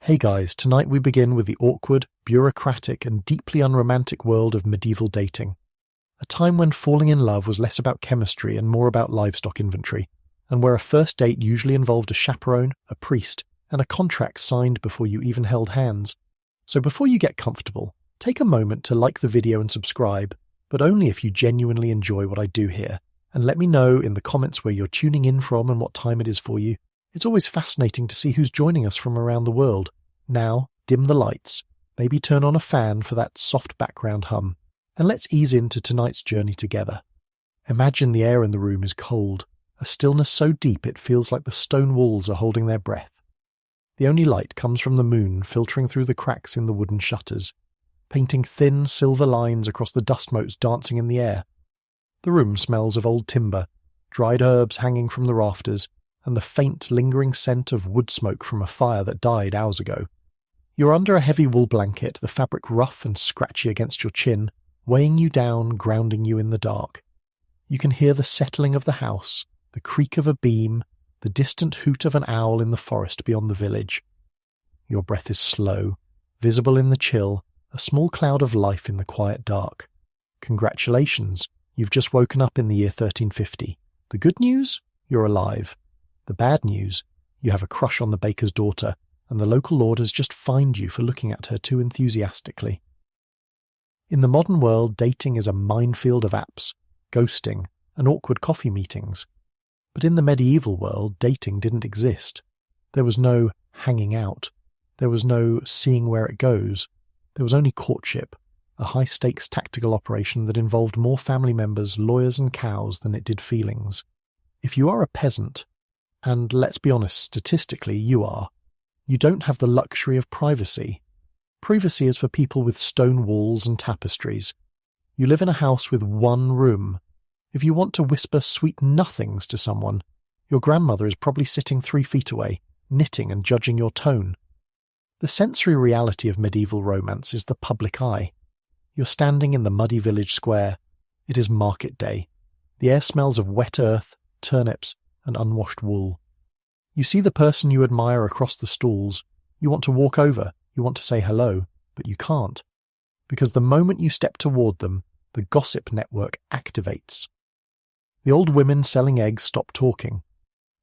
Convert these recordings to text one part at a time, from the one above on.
Hey guys, tonight we begin with the awkward, bureaucratic and deeply unromantic world of medieval dating. A time when falling in love was less about chemistry and more about livestock inventory, and where a first date usually involved a chaperone, a priest, and a contract signed before you even held hands. So before you get comfortable, take a moment to like the video and subscribe, but only if you genuinely enjoy what I do here, and let me know in the comments where you're tuning in from and what time it is for you. It's always fascinating to see who's joining us from around the world. Now, dim the lights, maybe turn on a fan for that soft background hum, and let's ease into tonight's journey together. Imagine the air in the room is cold, a stillness so deep it feels like the stone walls are holding their breath. The only light comes from the moon filtering through the cracks in the wooden shutters, painting thin silver lines across the dust motes dancing in the air. The room smells of old timber, dried herbs hanging from the rafters, and the faint, lingering scent of wood smoke from a fire that died hours ago. You're under a heavy wool blanket, the fabric rough and scratchy against your chin, weighing you down, grounding you in the dark. You can hear the settling of the house, the creak of a beam, the distant hoot of an owl in the forest beyond the village. Your breath is slow, visible in the chill, a small cloud of life in the quiet dark. Congratulations, you've just woken up in the year 1350. The good news? You're alive. The bad news? You have a crush on the baker's daughter, and the local lord has just fined you for looking at her too enthusiastically. In the modern world, dating is a minefield of apps, ghosting, and awkward coffee meetings. But in the medieval world, dating didn't exist. There was no hanging out. There was no seeing where it goes. There was only courtship, a high-stakes tactical operation that involved more family members, lawyers and cows than it did feelings. If you are a peasant, and let's be honest, statistically you are, you don't have the luxury of privacy. Privacy is for people with stone walls and tapestries. You live in a house with one room. If you want to whisper sweet nothings to someone, your grandmother is probably sitting 3 feet away, knitting and judging your tone. The sensory reality of medieval romance is the public eye. You're standing in the muddy village square. It is market day. The air smells of wet earth, turnips, and unwashed wool. You see the person you admire across the stalls. You want to walk over, you want to say hello, but you can't. Because the moment you step toward them, the gossip network activates. The old women selling eggs stop talking.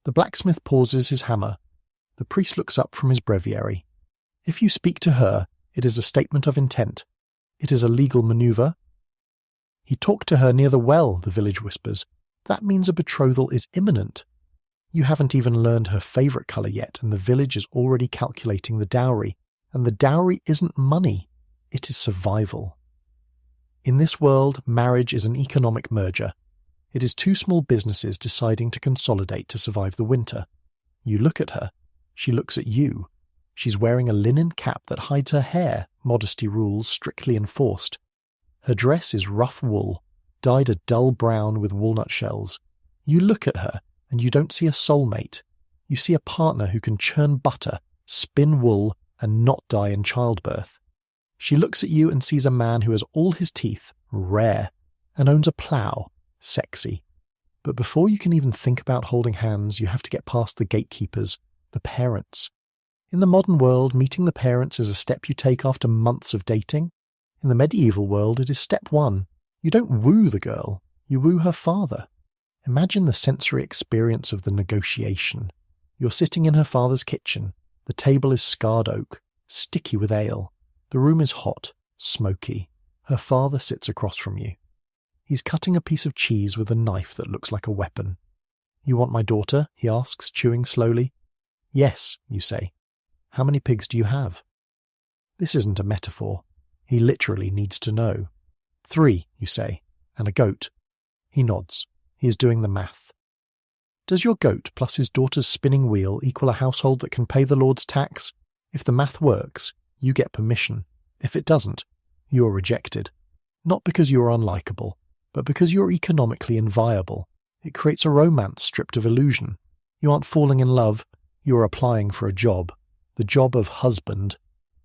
The blacksmith pauses his hammer. The priest looks up from his breviary. If you speak to her, it is a statement of intent. It is a legal maneuver. He talked to her near the well, the village whispers. That means a betrothal is imminent. You haven't even learned her favourite colour yet, and the village is already calculating the dowry. And the dowry isn't money, it is survival. In this world, marriage is an economic merger. It is 2 small businesses deciding to consolidate to survive the winter. You look at her. She looks at you. She's wearing a linen cap that hides her hair, modesty rules strictly enforced. Her dress is rough wool, dyed a dull brown with walnut shells. You look at her, and you don't see a soulmate. You see a partner who can churn butter, spin wool, and not die in childbirth. She looks at you and sees a man who has all his teeth, rare, and owns a plough, sexy. But before you can even think about holding hands, you have to get past the gatekeepers, the parents. In the modern world, meeting the parents is a step you take after months of dating. In the medieval world, it is step 1. You don't woo the girl, you woo her father. Imagine the sensory experience of the negotiation. You're sitting in her father's kitchen. The table is scarred oak, sticky with ale. The room is hot, smoky. Her father sits across from you. He's cutting a piece of cheese with a knife that looks like a weapon. You want my daughter? He asks, chewing slowly. Yes, you say. How many pigs do you have? This isn't a metaphor. He literally needs to know. 3, you say, and a goat. He nods. He is doing the math. Does your goat plus his daughter's spinning wheel equal a household that can pay the Lord's tax? If the math works, you get permission. If it doesn't, you are rejected. Not because you are unlikable, but because you are economically inviable. It creates a romance stripped of illusion. You aren't falling in love, you are applying for a job. The job of husband.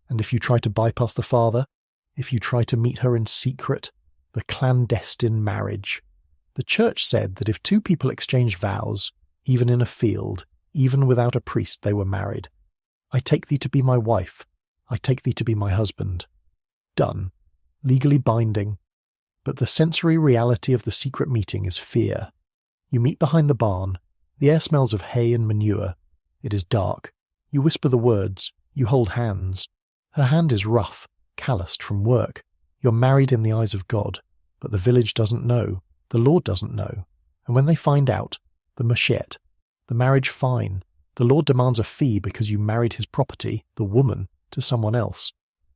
And if you try to bypass the father, if you try to meet her in secret, the clandestine marriage. The church said that if 2 people exchanged vows, even in a field, even without a priest, they were married. I take thee to be my wife. I take thee to be my husband. Done. Legally binding. But the sensory reality of the secret meeting is fear. You meet behind the barn. The air smells of hay and manure. It is dark. You whisper the words. You hold hands. Her hand is rough, calloused from work. You're married in the eyes of God, but the village doesn't know. The Lord doesn't know. And when they find out, the mushette, the marriage fine, the Lord demands a fee because you married his property, the woman, to someone else.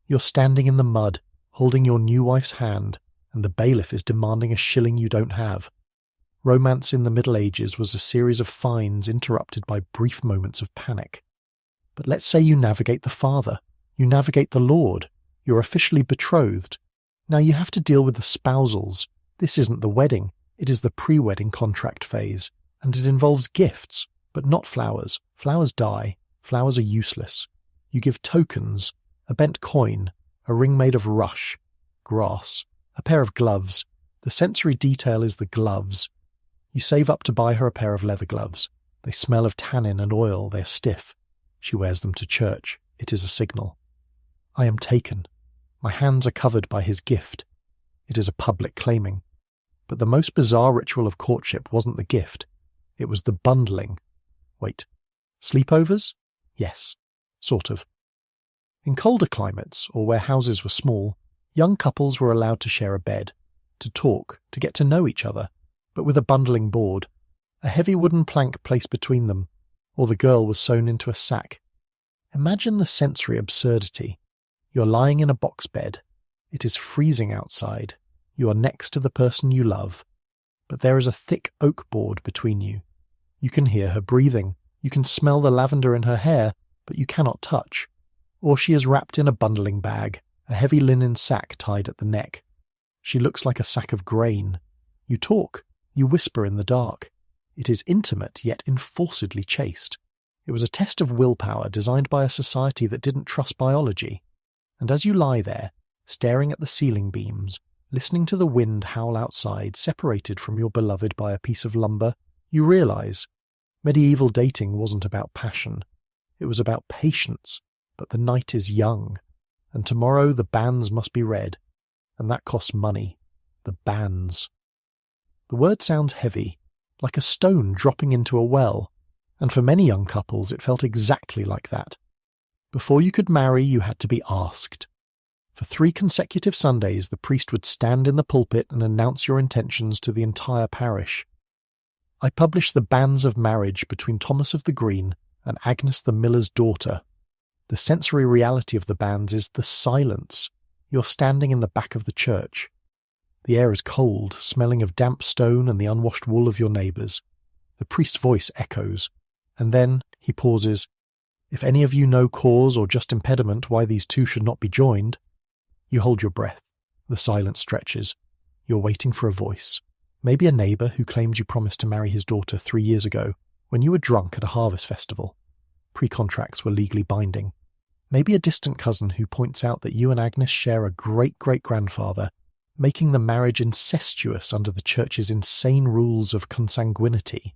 You're standing in the mud, holding your new wife's hand, and the bailiff is demanding a shilling you don't have. Romance in the Middle Ages was a series of fines interrupted by brief moments of panic. But let's say you navigate the Father, you navigate the Lord, you're officially betrothed. Now you have to deal with the spousals. This isn't the wedding, it is the pre-wedding contract phase, and it involves gifts, but not flowers. Flowers die, flowers are useless. You give tokens, a bent coin, a ring made of rush, grass, a pair of gloves. The sensory detail is the gloves. You save up to buy her a pair of leather gloves. They smell of tannin and oil, they're stiff. She wears them to church. It is a signal. I am taken. My hands are covered by his gift. It is a public claiming. But the most bizarre ritual of courtship wasn't the gift. It was the bundling. Wait, sleepovers? Yes, sort of. In colder climates, or where houses were small, young couples were allowed to share a bed, to talk, to get to know each other, but with a bundling board, a heavy wooden plank placed between them, or the girl was sewn into a sack. Imagine the sensory absurdity. You're lying in a box bed. It is freezing outside. You are next to the person you love, but there is a thick oak board between you. You can hear her breathing. You can smell the lavender in her hair, but you cannot touch. Or she is wrapped in a bundling bag, a heavy linen sack tied at the neck. She looks like a sack of grain. You talk. You whisper in the dark. It is intimate, yet enforcedly chaste. It was a test of willpower designed by a society that didn't trust biology. And as you lie there, staring at the ceiling beams, listening to the wind howl outside, separated from your beloved by a piece of lumber, you realize medieval dating wasn't about passion. It was about patience, but the night is young, and tomorrow the banns must be read, and that costs money. The banns. The word sounds heavy, like a stone dropping into a well, and for many young couples it felt exactly like that. Before you could marry, you had to be asked. For 3 consecutive Sundays, the priest would stand in the pulpit and announce your intentions to the entire parish. I published the banns of marriage between Thomas of the Green and Agnes the miller's daughter. The sensory reality of the banns is the silence. You're standing in the back of the church. The air is cold, smelling of damp stone and the unwashed wool of your neighbours. The priest's voice echoes, and then he pauses. If any of you know cause or just impediment why these two should not be joined. You hold your breath. The silence stretches. You're waiting for a voice. Maybe a neighbour who claims you promised to marry his daughter 3 years ago, when you were drunk at a harvest festival. Pre-contracts were legally binding. Maybe a distant cousin who points out that you and Agnes share a great-great-grandfather, making the marriage incestuous under the church's insane rules of consanguinity.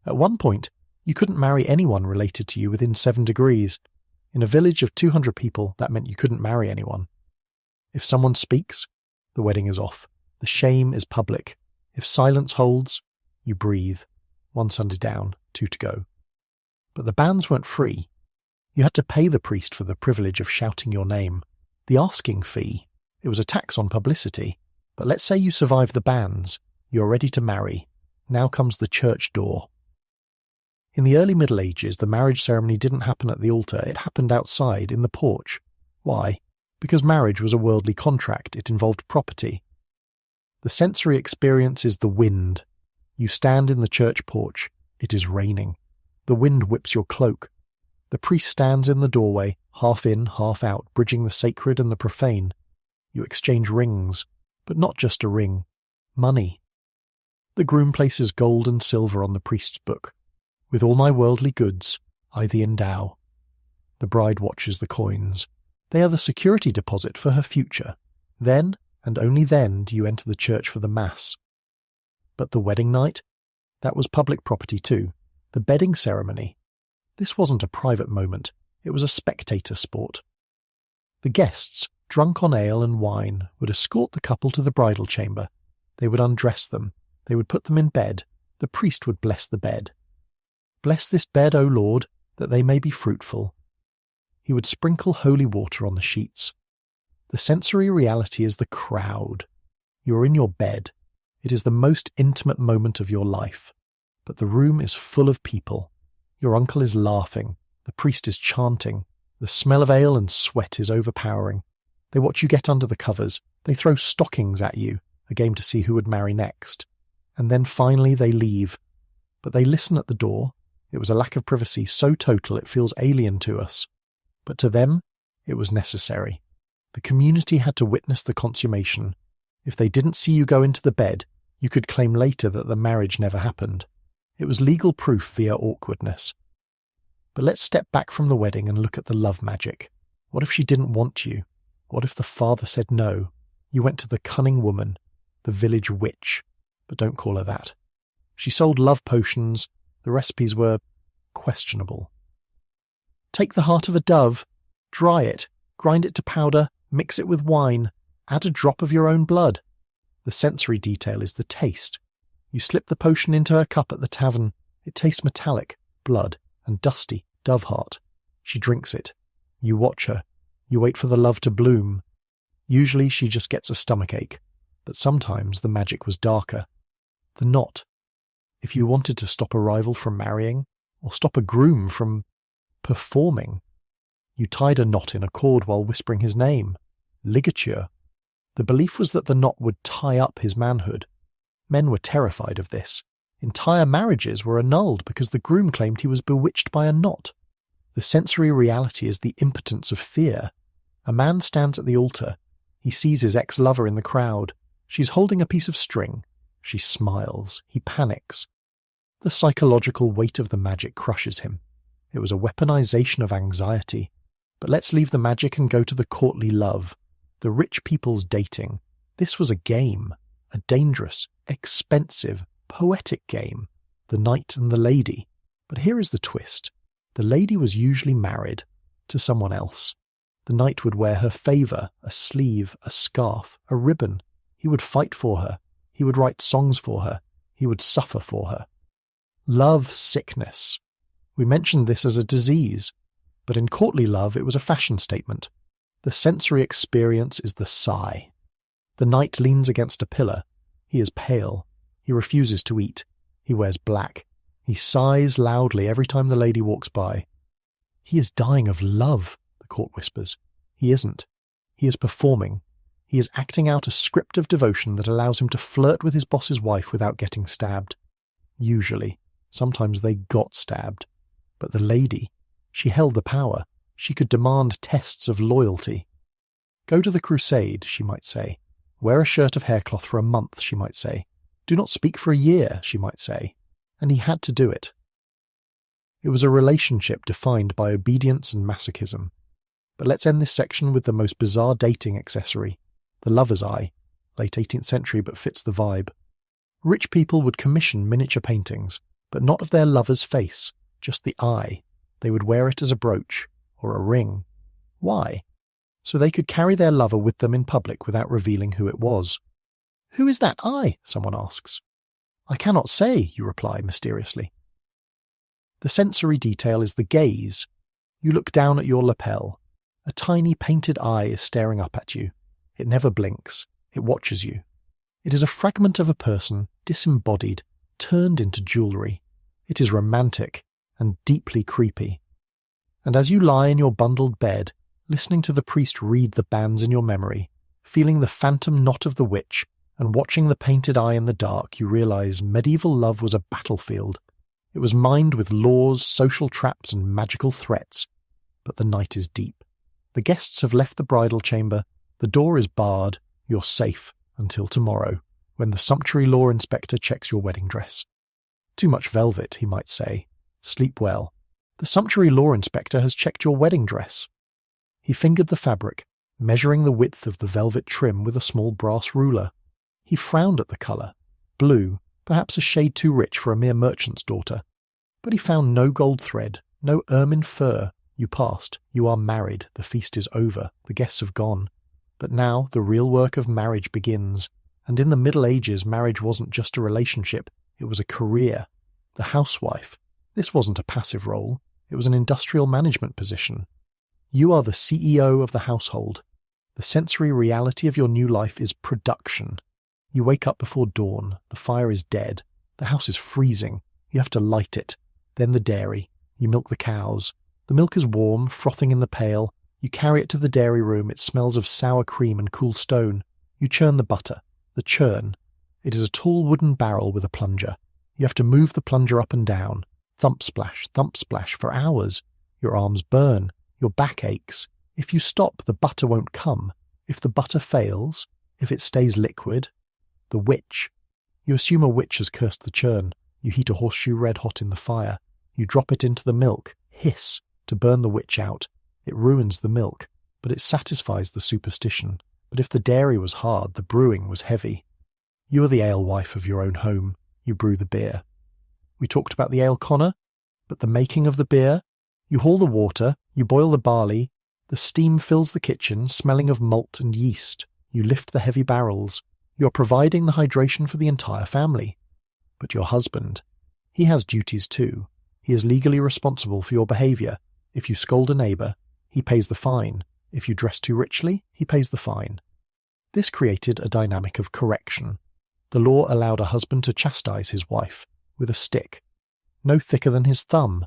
At one point, you couldn't marry anyone related to you within 7 degrees. In a village of 200 people, that meant you couldn't marry anyone. If someone speaks, the wedding is off. The shame is public. If silence holds, you breathe. 1 Sunday down, 2 to go. But the banns weren't free. You had to pay the priest for the privilege of shouting your name. The asking fee. It was a tax on publicity. But let's say you survive the banns. You're ready to marry. Now comes the church door. In the early Middle Ages, the marriage ceremony didn't happen at the altar. It happened outside, in the porch. Why? Because marriage was a worldly contract. It involved property. The sensory experience is the wind. You stand in the church porch. It is raining. The wind whips your cloak. The priest stands in the doorway, half in, half out, bridging the sacred and the profane. You exchange rings, but not just a ring. Money. The groom places gold and silver on the priest's book. With all my worldly goods, I thee endow. The bride watches the coins. They are the security deposit for her future. Then, and only then, do you enter the church for the Mass. But the wedding night? That was public property too. The bedding ceremony. This wasn't a private moment. It was a spectator sport. The guests, drunk on ale and wine, would escort the couple to the bridal chamber. They would undress them. They would put them in bed. The priest would bless the bed. "Bless this bed, O Lord, that they may be fruitful." He would sprinkle holy water on the sheets. The sensory reality is the crowd. You are in your bed. It is the most intimate moment of your life. But the room is full of people. Your uncle is laughing. The priest is chanting. The smell of ale and sweat is overpowering. They watch you get under the covers. They throw stockings at you, a game to see who would marry next. And then finally they leave. But they listen at the door. It was a lack of privacy so total it feels alien to us. But to them, it was necessary. The community had to witness the consummation. If they didn't see you go into the bed, you could claim later that the marriage never happened. It was legal proof via awkwardness. But let's step back from the wedding and look at the love magic. What if she didn't want you? What if the father said no? You went to the cunning woman, the village witch, but don't call her that. She sold love potions. The recipes were questionable. Take the heart of a dove, dry it, grind it to powder, mix it with wine, add a drop of your own blood. The sensory detail is the taste. You slip the potion into her cup at the tavern. It tastes metallic, blood, and dusty, dove heart. She drinks it. You watch her. You wait for the love to bloom. Usually she just gets a stomachache, but sometimes the magic was darker. The knot. If you wanted to stop a rival from marrying, or stop a groom from performing, you tied a knot in a cord while whispering his name. Ligature. The belief was that the knot would tie up his manhood. Men were terrified of this. Entire marriages were annulled because the groom claimed he was bewitched by a knot. The sensory reality is the impotence of fear. A man stands at the altar. He sees his ex-lover in the crowd. She's holding a piece of string. She smiles. He panics. The psychological weight of the magic crushes him. It was a weaponization of anxiety. But let's leave the magic and go to the courtly love. The rich people's dating. This was a game. A dangerous, expensive, poetic game. The knight and the lady. But here is the twist. The lady was usually married to someone else. The knight would wear her favour, a sleeve, a scarf, a ribbon. He would fight for her. He would write songs for her. He would suffer for her. Love sickness. We mentioned this as a disease, but in courtly love it was a fashion statement. The sensory experience is the sigh. The knight leans against a pillar. He is pale. He refuses to eat. He wears black. He sighs loudly every time the lady walks by. He is dying of love, the court whispers. He isn't. He is performing. He is acting out a script of devotion that allows him to flirt with his boss's wife without getting stabbed. Usually. Sometimes they got stabbed. But the lady, she held the power. She could demand tests of loyalty. Go to the crusade, she might say. Wear a shirt of haircloth for a month, she might say. Do not speak for a year, she might say. And he had to do it. It was a relationship defined by obedience and masochism. But let's end this section with the most bizarre dating accessory. The lover's eye. Late 18th century, but fits the vibe. Rich people would commission miniature paintings, but not of their lover's face, just the eye. They would wear it as a brooch, or a ring. Why? So they could carry their lover with them in public without revealing who it was. "Who is that eye?" someone asks. "I cannot say," you reply mysteriously. The sensory detail is the gaze. You look down at your lapel. A tiny painted eye is staring up at you. It never blinks. It watches you. It is a fragment of a person, disembodied, turned into jewellery. It is romantic and deeply creepy. And as you lie in your bundled bed, listening to the priest read the banns in your memory, feeling the phantom knot of the witch, and watching the painted eye in the dark, you realise medieval love was a battlefield. It was mined with laws, social traps, and magical threats. But the night is deep. The guests have left the bridal chamber. The door is barred. You're safe until tomorrow, when the sumptuary law inspector checks your wedding dress. Too much velvet, he might say. Sleep well. The sumptuary law inspector has checked your wedding dress. He fingered the fabric, measuring the width of the velvet trim with a small brass ruler. He frowned at the colour. Blue, perhaps a shade too rich for a mere merchant's daughter. But he found no gold thread, no ermine fur. You passed. You are married. The feast is over. The guests have gone. But now the real work of marriage begins. And in the Middle Ages, marriage wasn't just a relationship. It was a career. The housewife. This wasn't a passive role. It was an industrial management position. You are the CEO of the household. The sensory reality of your new life is production. You wake up before dawn. The fire is dead. The house is freezing. You have to light it. Then the dairy. You milk the cows. The milk is warm, frothing in the pail. You carry it to the dairy room. It smells of sour cream and cool stone. You churn the butter. The churn. It is a tall wooden barrel with a plunger. You have to move the plunger up and down. Thump splash, for hours. Your arms burn. Your back aches. If you stop, the butter won't come. If the butter fails, if it stays liquid, the witch. You assume a witch has cursed the churn. You heat a horseshoe red hot in the fire. You drop it into the milk, hiss, to burn the witch out. It ruins the milk, but it satisfies the superstition. But if the dairy was hard, the brewing was heavy. You are the alewife of your own home. You brew the beer. We talked about the ale conner, but the making of the beer. You haul the water, you boil the barley, the steam fills the kitchen, smelling of malt and yeast. You lift the heavy barrels. You're providing the hydration for the entire family. But your husband, he has duties too. He is legally responsible for your behaviour. If you scold a neighbour, he pays the fine. If you dress too richly, he pays the fine. This created a dynamic of correction. The law allowed a husband to chastise his wife with a stick, no thicker than his thumb.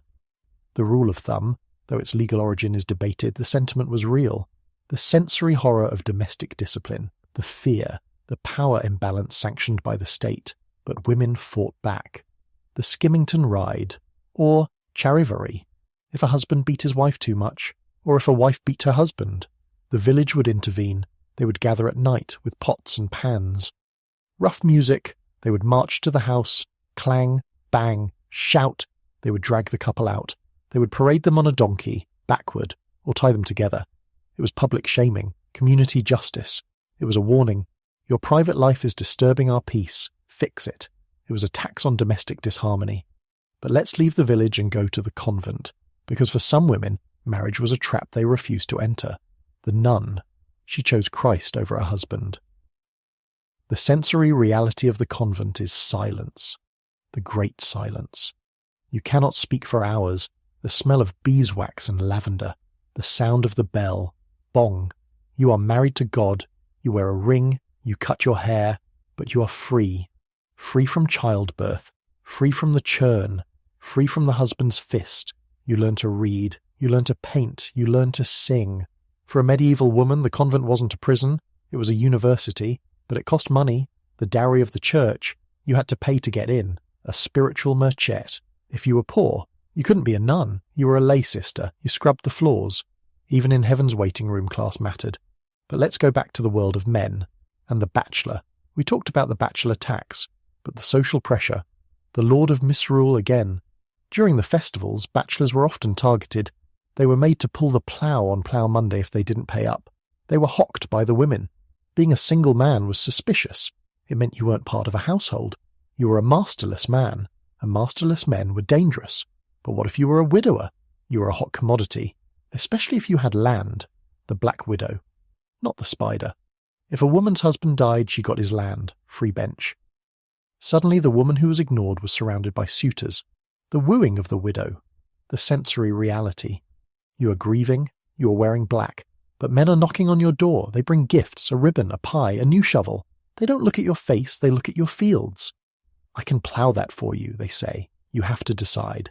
The rule of thumb, though its legal origin is debated, the sentiment was real. The sensory horror of domestic discipline, the fear, the power imbalance sanctioned by the state, but women fought back. The Skimmington Ride, or charivari, if a husband beat his wife too much, or if a wife beat her husband. The village would intervene. They would gather at night with pots and pans. Rough music, they would march to the house, clang, bang, shout. They would drag the couple out. They would parade them on a donkey, backward, or tie them together. It was public shaming, community justice. It was a warning. Your private life is disturbing our peace. Fix it. It was a tax on domestic disharmony. But let's leave the village and go to the convent, because for some women, marriage was a trap they refused to enter. The nun. She chose Christ over her husband. The sensory reality of the convent is silence. The great silence. You cannot speak for hours. The smell of beeswax and lavender. The sound of the bell. Bong. You are married to God. You wear a ring. You cut your hair. But you are free. Free from childbirth. Free from the churn. Free from the husband's fist. You learn to read. You learn to paint. You learn to sing. For a medieval woman, the convent wasn't a prison. It was a university. But it cost money. The dowry of the church. You had to pay to get in. A spiritual merchette. If you were poor, you couldn't be a nun. You were a lay sister. You scrubbed the floors. Even in heaven's waiting room, class mattered. But let's go back to the world of men. And the bachelor. We talked about the bachelor tax. But the social pressure. The lord of misrule again. During the festivals, bachelors were often targeted. They were made to pull the plough on Plough Monday if they didn't pay up. They were hocked by the women. Being a single man was suspicious. It meant you weren't part of a household. You were a masterless man, and masterless men were dangerous. But what if you were a widower? You were a hot commodity, especially if you had land. The black widow. Not the spider. If a woman's husband died, she got his land. Free bench. Suddenly the woman who was ignored was surrounded by suitors. The wooing of the widow. The sensory reality. You are grieving. You are wearing black. But men are knocking on your door. They bring gifts, a ribbon, a pie, a new shovel. They don't look at your face, they look at your fields. I can plough that for you, they say. You have to decide.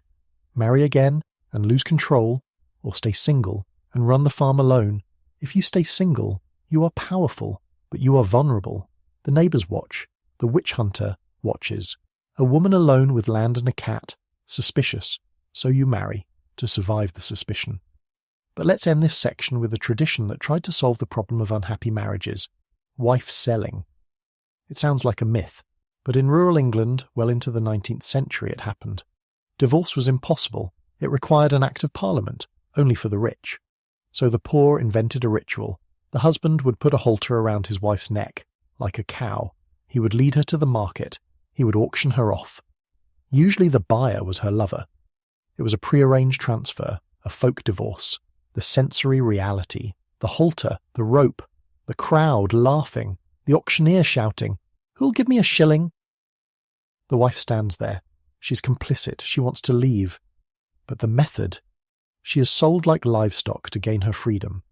Marry again and lose control, or stay single and run the farm alone. If you stay single, you are powerful, but you are vulnerable. The neighbours watch. The witch hunter watches. A woman alone with land and a cat. Suspicious. So you marry, to survive the suspicion. But let's end this section with a tradition that tried to solve the problem of unhappy marriages. Wife selling. It sounds like a myth, but in rural England, well into the 19th century it happened. Divorce was impossible. It required an act of parliament, only for the rich. So the poor invented a ritual. The husband would put a halter around his wife's neck, like a cow. He would lead her to the market. He would auction her off. Usually the buyer was her lover. It was a prearranged transfer, a folk divorce, the sensory reality, the halter, the rope, the crowd laughing, the auctioneer shouting, "Who'll give me a shilling?" The wife stands there. She's complicit. She wants to leave. But the method? She is sold like livestock to gain her freedom.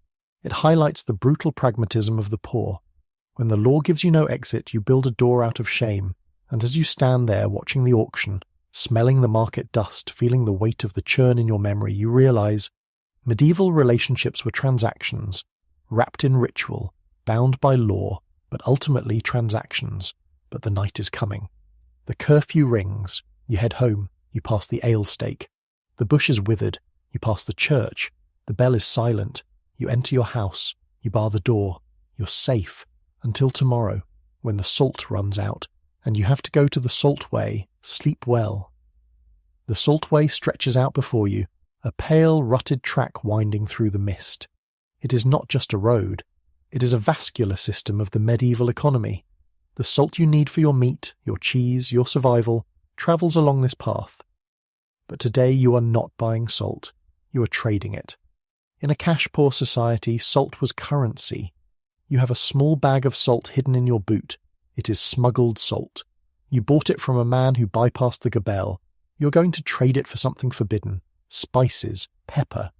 It highlights the brutal pragmatism of the poor. When the law gives you no exit, you build a door out of shame, and as you stand there watching the auction, smelling the market dust, feeling the weight of the churn in your memory, you realize medieval relationships were transactions, wrapped in ritual, bound by law, but ultimately transactions. But the night is coming. The curfew rings. You head home. You pass the ale stake. The bush is withered. You pass the church. The bell is silent. You enter your house. You bar the door. You're safe. Until tomorrow, when the salt runs out, and you have to go to the salt way. Sleep well. The salt way stretches out before you, a pale, rutted track winding through the mist. It is not just a road. It is a vascular system of the medieval economy. The salt you need for your meat, your cheese, your survival, travels along this path. But today you are not buying salt. You are trading it. In a cash-poor society, salt was currency. You have a small bag of salt hidden in your boot. It is smuggled salt. You bought it from a man who bypassed the gabelle. You're going to trade it for something forbidden. Spices, pepper.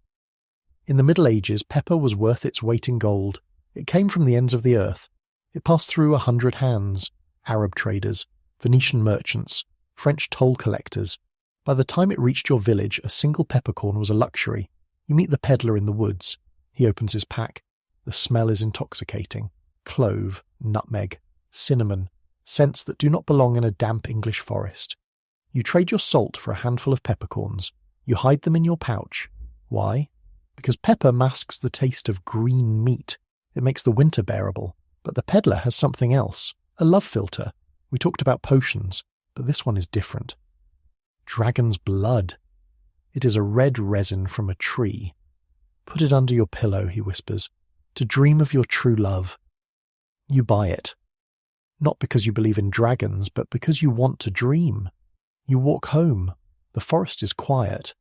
In the Middle Ages, pepper was worth its weight in gold. It came from the ends of the earth. It passed through 100 hands, Arab traders, Venetian merchants, French toll collectors. By the time it reached your village, a single peppercorn was a luxury. You meet the peddler in the woods. He opens his pack. The smell is intoxicating. Clove, nutmeg, cinnamon, scents that do not belong in a damp English forest. You trade your salt for a handful of peppercorns. You hide them in your pouch. Why? Because pepper masks the taste of green meat. It makes the winter bearable. But the peddler has something else, a love filter. We talked about potions, but this one is different. Dragon's blood. It is a red resin from a tree. Put it under your pillow, he whispers, to dream of your true love. You buy it. Not because you believe in dragons, but because you want to dream. You walk home. The forest is quiet.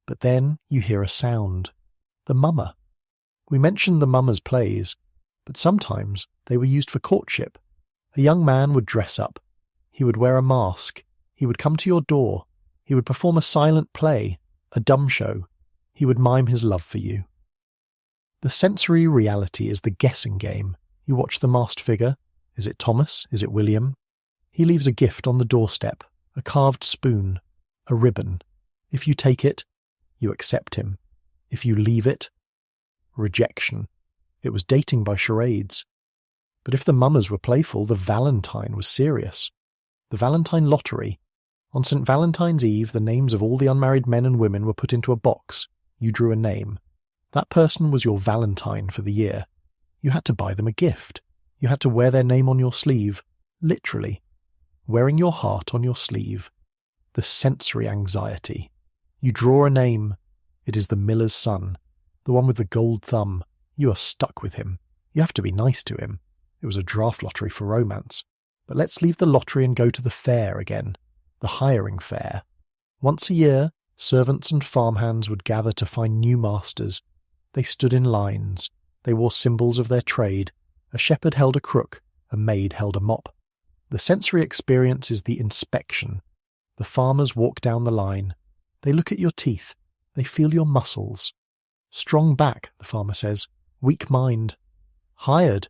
But then you hear a sound. The mummer. We mentioned the mummer's plays, but sometimes they were used for courtship. A young man would dress up. He would wear a mask. He would come to your door. He would perform a silent play, a dumb show. He would mime his love for you. The sensory reality is the guessing game. You watch the masked figure. Is it Thomas? Is it William? He leaves a gift on the doorstep, a carved spoon, a ribbon. If you take it, you accept him. If you leave it, rejection. It was dating by charades. But if the mummers were playful, the Valentine was serious. The Valentine lottery. On St. Valentine's Eve, the names of all the unmarried men and women were put into a box. You drew a name. That person was your Valentine for the year. You had to buy them a gift. You had to wear their name on your sleeve. Literally. Wearing your heart on your sleeve. The sensory anxiety. You draw a name. It is the miller's son. The one with the gold thumb. You are stuck with him. You have to be nice to him. It was a draft lottery for romance. But let's leave the lottery and go to the fair again. The hiring fair. Once a year, servants and farmhands would gather to find new masters. They stood in lines. They wore symbols of their trade. A shepherd held a crook. A maid held a mop. The sensory experience is the inspection. The farmers walk down the line. They look at your teeth. They feel your muscles. Strong back, the farmer says. Weak mind. Hired.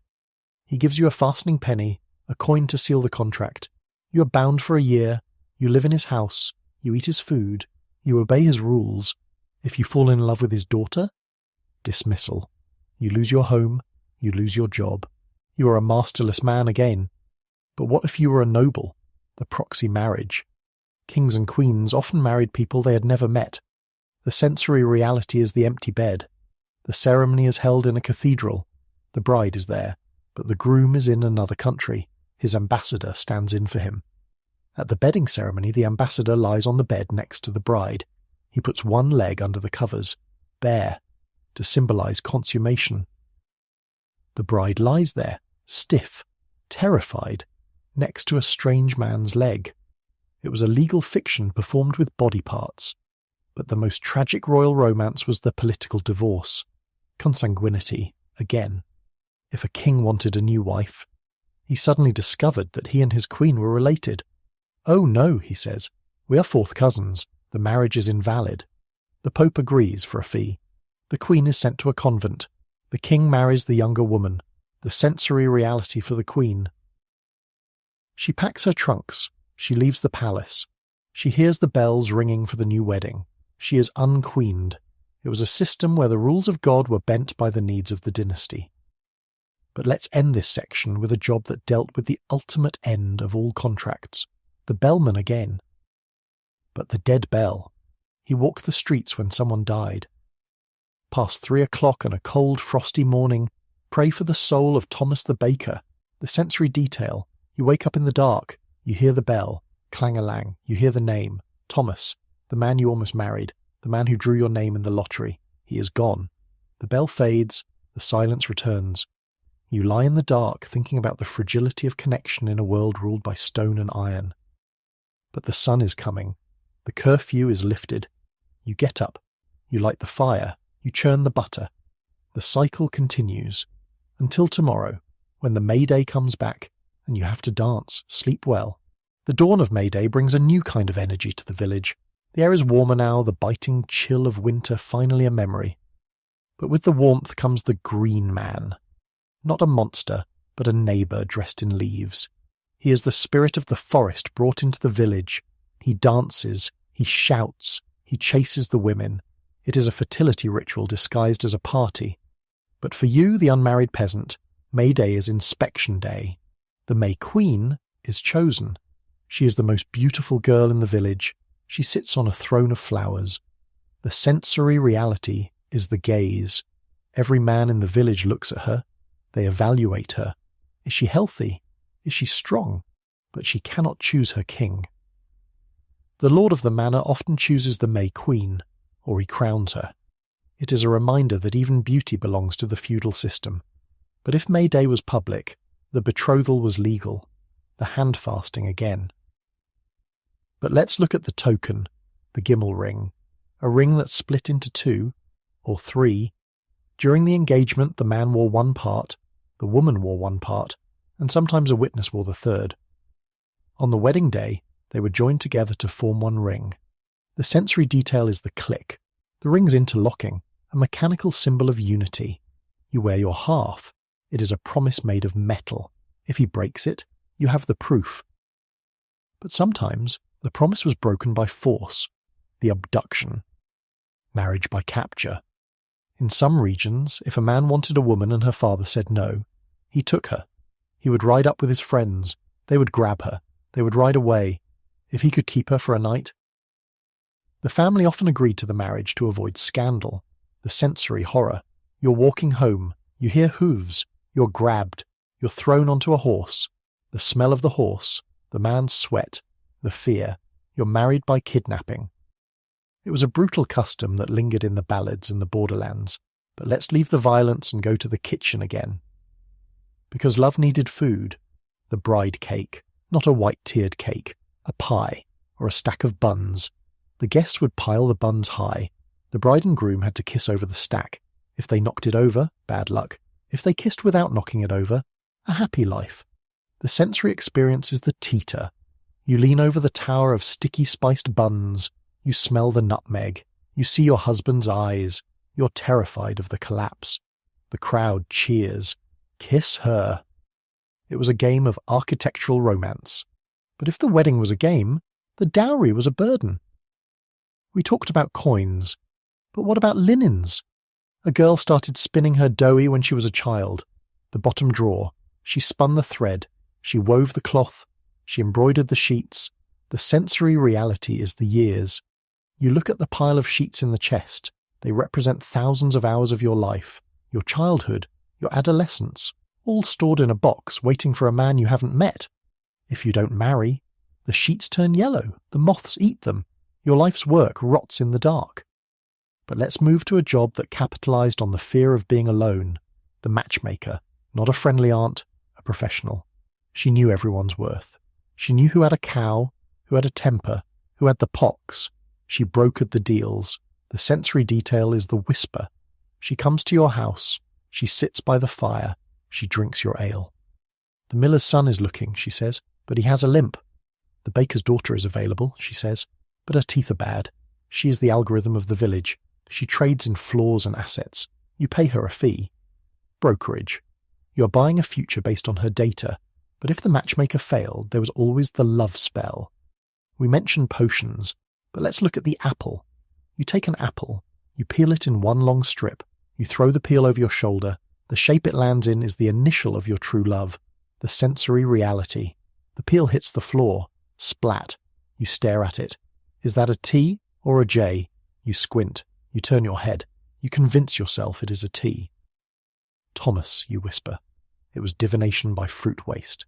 He gives you a fastening penny, a coin to seal the contract. You are bound for a year. You live in his house. You eat his food. You obey his rules. If you fall in love with his daughter, dismissal. You lose your home. You lose your job. You are a masterless man again. But what if you were a noble? The proxy marriage. Kings and queens often married people they had never met. The sensory reality is the empty bed. The ceremony is held in a cathedral. The bride is there, but the groom is in another country. His ambassador stands in for him. At the bedding ceremony, the ambassador lies on the bed next to the bride. He puts one leg under the covers, bare, to symbolize consummation. The bride lies there, stiff, terrified, next to a strange man's leg. It was a legal fiction performed with body parts. But the most tragic royal romance was the political divorce. Consanguinity, again. If a king wanted a new wife, he suddenly discovered that he and his queen were related. "Oh no," he says, "we are fourth cousins. The marriage is invalid." The Pope agrees for a fee. The queen is sent to a convent. The king marries the younger woman. The sensory reality for the queen. She packs her trunks. She leaves the palace. She hears the bells ringing for the new wedding. She is unqueened. It was a system where the rules of God were bent by the needs of the dynasty. But let's end this section with a job that dealt with the ultimate end of all contracts. The bellman again. But the dead bell. He walked the streets when someone died. Past 3 o'clock on a cold, frosty morning, pray for the soul of Thomas the baker. The sensory detail. You wake up in the dark. You hear the bell. Clang-a-lang. You hear the name. Thomas, the man you almost married. The man who drew your name in the lottery. He is gone. The bell fades. The silence returns. You lie in the dark thinking about the fragility of connection in a world ruled by stone and iron. But the sun is coming. The curfew is lifted. You get up. You light the fire. You churn the butter. The cycle continues. Until tomorrow, when the May Day comes back, and you have to dance, sleep well. The dawn of May Day brings a new kind of energy to the village. The air is warmer now, the biting chill of winter finally a memory. But with the warmth comes the green man. Not a monster, but a neighbour dressed in leaves. He is the spirit of the forest brought into the village. He dances, he shouts, he chases the women. It is a fertility ritual disguised as a party. But for you, the unmarried peasant, May Day is inspection day. The May Queen is chosen. She is the most beautiful girl in the village. She sits on a throne of flowers. The sensory reality is the gaze. Every man in the village looks at her. They evaluate her. Is she healthy? Is she strong? But she cannot choose her king. The lord of the manor often chooses the May Queen, or he crowns her. It is a reminder that even beauty belongs to the feudal system. But if May Day was public, the betrothal was legal, the hand-fasting again. But let's look at the token, the Gimel ring, a ring that split into 2, or 3. During the engagement, the man wore one part, the woman wore one part, and sometimes a witness wore the third. On the wedding day, they were joined together to form one ring. The sensory detail is the click. The ring's interlocking, a mechanical symbol of unity. You wear your half. It is a promise made of metal. If he breaks it, you have the proof. But sometimes the promise was broken by force, the abduction, marriage by capture. In some regions, if a man wanted a woman and her father said no, he took her. He would ride up with his friends. They would grab her. They would ride away. If he could keep her for a night. The family often agreed to the marriage to avoid scandal, the sensory horror. You're walking home. You hear hooves. You're grabbed. You're thrown onto a horse. The smell of the horse, the man's sweat, the fear. You're married by kidnapping. It was a brutal custom that lingered in the ballads and the borderlands, but let's leave the violence and go to the kitchen again. Because love needed food, the bride cake, not a white-tiered cake, a pie, or a stack of buns. The guests would pile the buns high. The bride and groom had to kiss over the stack. If they knocked it over, bad luck. If they kissed without knocking it over, a happy life. The sensory experience is the teeter. You lean over the tower of sticky spiced buns. You smell the nutmeg. You see your husband's eyes. You're terrified of the collapse. The crowd cheers. Kiss her. It was a game of architectural romance. But if the wedding was a game, the dowry was a burden. We talked about coins. But what about linens? A girl started spinning her doughy when she was a child. The bottom drawer. She spun the thread. She wove the cloth. She embroidered the sheets. The sensory reality is the years. You look at the pile of sheets in the chest. They represent thousands of hours of your life, your childhood, your adolescence, all stored in a box waiting for a man you haven't met. If you don't marry, the sheets turn yellow, the moths eat them, your life's work rots in the dark. But let's move to a job that capitalized on the fear of being alone, the matchmaker, not a friendly aunt, a professional. She knew everyone's worth. She knew who had a cow, who had a temper, who had the pox. She brokered the deals. The sensory detail is the whisper. She comes to your house. She sits by the fire. She drinks your ale. The miller's son is looking, she says, but he has a limp. The baker's daughter is available, she says, but her teeth are bad. She is the algorithm of the village. She trades in flaws and assets. You pay her a fee. Brokerage. You are buying a future based on her data, but if the matchmaker failed, there was always the love spell. We mentioned potions, but let's look at the apple. You take an apple, you peel it in one long strip, you throw the peel over your shoulder. The shape it lands in is the initial of your true love, the sensory reality. The peel hits the floor. Splat. You stare at it. Is that a T or a J? You squint. You turn your head. You convince yourself it is a T. Thomas, you whisper. It was divination by fruit waste.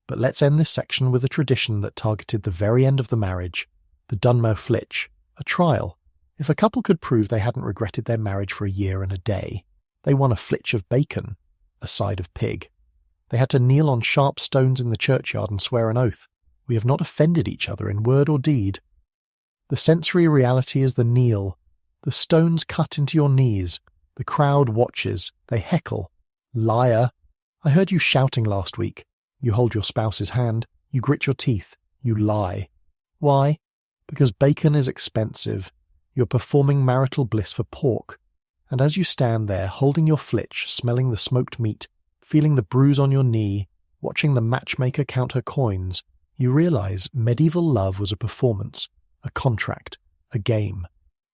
But let's end this section with a tradition that targeted the very end of the marriage, the Dunmow Flitch, a trial. If a couple could prove they hadn't regretted their marriage for a year and a day, they won a flitch of bacon, a side of pig. They had to kneel on sharp stones in the churchyard and swear an oath. We have not offended each other in word or deed. The sensory reality is the kneel. The stones cut into your knees. The crowd watches. They heckle. Liar! I heard you shouting last week. You hold your spouse's hand. You grit your teeth. You lie. Why? Because bacon is expensive. You're performing marital bliss for pork. And as you stand there, holding your flitch, smelling the smoked meat, feeling the bruise on your knee, watching the matchmaker count her coins, you realize medieval love was a performance, a contract, a game.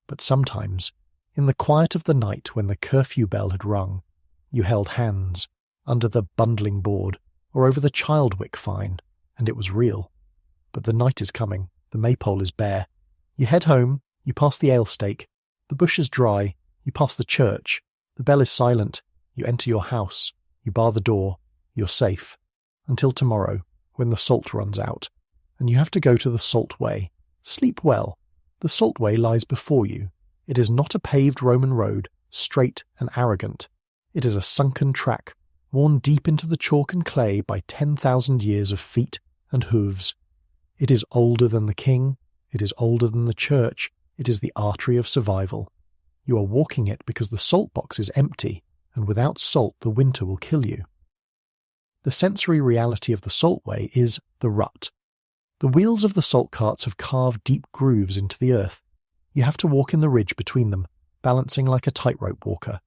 But sometimes, in the quiet of the night when the curfew bell had rung, you held hands, under the bundling board, or over the childwick fine, and it was real. But the night is coming, the maypole is bare. You head home, you pass the ale stake, the bush is dry, you pass the church, the bell is silent, you enter your house, you bar the door, you're safe. Until tomorrow, when the salt runs out, and you have to go to the salt way. Sleep well. The salt way lies before you. It is not a paved Roman road, straight and arrogant. It is a sunken track, worn deep into the chalk and clay by 10,000 years of feet and hooves. It is older than the king. It is older than the church. It is the artery of survival. You are walking it because the salt box is empty, and without salt the winter will kill you. The sensory reality of the salt way is the rut. The wheels of the salt carts have carved deep grooves into the earth. You have to walk in the ridge between them, balancing like a tightrope walker.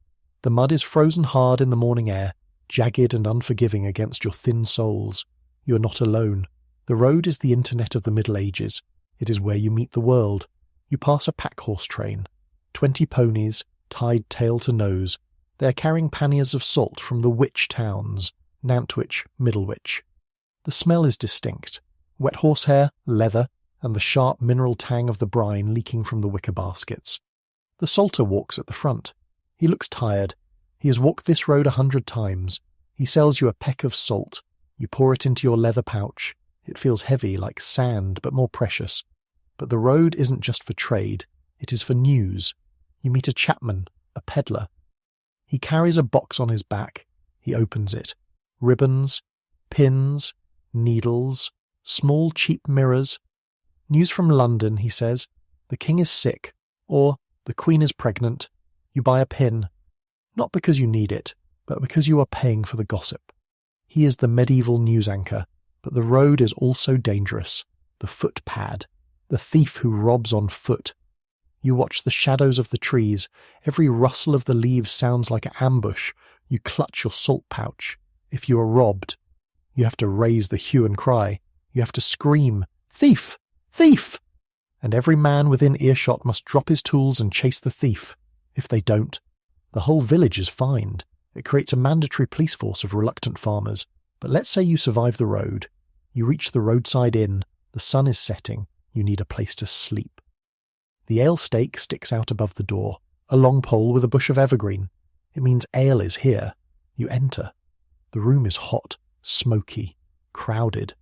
The mud is frozen hard in the morning air, jagged and unforgiving against your thin soles. You are not alone. The road is the internet of the Middle Ages. It is where you meet the world. You pass a pack-horse train. 20 ponies, tied tail to nose. They are carrying panniers of salt from the witch towns, Nantwich, Middlewich. The smell is distinct. Wet horsehair, leather, and the sharp mineral tang of the brine leaking from the wicker baskets. The salter walks at the front. He looks tired. He has walked this road 100 times. He sells you a peck of salt. You pour it into your leather pouch. It feels heavy, like sand, but more precious. But the road isn't just for trade. It is for news. You meet a chapman, a peddler. He carries a box on his back. He opens it. Ribbons, pins, needles, small cheap mirrors. News from London, he says. The king is sick, or the queen is pregnant. You buy a pin. Not because you need it, but because you are paying for the gossip. He is the medieval news anchor, but the road is also dangerous. The footpad. The thief who robs on foot. You watch the shadows of the trees. Every rustle of the leaves sounds like an ambush. You clutch your salt pouch. If you are robbed, you have to raise the hue and cry. You have to scream, "Thief! Thief!" And every man within earshot must drop his tools and chase the thief. If they don't, the whole village is fined. It creates a mandatory police force of reluctant farmers. But let's say you survive the road. You reach the roadside inn. The sun is setting. You need a place to sleep. The ale stake sticks out above the door, a long pole with a bush of evergreen. It means ale is here. You enter. The room is hot, smoky, crowded.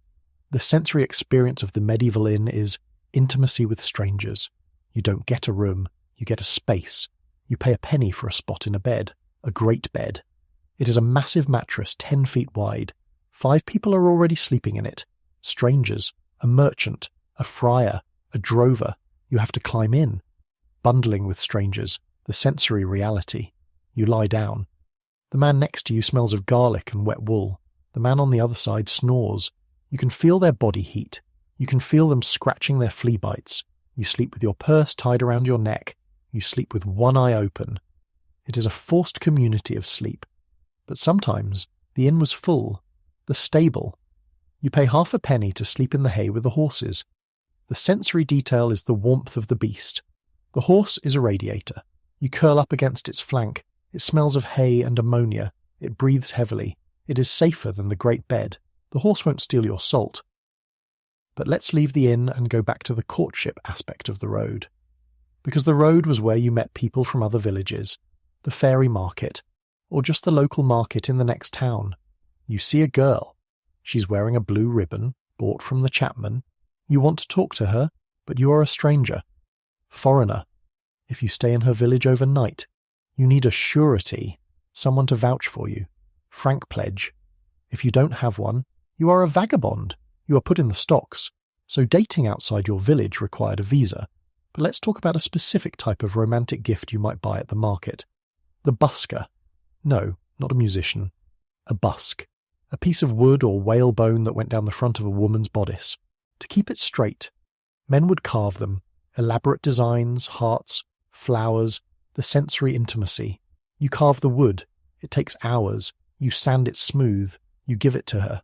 The sensory experience of the medieval inn is intimacy with strangers. You don't get a room, you get a space. You pay a penny for a spot in a bed, a great bed. It is a massive mattress 10 feet wide. 5 people are already sleeping in it. Strangers, a merchant, a friar, a drover. You have to climb in. Bundling with strangers, the sensory reality. You lie down. The man next to you smells of garlic and wet wool. The man on the other side snores. You can feel their body heat. You can feel them scratching their flea bites. You sleep with your purse tied around your neck. You sleep with one eye open. It is a forced community of sleep. But sometimes the inn was full. The stable. You pay half a penny to sleep in the hay with the horses. The sensory detail is the warmth of the beast. The horse is a radiator. You curl up against its flank. It smells of hay and ammonia. It breathes heavily. It is safer than the great bed. The horse won't steal your salt. But let's leave the inn and go back to the courtship aspect of the road. Because the road was where you met people from other villages, the fairy market, or just the local market in the next town. You see a girl. She's wearing a blue ribbon, bought from the chapman. You want to talk to her, but you are a stranger. Foreigner. If you stay in her village overnight, you need a surety, someone to vouch for you. Frank pledge. If you don't have one, you are a vagabond. You are put in the stocks. So dating outside your village required a visa. But let's talk about a specific type of romantic gift you might buy at the market. The busker. No, not a musician. A busk. A piece of wood or whale bone that went down the front of a woman's bodice. To keep it straight, men would carve them. Elaborate designs, hearts, flowers, the sensory intimacy. You carve the wood. It takes hours. You sand it smooth. You give it to her.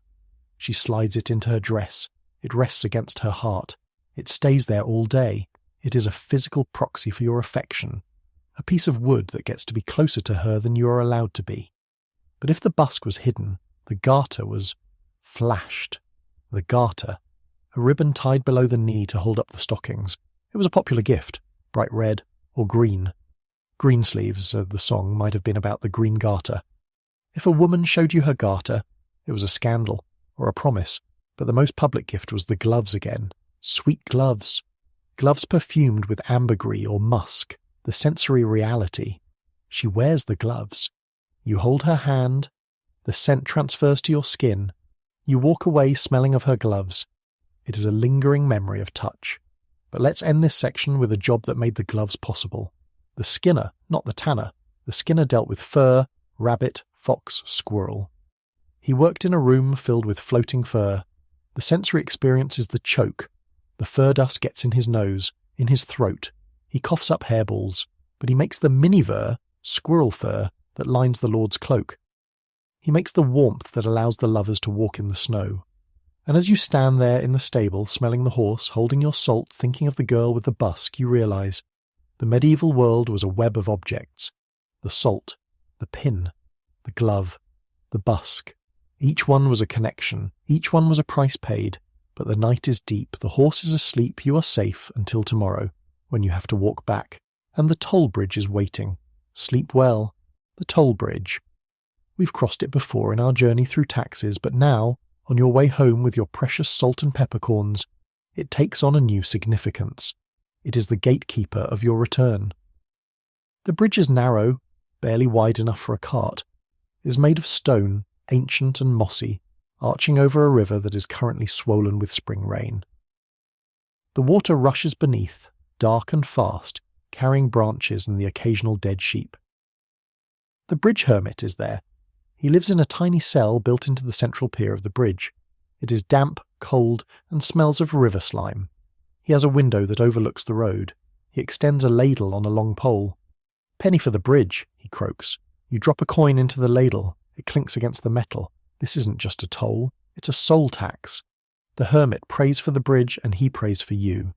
She slides it into her dress. It rests against her heart. It stays there all day. It is a physical proxy for your affection. A piece of wood that gets to be closer to her than you are allowed to be. But if the busk was hidden, the garter was flashed. The garter. A ribbon tied below the knee to hold up the stockings. It was a popular gift, bright red or green. Greensleeves, the song might have been about the green garter. If a woman showed you her garter, it was a scandal or a promise, but the most public gift was the gloves again. Sweet gloves. Gloves perfumed with ambergris or musk, the sensory reality. She wears the gloves. You hold her hand. The scent transfers to your skin. You walk away smelling of her gloves. It is a lingering memory of touch. But let's end this section with a job that made the gloves possible. The skinner, not the tanner. The skinner dealt with fur, rabbit, fox, squirrel. He worked in a room filled with floating fur. The sensory experience is the choke. The fur dust gets in his nose, in his throat. He coughs up hairballs, but he makes the miniver, squirrel fur, that lines the lord's cloak. He makes the warmth that allows the lovers to walk in the snow. And as you stand there in the stable, smelling the horse, holding your salt, thinking of the girl with the busk, you realize the medieval world was a web of objects. The salt, the pin, the glove, the busk. Each one was a connection. Each one was a price paid. But the night is deep. The horse is asleep. You are safe until tomorrow, when you have to walk back. And the toll bridge is waiting. Sleep well. The toll bridge. We've crossed it before in our journey through taxes, but now, on your way home with your precious salt and peppercorns, it takes on a new significance. It is the gatekeeper of your return. The bridge is narrow, barely wide enough for a cart. It is made of stone, ancient and mossy, arching over a river that is currently swollen with spring rain. The water rushes beneath, dark and fast, carrying branches and the occasional dead sheep. The bridge hermit is there. He lives in a tiny cell built into the central pier of the bridge. It is damp, cold, and smells of river slime. He has a window that overlooks the road. He extends a ladle on a long pole. "Penny for the bridge," he croaks. You drop a coin into the ladle. It clinks against the metal. This isn't just a toll, it's a soul tax. The hermit prays for the bridge and he prays for you.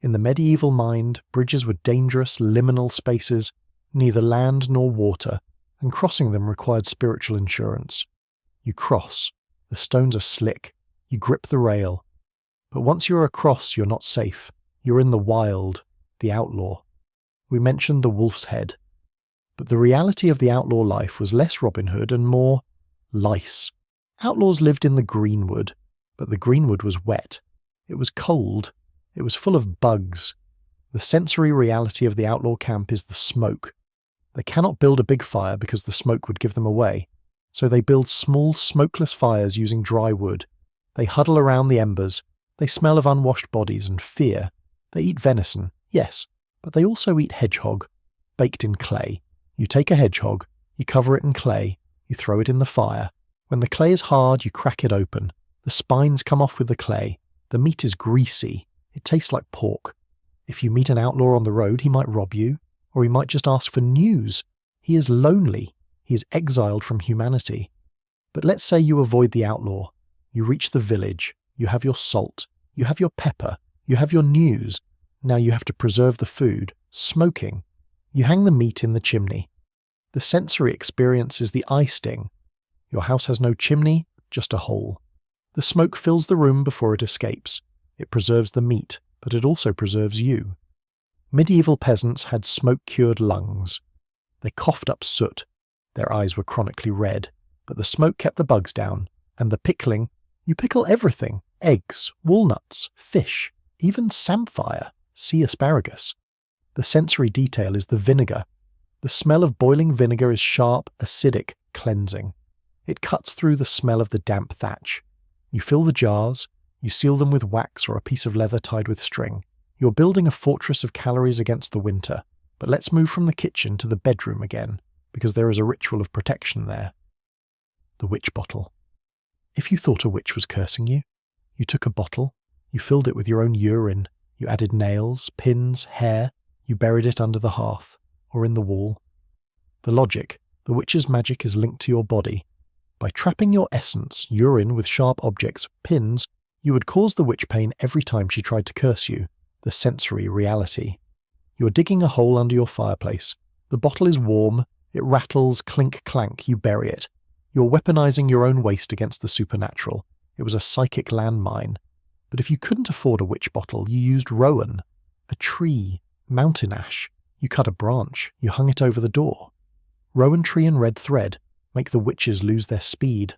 In the medieval mind, bridges were dangerous, liminal spaces, neither land nor water, and crossing them required spiritual insurance. You cross. The stones are slick. You grip the rail. But once you're across, you're not safe. You're in the wild, the outlaw. We mentioned the wolf's head. But the reality of the outlaw life was less Robin Hood and more lice. Outlaws lived in the greenwood, but the greenwood was wet. It was cold. It was full of bugs. The sensory reality of the outlaw camp is the smoke. They cannot build a big fire because the smoke would give them away, so they build small smokeless fires using dry wood. They huddle around the embers. They smell of unwashed bodies and fear. They eat venison, yes, but they also eat hedgehog, baked in clay. You take a hedgehog, you cover it in clay, you throw it in the fire. When the clay is hard, you crack it open. The spines come off with the clay. The meat is greasy. It tastes like pork. If you meet an outlaw on the road, he might rob you, or he might just ask for news. He is lonely. He is exiled from humanity. But let's say you avoid the outlaw. You reach the village. You have your salt. You have your pepper. You have your news. Now you have to preserve the food. Smoking. You hang the meat in the chimney. The sensory experience is the eye sting. Your house has no chimney, just a hole. The smoke fills the room before it escapes. It preserves the meat, but it also preserves you. Medieval peasants had smoke-cured lungs. They coughed up soot. Their eyes were chronically red, but the smoke kept the bugs down. And the pickling, you pickle everything. Eggs, walnuts, fish, even samphire, sea asparagus. The sensory detail is the vinegar. The smell of boiling vinegar is sharp, acidic, cleansing. It cuts through the smell of the damp thatch. You fill the jars, you seal them with wax or a piece of leather tied with string. You're building a fortress of calories against the winter. But let's move from the kitchen to the bedroom again, because there is a ritual of protection there. The witch bottle. If you thought a witch was cursing you, you took a bottle, you filled it with your own urine, you added nails, pins, hair, you buried it under the hearth, or in the wall. The logic, the witch's magic is linked to your body. By trapping your essence, urine with sharp objects, pins, you would cause the witch pain every time she tried to curse you, the sensory reality. You are digging a hole under your fireplace. The bottle is warm, it rattles, clink-clank, you bury it. You're weaponizing your own waste against the supernatural. It was a psychic landmine. But if you couldn't afford a witch bottle, you used rowan, a tree, mountain ash. You cut a branch, you hung it over the door. Rowan tree and red thread make the witches lose their speed.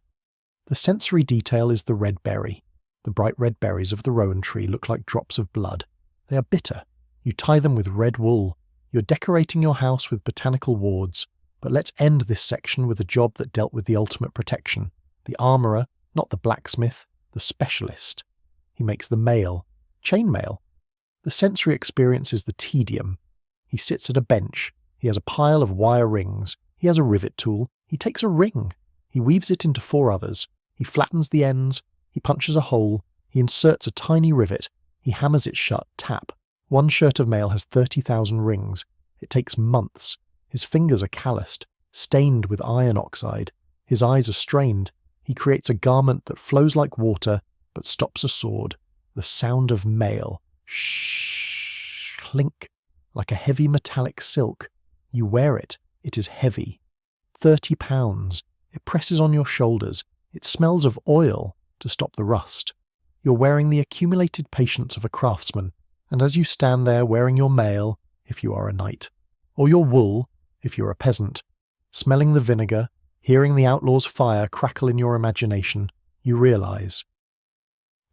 The sensory detail is the red berry. The bright red berries of the rowan tree look like drops of blood. They are bitter. You tie them with red wool. You're decorating your house with botanical wards. But let's end this section with a job that dealt with the ultimate protection. The armourer, not the blacksmith, the specialist. He makes the mail, chainmail. The sensory experience is the tedium. He sits at a bench. He has a pile of wire rings. He has a rivet tool. He takes a ring. He weaves it into 4 others. He flattens the ends. He punches a hole. He inserts a tiny rivet. He hammers it shut, tap. 1 shirt of mail has 30,000 rings. It takes months. His fingers are calloused, stained with iron oxide. His eyes are strained. He creates a garment that flows like water, but stops a sword. The sound of mail. Shh, clink, like a heavy metallic silk. You wear it. It is heavy. 30 pounds. It presses on your shoulders. It smells of oil to stop the rust. You're wearing the accumulated patience of a craftsman, and as you stand there wearing your mail, if you are a knight, or your wool, if you're a peasant, smelling the vinegar, hearing the outlaw's fire crackle in your imagination, you realize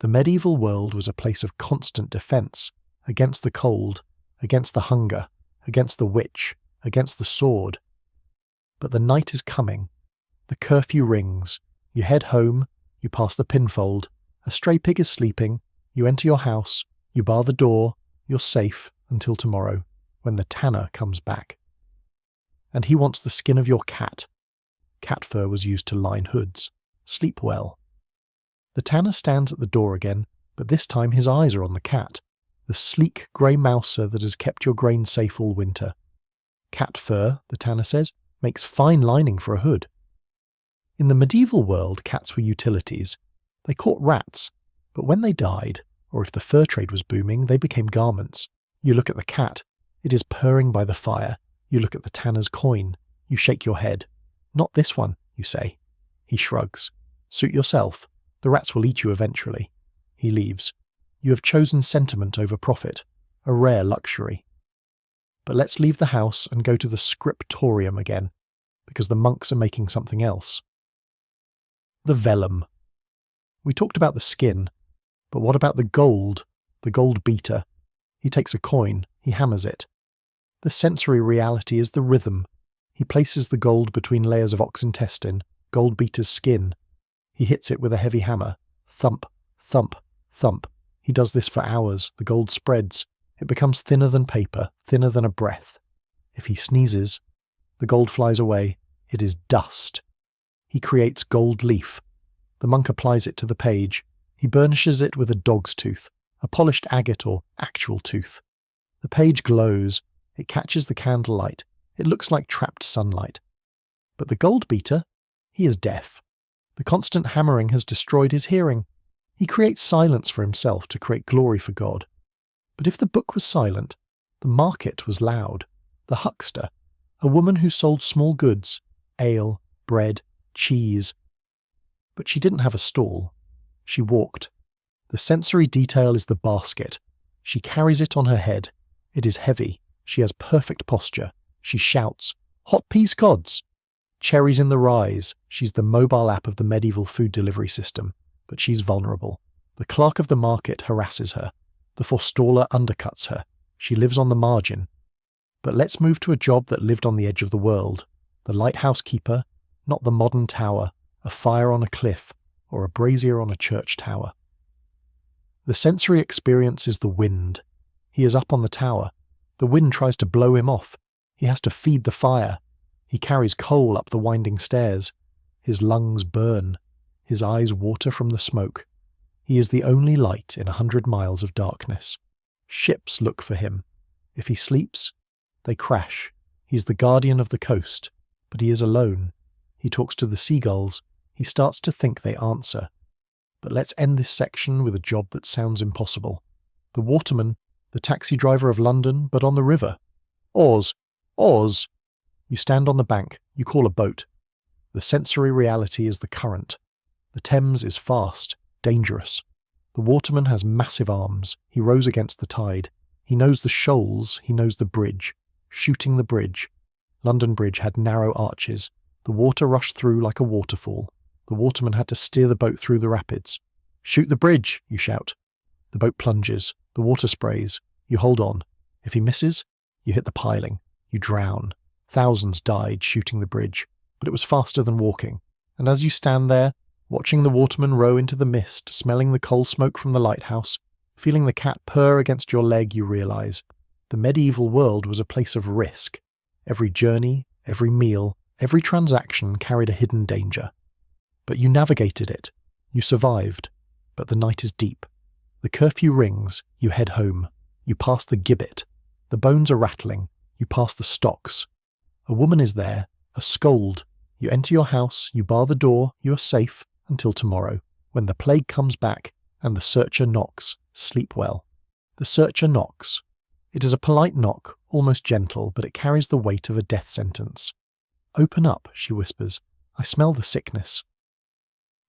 the medieval world was a place of constant defense, against the cold, against the hunger, against the witch, against the sword. But the night is coming. The curfew rings. You head home, you pass the pinfold. A stray pig is sleeping. You enter your house. You bar the door. You're safe until tomorrow, when the tanner comes back. And he wants the skin of your cat. Cat fur was used to line hoods. Sleep well. The tanner stands at the door again, but this time his eyes are on the cat, the sleek grey mouser that has kept your grain safe all winter. Cat fur, the tanner says, makes fine lining for a hood. In the medieval world, cats were utilities. They caught rats, but when they died, or if the fur trade was booming, they became garments. You look at the cat, it is purring by the fire. You look at the tanner's coin. You shake your head. Not this one, you say. He shrugs. Suit yourself. The rats will eat you eventually. He leaves. You have chosen sentiment over profit, a rare luxury. But let's leave the house and go to the scriptorium again, because the monks are making something else. The vellum. We talked about the skin, but what about the gold beater? He takes a coin, he hammers it. The sensory reality is the rhythm. He places the gold between layers of ox intestine, gold beater's skin. He hits it with a heavy hammer. Thump, thump, thump. He does this for hours. The gold spreads. It becomes thinner than paper, thinner than a breath. If he sneezes, the gold flies away. It is dust. He creates gold leaf. The monk applies it to the page. He burnishes it with a dog's tooth, a polished agate or actual tooth. The page glows. It catches the candlelight. It looks like trapped sunlight. But the gold beater, he is deaf. The constant hammering has destroyed his hearing. He creates silence for himself to create glory for God. But if the book was silent, the market was loud. The huckster, a woman who sold small goods, ale, bread, cheese. But she didn't have a stall. She walked. The sensory detail is the basket. She carries it on her head. It is heavy. She has perfect posture. She shouts, "Hot peas cods!" Cherries in the rise. She's the mobile app of the medieval food delivery system. But she's vulnerable. The clerk of the market harasses her. The forestaller undercuts her. She lives on the margin. But let's move to a job that lived on the edge of the world. The lighthouse keeper, not the modern tower, a fire on a cliff, or a brazier on a church tower. The sensory experience is the wind. He is up on the tower. The wind tries to blow him off. He has to feed the fire. He carries coal up the winding stairs. His lungs burn. His eyes water from the smoke. He is the only light in 100 miles of darkness. Ships look for him. If he sleeps, they crash. He's the guardian of the coast, but he is alone. He talks to the seagulls. He starts to think they answer. But let's end this section with a job that sounds impossible. The waterman, the taxi driver of London, but on the river. Oars! Oars! You stand on the bank. You call a boat. The sensory reality is the current. The Thames is fast, dangerous. The waterman has massive arms. He rows against the tide. He knows the shoals. He knows the bridge. Shooting the bridge. London Bridge had narrow arches. The water rushed through like a waterfall. The waterman had to steer the boat through the rapids. "Shoot the bridge," you shout. The boat plunges. The water sprays. You hold on. If he misses, you hit the piling. You drown. Thousands died shooting the bridge, but it was faster than walking. And as you stand there, watching the waterman row into the mist, smelling the coal smoke from the lighthouse, feeling the cat purr against your leg, you realize the medieval world was a place of risk. Every journey, every meal, every transaction carried a hidden danger. But you navigated it. You survived. But the night is deep. The curfew rings. You head home. You pass the gibbet. The bones are rattling. You pass the stocks. A woman is there, a scold. You enter your house. You bar the door. You are safe until tomorrow, when the plague comes back and the searcher knocks. Sleep well. The searcher knocks. It is a polite knock, almost gentle, but it carries the weight of a death sentence. "Open up," she whispers. "I smell the sickness."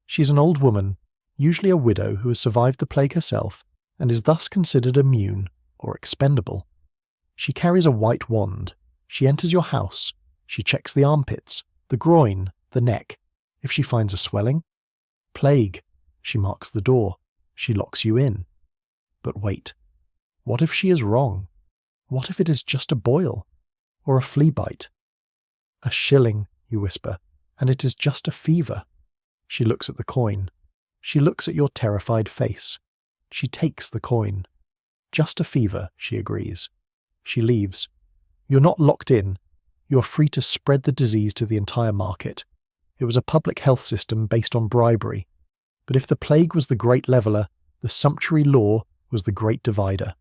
She is an old woman, usually a widow who has survived the plague herself and is thus considered immune or expendable. She carries a white wand. She enters your house. She checks the armpits, the groin, the neck. If she finds a swelling, plague. She marks the door. She locks you in. But wait. What if she is wrong? What if it is just a boil? Or a flea bite? "A shilling," you whisper, "and it is just a fever." She looks at the coin. She looks at your terrified face. She takes the coin. "Just a fever," she agrees. She leaves. You're not locked in. You're free to spread the disease to the entire market. It was a public health system based on bribery. But if the plague was the great leveller, the sumptuary law was the great divider.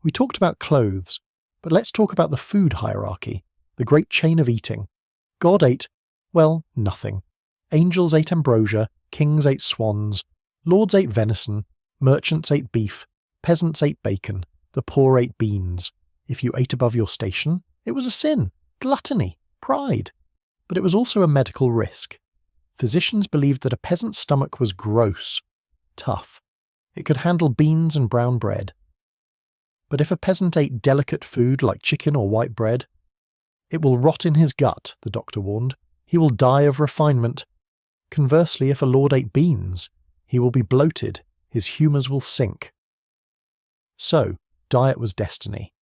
We talked about clothes, but let's talk about the food hierarchy, the great chain of eating. God ate, well, nothing. Angels ate ambrosia, kings ate swans, lords ate venison, merchants ate beef, peasants ate bacon, the poor ate beans. If you ate above your station, it was a sin, gluttony, pride. But it was also a medical risk. Physicians believed that a peasant's stomach was gross, tough. It could handle beans and brown bread. But if a peasant ate delicate food like chicken or white bread, it will rot in his gut, the doctor warned. He will die of refinement. Conversely, if a lord ate beans, he will be bloated, his humours will sink. So, diet was destiny.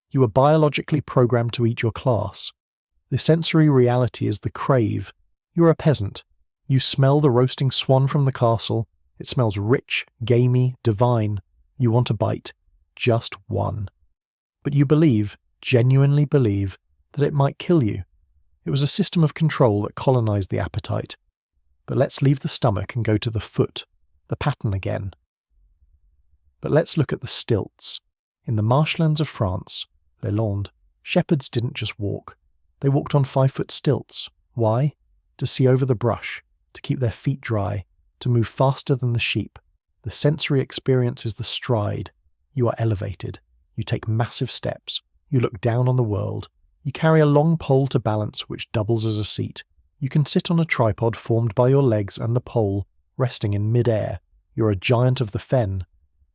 You were biologically programmed to eat your class. The sensory reality is the crave. You are a peasant. You smell the roasting swan from the castle. It smells rich, gamey, divine. You want a bite. Just one. But you believe, genuinely believe, that it might kill you. It was a system of control that colonized the appetite. But let's leave the stomach and go to the foot, the pattern again. But let's look at the stilts. In the marshlands of France, Les Landes, shepherds didn't just walk. They walked on 5-foot stilts. Why? To see over the brush, to keep their feet dry, to move faster than the sheep. The sensory experience is the stride. You are elevated. You take massive steps. You look down on the world. You carry a long pole to balance which doubles as a seat. You can sit on a tripod formed by your legs and the pole, resting in mid-air. You're a giant of the fen.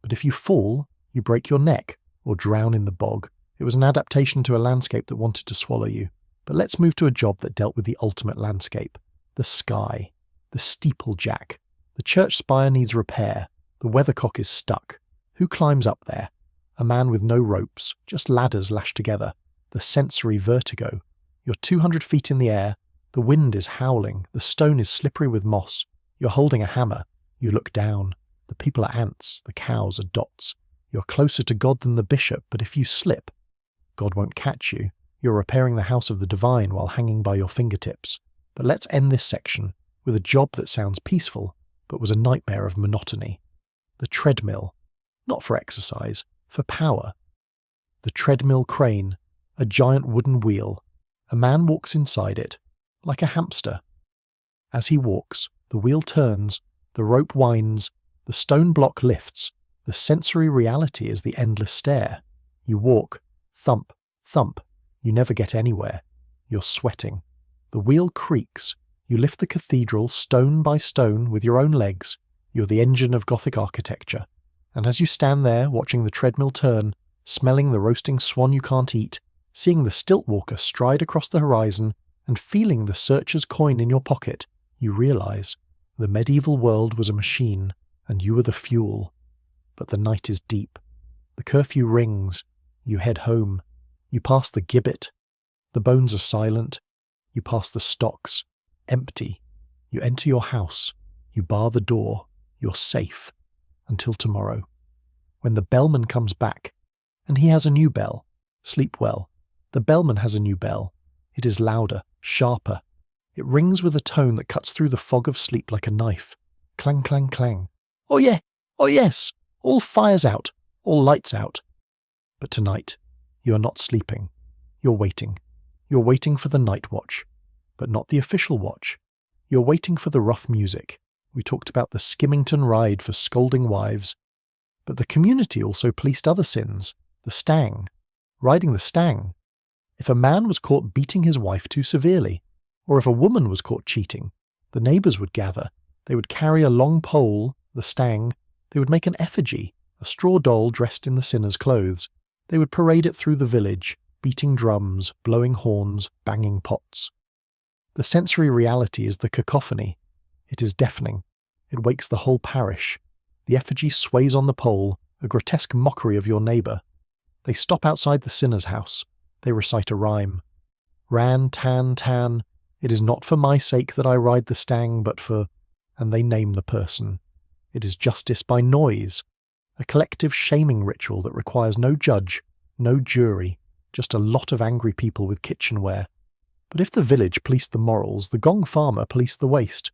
But if you fall, you break your neck or drown in the bog. It was an adaptation to a landscape that wanted to swallow you. But let's move to a job that dealt with the ultimate landscape. The sky. The steeplejack. The church spire needs repair. The weathercock is stuck. Who climbs up there? A man with no ropes, just ladders lashed together. The sensory vertigo. You're 200 feet in the air. The wind is howling. The stone is slippery with moss. You're holding a hammer. You look down. The people are ants. The cows are dots. You're closer to God than the bishop, but if you slip, God won't catch you. You're repairing the house of the divine while hanging by your fingertips. But let's end this section with a job that sounds peaceful, but was a nightmare of monotony. The treadmill. Not for exercise, for power. The treadmill crane. A giant wooden wheel. A man walks inside it, like a hamster. As he walks, the wheel turns, the rope winds, the stone block lifts. The sensory reality is the endless stair. You walk, thump, thump. You never get anywhere. You're sweating. The wheel creaks. You lift the cathedral stone by stone with your own legs. You're the engine of Gothic architecture. And as you stand there watching the treadmill turn, smelling the roasting swan you can't eat, seeing the stilt walker stride across the horizon, and feeling the searcher's coin in your pocket, you realize the medieval world was a machine, and you were the fuel. But the night is deep. The curfew rings. You head home. You pass the gibbet. The bones are silent. You pass the stocks. Empty. You enter your house. You bar the door. You're safe. Until tomorrow. When the bellman comes back. And he has a new bell. Sleep well. The bellman has a new bell. It is louder, sharper. It rings with a tone that cuts through the fog of sleep like a knife. Clang, clang, clang. Oh yeah! Oh yes! All fires out. All lights out. But tonight, you are not sleeping. You're waiting. You're waiting for the night watch. But not the official watch. You're waiting for the rough music. We talked about the Skimmington ride for scolding wives. But the community also policed other sins. The stang. Riding the stang. If a man was caught beating his wife too severely, or if a woman was caught cheating, the neighbours would gather. They would carry a long pole, the stang. They would make an effigy, a straw doll dressed in the sinner's clothes. They would parade it through the village, beating drums, blowing horns, banging pots. The sensory reality is the cacophony. It is deafening. It wakes the whole parish. The effigy sways on the pole, a grotesque mockery of your neighbour. They stop outside the sinner's house. They recite a rhyme. Ran, tan, tan. It is not for my sake that I ride the stang, but for... And they name the person. It is justice by noise. A collective shaming ritual that requires no judge, no jury, just a lot of angry people with kitchenware. But if the village policed the morals, the gong farmer policed the waste.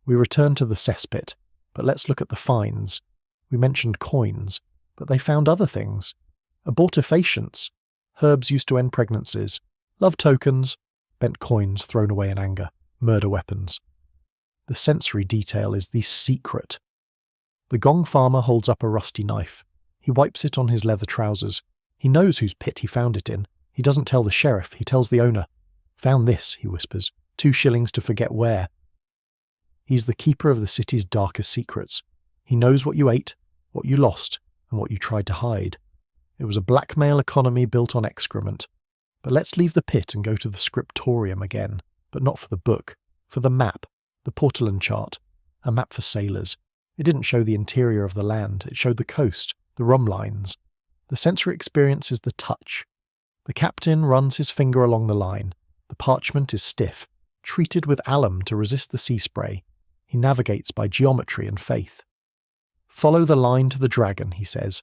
We return to the cesspit, but let's look at the fines. We mentioned coins, but they found other things. Abortifacients, herbs used to end pregnancies, love tokens, bent coins thrown away in anger, murder weapons. The sensory detail is the secret. The gong farmer holds up a rusty knife. He wipes it on his leather trousers. He knows whose pit he found it in. He doesn't tell the sheriff, he tells the owner. Found this, he whispers. 2 shillings to forget where. He's the keeper of the city's darkest secrets. He knows what you ate, what you lost, and what you tried to hide. It was a blackmail economy built on excrement. But let's leave the pit and go to the scriptorium again, but not for the book, for the map, the portolan chart, a map for sailors. It didn't show the interior of the land, it showed the coast, the rum lines. The sensory experience is the touch. The captain runs his finger along the line. The parchment is stiff, treated with alum to resist the sea spray. He navigates by geometry and faith. Follow the line to the dragon, he says.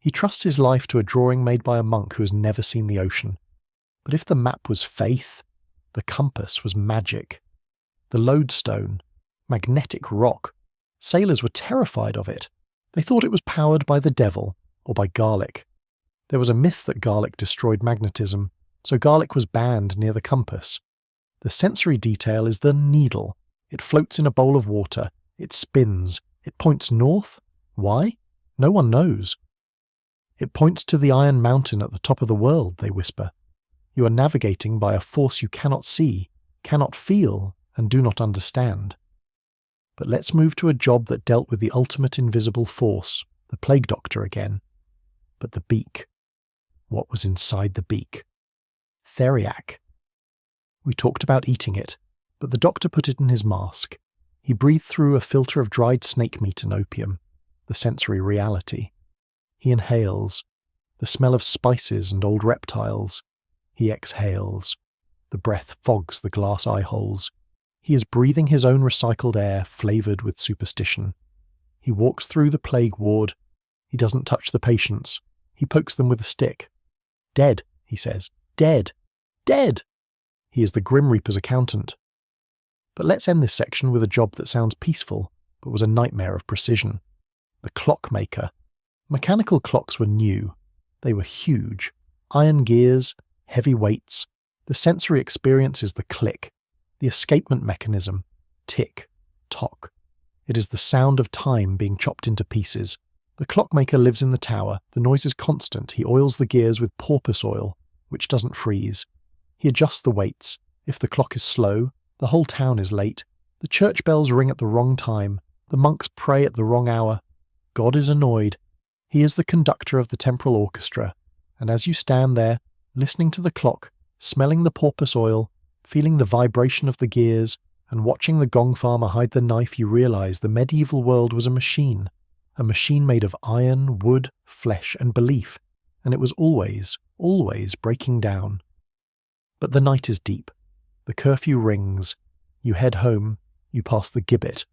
He trusts his life to a drawing made by a monk who has never seen the ocean. But if the map was faith, the compass was magic. The lodestone, magnetic rock. Sailors were terrified of it. They thought it was powered by the devil or by garlic. There was a myth that garlic destroyed magnetism, so garlic was banned near the compass. The sensory detail is the needle. It floats in a bowl of water. It spins. It points north. Why? No one knows. It points to the Iron Mountain at the top of the world, they whisper. You are navigating by a force you cannot see, cannot feel, and do not understand. But let's move to a job that dealt with the ultimate invisible force, the plague doctor again. But the beak. What was inside the beak? Theriac. We talked about eating it, but the doctor put it in his mask. He breathed through a filter of dried snake meat and opium, the sensory reality. He inhales, the smell of spices and old reptiles. He exhales. The breath fogs the glass eye holes. He is breathing his own recycled air, flavoured with superstition. He walks through the plague ward. He doesn't touch the patients. He pokes them with a stick. Dead, he says. Dead. Dead! He is the Grim Reaper's accountant. But let's end this section with a job that sounds peaceful, but was a nightmare of precision. The clockmaker. Mechanical clocks were new. They were huge. Iron gears, heavy weights. The sensory experience is the click. The escapement mechanism. Tick. Tock. It is the sound of time being chopped into pieces. The clockmaker lives in the tower. The noise is constant. He oils the gears with porpoise oil, which doesn't freeze. He adjusts the weights. If the clock is slow, the whole town is late. The church bells ring at the wrong time. The monks pray at the wrong hour. God is annoyed. He is the conductor of the temporal orchestra. And as you stand there, listening to the clock, smelling the porpoise oil, feeling the vibration of the gears, and watching the gong farmer hide the knife, you realize the medieval world was a machine made of iron, wood, flesh, and belief, and it was always, always breaking down. But the night is deep. The curfew rings. You head home. You pass the gibbet.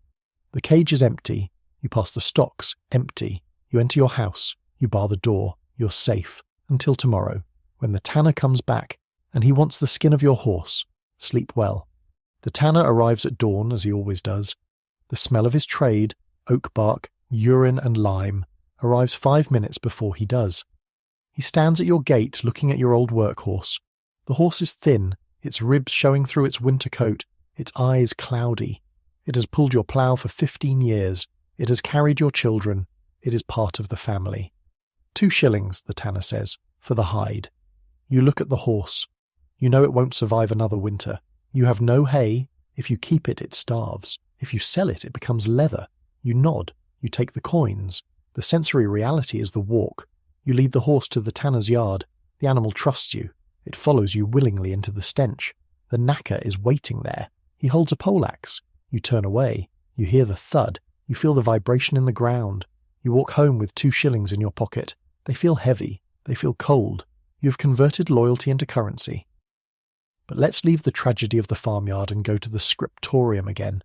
The cage is empty. You pass the stocks, empty. You enter your house. You bar the door. You're safe. Until tomorrow, when the tanner comes back, and he wants the skin of your horse. Sleep well. The tanner arrives at dawn, as he always does. The smell of his trade, oak bark, urine and lime, arrives 5 minutes before he does. He stands at your gate looking at your old workhorse. The horse is thin, its ribs showing through its winter coat, its eyes cloudy. It has pulled your plough for 15 years. It has carried your children. It is part of the family. 2 shillings, the tanner says, for the hide. You look at the horse. You know it won't survive another winter. You have no hay. If you keep it, it starves. If you sell it, it becomes leather. You nod. You take the coins. The sensory reality is the walk. You lead the horse to the tanner's yard. The animal trusts you. It follows you willingly into the stench. The knacker is waiting there. He holds a poleaxe. You turn away. You hear the thud. You feel the vibration in the ground. You walk home with 2 shillings in your pocket. They feel heavy. They feel cold. You have converted loyalty into currency. But let's leave the tragedy of the farmyard and go to the scriptorium again,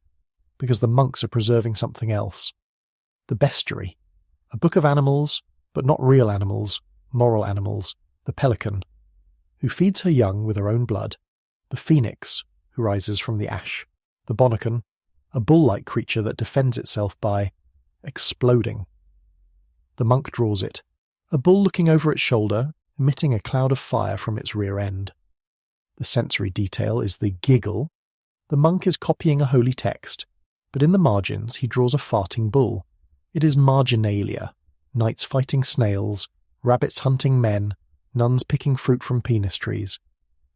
because the monks are preserving something else. The bestiary. A book of animals, but not real animals, moral animals. The pelican, who feeds her young with her own blood. The phoenix, who rises from the ash. The bonnecan, a bull-like creature that defends itself by exploding. The monk draws it, a bull looking over its shoulder, emitting a cloud of fire from its rear end. The sensory detail is the giggle. The monk is copying a holy text, but in the margins he draws a farting bull. It is marginalia, knights fighting snails, rabbits hunting men, nuns picking fruit from penis trees.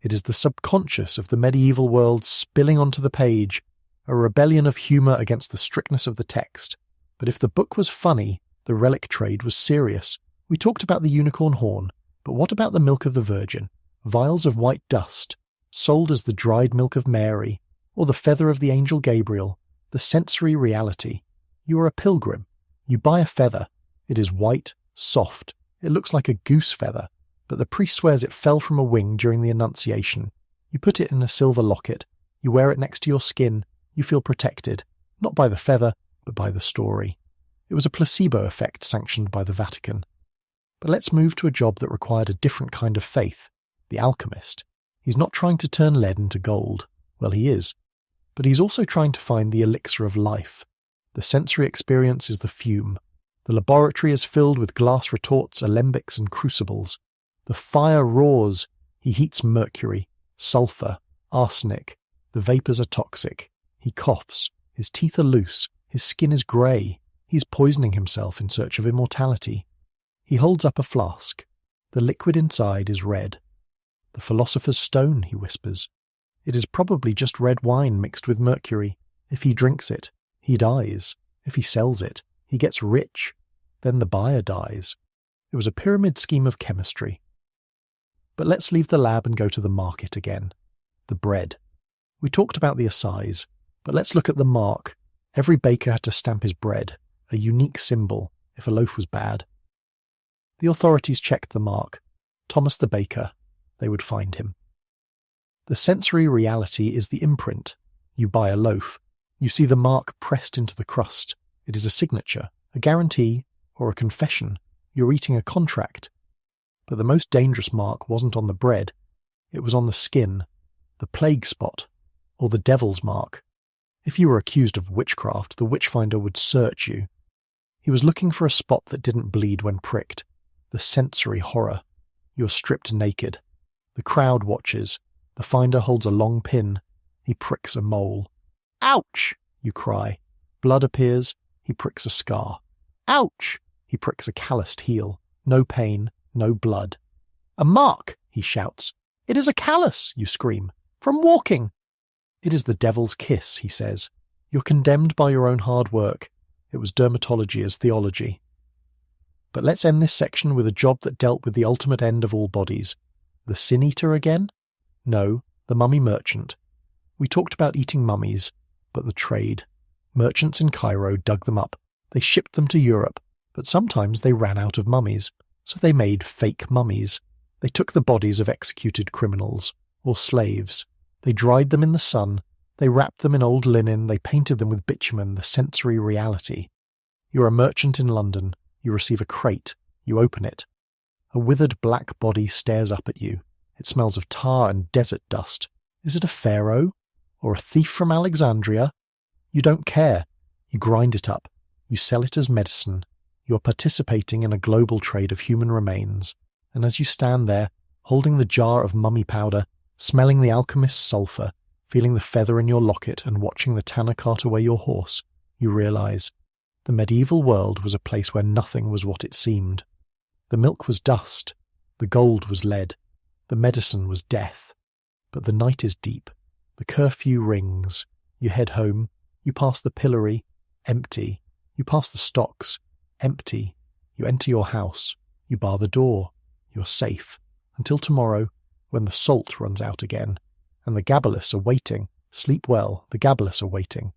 It is the subconscious of the medieval world spilling onto the page, a rebellion of humour against the strictness of the text. But if the book was funny, the relic trade was serious. We talked about the unicorn horn, but what about the milk of the Virgin? Vials of white dust, sold as the dried milk of Mary, or the feather of the angel Gabriel, the sensory reality. You are a pilgrim. You buy a feather. It is white, soft. It looks like a goose feather, but the priest swears it fell from a wing during the Annunciation. You put it in a silver locket. You wear it next to your skin. You feel protected, not by the feather, but by the story. It was a placebo effect sanctioned by the Vatican. But let's move to a job that required a different kind of faith, the alchemist. He's not trying to turn lead into gold. Well, he is. But he's also trying to find the elixir of life. The sensory experience is the fume. The laboratory is filled with glass retorts, alembics, and crucibles. The fire roars. He heats mercury, sulfur, arsenic. The vapors are toxic. He coughs. His teeth are loose. His skin is grey. He's poisoning himself in search of immortality. He holds up a flask. The liquid inside is red. The philosopher's stone, he whispers. It is probably just red wine mixed with mercury. If he drinks it, he dies. If he sells it, he gets rich. Then the buyer dies. It was a pyramid scheme of chemistry. But let's leave the lab and go to the market again. The bread. We talked about the assize, but let's look at the mark. Every baker had to stamp his bread, a unique symbol, if a loaf was bad. The authorities checked the mark. Thomas the baker. They would find him. The sensory reality is the imprint. You buy a loaf. You see the mark pressed into the crust. It is a signature, a guarantee, or a confession. You're eating a contract. But the most dangerous mark wasn't on the bread. It was on the skin, the plague spot, or the devil's mark. If you were accused of witchcraft, the witchfinder would search you. He was looking for a spot that didn't bleed when pricked. The sensory horror. You're stripped naked. The crowd watches. The finder holds a long pin. He pricks a mole. Ouch! You cry. Blood appears. He pricks a scar. Ouch! He pricks a calloused heel. No pain, no blood. A mark! He shouts. It is a callus! You scream. From walking! It is the devil's kiss, he says. You're condemned by your own hard work. It was dermatology as theology. But let's end this section with a job that dealt with the ultimate end of all bodies. The sin-eater again? No, the mummy merchant. We talked about eating mummies, but the trade. Merchants in Cairo dug them up. They shipped them to Europe, but sometimes they ran out of mummies, so they made fake mummies. They took the bodies of executed criminals, or slaves. They dried them in the sun. They wrapped them in old linen. They painted them with bitumen, the sensory reality. You're a merchant in London. You receive a crate. You open it. A withered black body stares up at you. It smells of tar and desert dust. Is it a pharaoh? Or a thief from Alexandria? You don't care. You grind it up. You sell it as medicine. You're participating in a global trade of human remains. And as you stand there, holding the jar of mummy powder, smelling the alchemist's sulphur, feeling the feather in your locket and watching the tanner cart away your horse, you realize the medieval world was a place where nothing was what it seemed. The milk was dust. The gold was lead. The medicine was death. But the night is deep. The curfew rings. You head home. You pass the pillory. Empty. You pass the stocks. Empty. You enter your house. You bar the door. You're safe. Until tomorrow, when the salt runs out again. And the gabalists are waiting. Sleep well, the gabalists are waiting.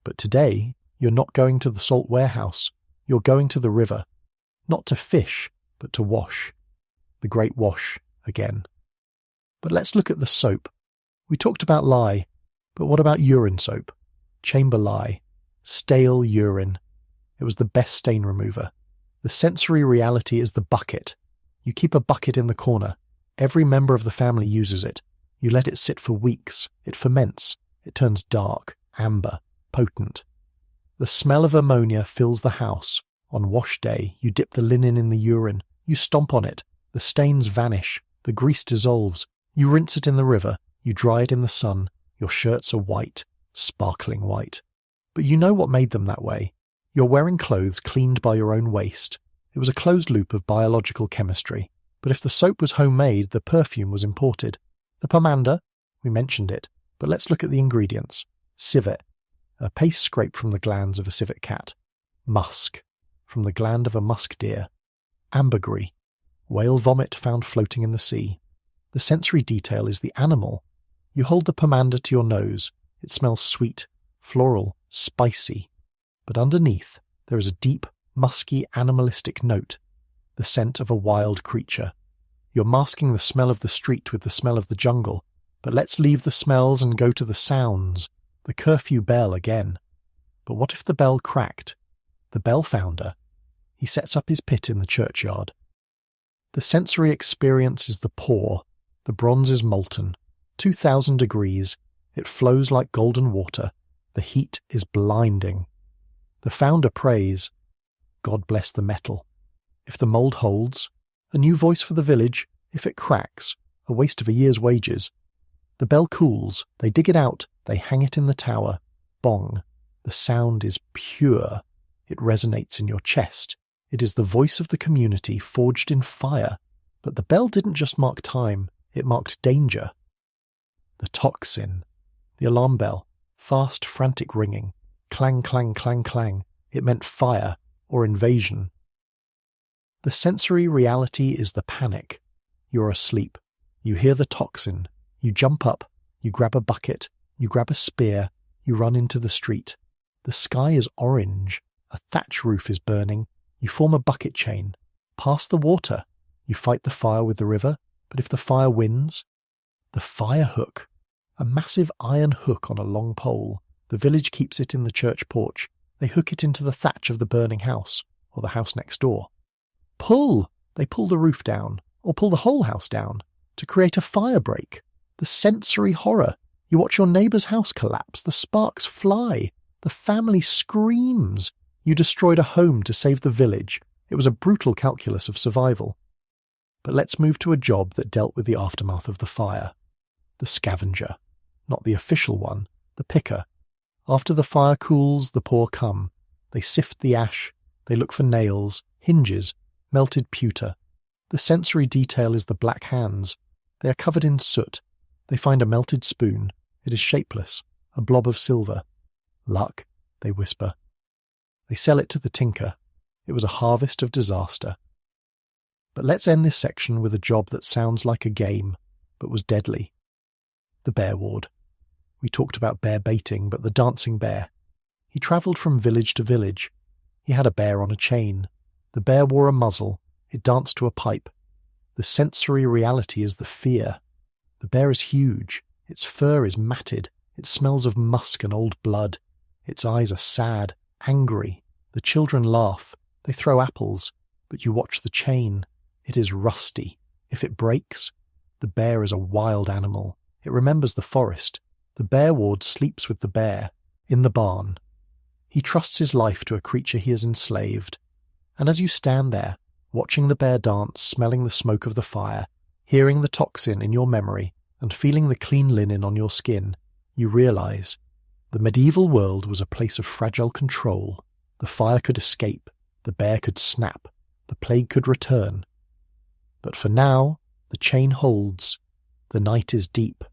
But today, you're not going to the salt warehouse. You're going to the river. Not to fish, but to wash. The great wash again. But let's look at the soap. We talked about lye, but what about urine soap? Chamber lye. Stale urine. It was the best stain remover. The sensory reality is the bucket. You keep a bucket in the corner. Every member of the family uses it. You let it sit for weeks. It ferments. It turns dark, amber, potent. The smell of ammonia fills the house. On wash day, you dip the linen in the urine. You stomp on it. The stains vanish. The grease dissolves. You rinse it in the river. You dry it in the sun. Your shirts are white, sparkling white. But you know what made them that way. You're wearing clothes cleaned by your own waste. It was a closed loop of biological chemistry. But if the soap was homemade, the perfume was imported. The pomander? We mentioned it. But let's look at the ingredients. Civet. A paste scraped from the glands of a civet cat. Musk. From the gland of a musk deer. Ambergris. Whale vomit found floating in the sea. The sensory detail is the animal. You hold the pomander to your nose. It smells sweet, floral, spicy. But underneath, there is a deep, musky, animalistic note. The scent of a wild creature. You're masking the smell of the street with the smell of the jungle. But let's leave the smells and go to the sounds. The curfew bell again. But what if the bell cracked? The bell founder. He sets up his pit in the churchyard. The sensory experience is the pour. The bronze is molten. 2,000 degrees. It flows like golden water. The heat is blinding. The founder prays, God bless the metal. If the mould holds, a new voice for the village. If it cracks, a waste of a year's wages. The bell cools. They dig it out. They hang it in the tower. Bong. The sound is pure. It resonates in your chest. It is the voice of the community forged in fire. But the bell didn't just mark time. It marked danger. The tocsin. The alarm bell. Fast, frantic ringing. Clang, clang, clang, clang. It meant fire or invasion. The sensory reality is the panic. You're asleep. You hear the tocsin. You jump up. You grab a bucket. You grab a spear. You run into the street. The sky is orange. A thatch roof is burning. You form a bucket chain. Pass the water. You fight the fire with the river. But if the fire wins? The fire hook. A massive iron hook on a long pole. The village keeps it in the church porch. They hook it into the thatch of the burning house, or the house next door. Pull! They pull the roof down, or pull the whole house down, to create a fire break. The sensory horror. You watch your neighbour's house collapse. The sparks fly. The family screams. You destroyed a home to save the village. It was a brutal calculus of survival. But let's move to a job that dealt with the aftermath of the fire. The scavenger. Not the official one, the picker. After the fire cools, the poor come. They sift the ash. They look for nails, hinges, melted pewter. The sensory detail is the black hands. They are covered in soot. They find a melted spoon. It is shapeless, a blob of silver. Luck, they whisper. They sell it to the tinker. It was a harvest of disaster. But let's end this section with a job that sounds like a game, but was deadly. The bear ward. We talked about bear baiting, but the dancing bear. He travelled from village to village. He had a bear on a chain. The bear wore a muzzle. It danced to a pipe. The sensory reality is the fear. The bear is huge. Its fur is matted. It smells of musk and old blood. Its eyes are sad, angry. The children laugh. They throw apples. But you watch the chain. It is rusty. If it breaks, the bear is a wild animal. It remembers the forest. The bear ward sleeps with the bear, in the barn. He trusts his life to a creature he has enslaved. And as you stand there, watching the bear dance, smelling the smoke of the fire, hearing the tocsin in your memory, and feeling the clean linen on your skin, you realize the medieval world was a place of fragile control. The fire could escape, the bear could snap, the plague could return. But for now, the chain holds. The night is deep.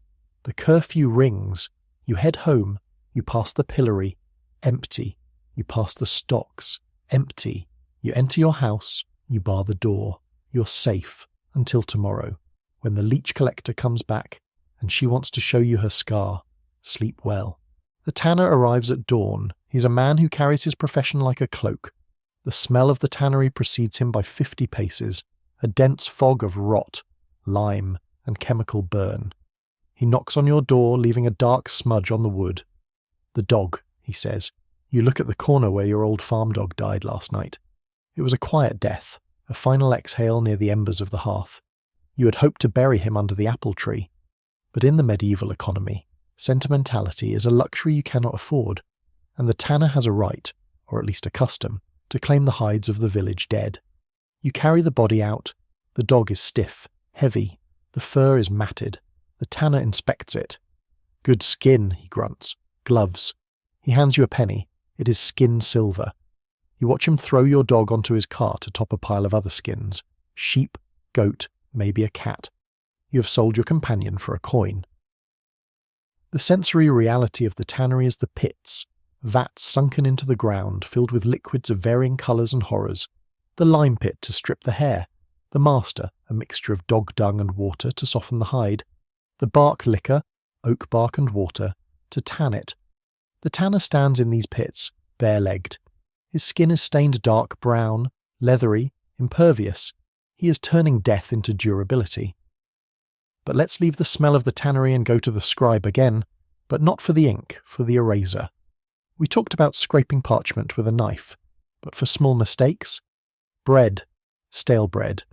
The curfew rings. You head home. You pass the pillory. Empty. You pass the stocks. Empty. You enter your house. You bar the door. You're safe until tomorrow, when the leech collector comes back and she wants to show you her scar. Sleep well. The tanner arrives at dawn. He's a man who carries his profession like a cloak. The smell of the tannery precedes him by 50 paces, a dense fog of rot, lime, and chemical burn. He knocks on your door, leaving a dark smudge on the wood. The dog, he says. You look at the corner where your old farm dog died last night. It was a quiet death, a final exhale near the embers of the hearth. You had hoped to bury him under the apple tree. But in the medieval economy, sentimentality is a luxury you cannot afford, and the tanner has a right, or at least a custom, to claim the hides of the village dead. You carry the body out. The dog is stiff, heavy. The fur is matted. The tanner inspects it. Good skin, he grunts. Gloves. He hands you a penny. It is skin silver. You watch him throw your dog onto his cart atop a pile of other skins. Sheep, goat, maybe a cat. You have sold your companion for a coin. The sensory reality of the tannery is the pits, vats sunken into the ground filled with liquids of varying colours and horrors. The lime pit to strip the hair. The master, a mixture of dog dung and water to soften the hide. The bark liquor, oak bark and water, to tan it. The tanner stands in these pits, bare-legged. His skin is stained dark brown, leathery, impervious. He is turning death into durability. But let's leave the smell of the tannery and go to the scribe again, but not for the ink, for the eraser. We talked about scraping parchment with a knife, but for small mistakes? Bread, stale bread.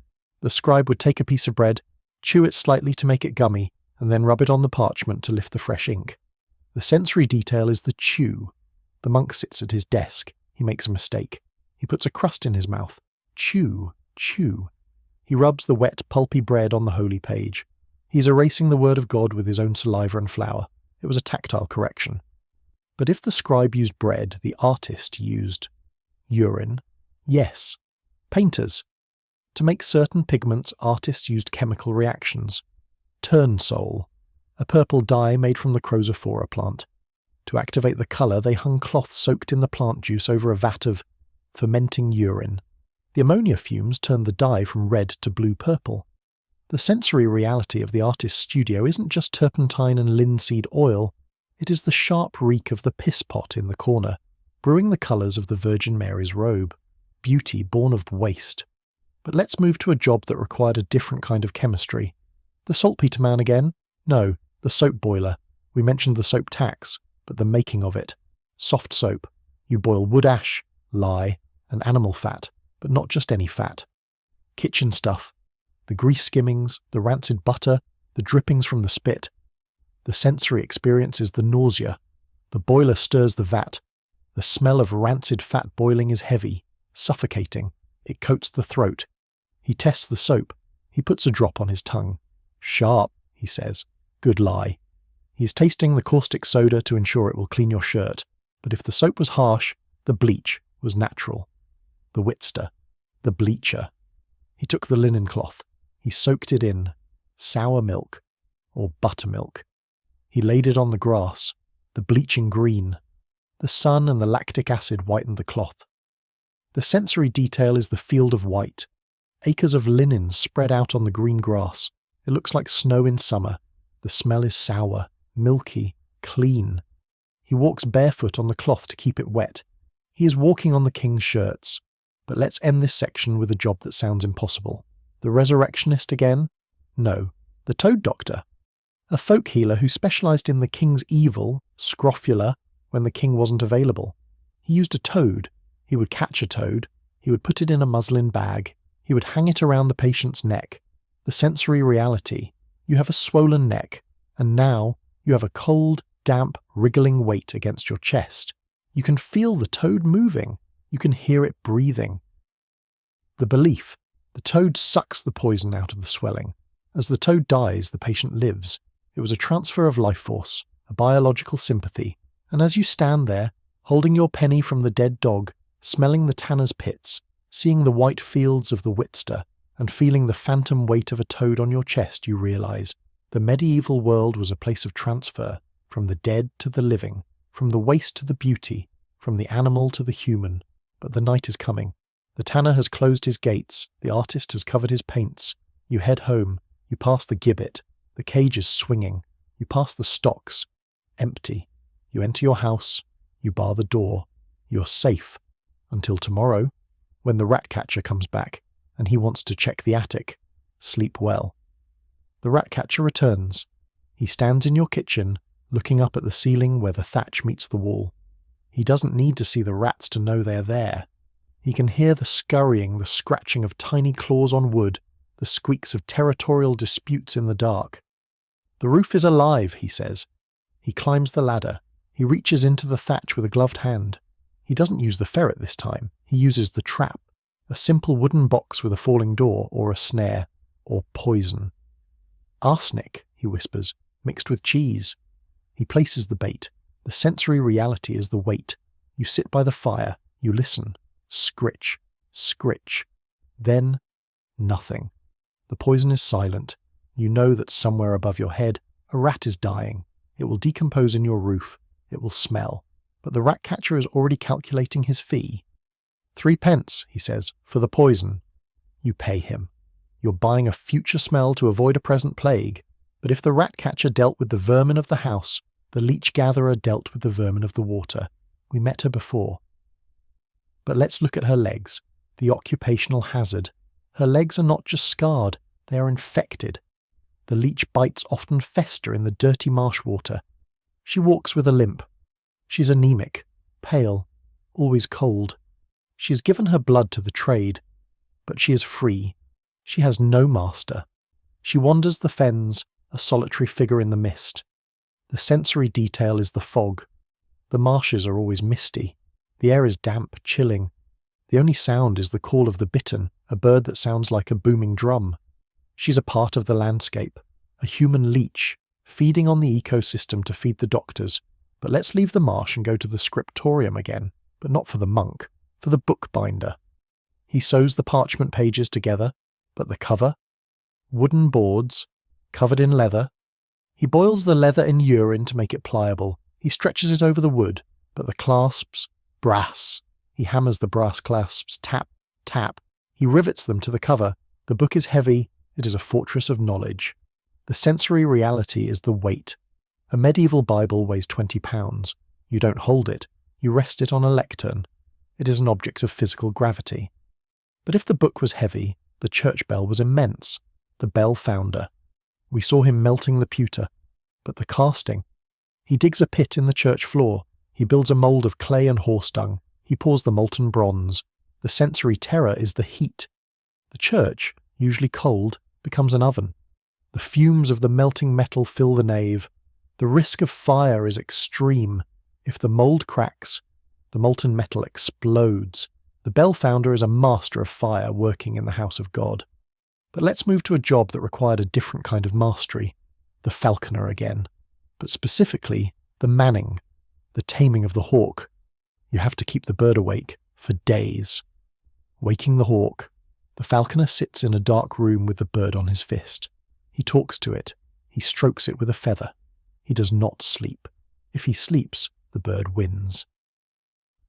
The scribe would take a piece of bread, chew it slightly to make it gummy, and then rub it on the parchment to lift the fresh ink. The sensory detail is the chew. The monk sits at his desk. He makes a mistake. He puts a crust in his mouth. Chew, chew. He rubs the wet, pulpy bread on the holy page. He's erasing the word of God with his own saliva and flour. It was a tactile correction. But if the scribe used bread, the artist used urine. Yes. Painters. To make certain pigments, artists used chemical reactions. Turnsole, a purple dye made from the chrosophora plant. To activate the colour, they hung cloth soaked in the plant juice over a vat of fermenting urine. The ammonia fumes turned the dye from red to blue-purple. The sensory reality of the artist's studio isn't just turpentine and linseed oil, it is the sharp reek of the piss pot in the corner, brewing the colours of the Virgin Mary's robe. Beauty born of waste. But let's move to a job that required a different kind of chemistry. The saltpeter man again? No, the soap boiler. We mentioned the soap tax, but the making of it. Soft soap. You boil wood ash, lye, and animal fat, but not just any fat. Kitchen stuff. The grease skimmings, the rancid butter, the drippings from the spit. The sensory experience is the nausea. The boiler stirs the vat. The smell of rancid fat boiling is heavy, suffocating. It coats the throat. He tests the soap. He puts a drop on his tongue. Sharp, he says. Good lie. He is tasting the caustic soda to ensure it will clean your shirt. But if the soap was harsh, the bleach was natural. The whitster. The bleacher. He took the linen cloth. He soaked it in sour milk or buttermilk. He laid it on the grass, the bleaching green. The sun and the lactic acid whitened the cloth. The sensory detail is the field of white. Acres of linen spread out on the green grass. It looks like snow in summer. The smell is sour, milky, clean. He walks barefoot on the cloth to keep it wet. He is walking on the king's shirts. But let's end this section with a job that sounds impossible. The resurrectionist again? No, the toad doctor. A folk healer who specialised in the king's evil, scrofula, when the king wasn't available. He used a toad. He would catch a toad. He would put it in a muslin bag. He would hang it around the patient's neck. The sensory reality. You have a swollen neck, and now you have a cold, damp, wriggling weight against your chest. You can feel the toad moving. You can hear it breathing. The belief. The toad sucks the poison out of the swelling. As the toad dies, the patient lives. It was a transfer of life force, a biological sympathy. And as you stand there, holding your penny from the dead dog, smelling the tanner's pits, seeing the white fields of the whitster, and feeling the phantom weight of a toad on your chest, you realise the medieval world was a place of transfer, from the dead to the living, from the waste to the beauty, from the animal to the human. But the night is coming. The tanner has closed his gates, the artist has covered his paints. You head home, you pass the gibbet, the cage is swinging, you pass the stocks, empty. You enter your house, you bar the door, you're safe, until tomorrow, when the rat catcher comes back, and he wants to check the attic. Sleep well. The rat catcher returns. He stands in your kitchen, looking up at the ceiling where the thatch meets the wall. He doesn't need to see the rats to know they're there. He can hear the scurrying, the scratching of tiny claws on wood, the squeaks of territorial disputes in the dark. The roof is alive, he says. He climbs the ladder. He reaches into the thatch with a gloved hand. He doesn't use the ferret this time. He uses the trap, a simple wooden box with a falling door, or a snare, or poison. Arsenic, he whispers, mixed with cheese. He places the bait. The sensory reality is the weight. You sit by the fire. You listen. Scritch, scritch. Then, nothing. The poison is silent. You know that somewhere above your head, a rat is dying. It will decompose in your roof. It will smell. But the rat catcher is already calculating his fee. 3 pence, he says, for the poison. You pay him. You're buying a future smell to avoid a present plague. But if the rat catcher dealt with the vermin of the house, the leech gatherer dealt with the vermin of the water. We met her before. But let's look at her legs, the occupational hazard. Her legs are not just scarred, they are infected. The leech bites often fester in the dirty marsh water. She walks with a limp. She's anemic, pale, always cold. She has given her blood to the trade, but she is free. She has no master. She wanders the fens, a solitary figure in the mist. The sensory detail is the fog. The marshes are always misty. The air is damp, chilling. The only sound is the call of the bittern, a bird that sounds like a booming drum. She's a part of the landscape, a human leech, feeding on the ecosystem to feed the doctors. But let's leave the marsh and go to the scriptorium again, but not for the monk, for the bookbinder. He sews the parchment pages together, but the cover? Wooden boards, covered in leather. He boils the leather in urine to make it pliable. He stretches it over the wood, but the clasps? Brass. He hammers the brass clasps, tap, tap. He rivets them to the cover. The book is heavy. It is a fortress of knowledge. The sensory reality is the weight. A medieval Bible weighs 20 pounds. You don't hold it. You rest it on a lectern. It is an object of physical gravity. But if the book was heavy, the church bell was immense. The bell founder. We saw him melting the pewter. But the casting. He digs a pit in the church floor. He builds a mould of clay and horse dung. He pours the molten bronze. The sensory terror is the heat. The church, usually cold, becomes an oven. The fumes of the melting metal fill the nave. The risk of fire is extreme. If the mould cracks, the molten metal explodes. The bell founder is a master of fire working in the house of God. But let's move to a job that required a different kind of mastery. The falconer again. But specifically, the manning. The taming of the hawk. You have to keep the bird awake for days. Waking the hawk. The falconer sits in a dark room with the bird on his fist. He talks to it. He strokes it with a feather. He does not sleep. If he sleeps, the bird wins.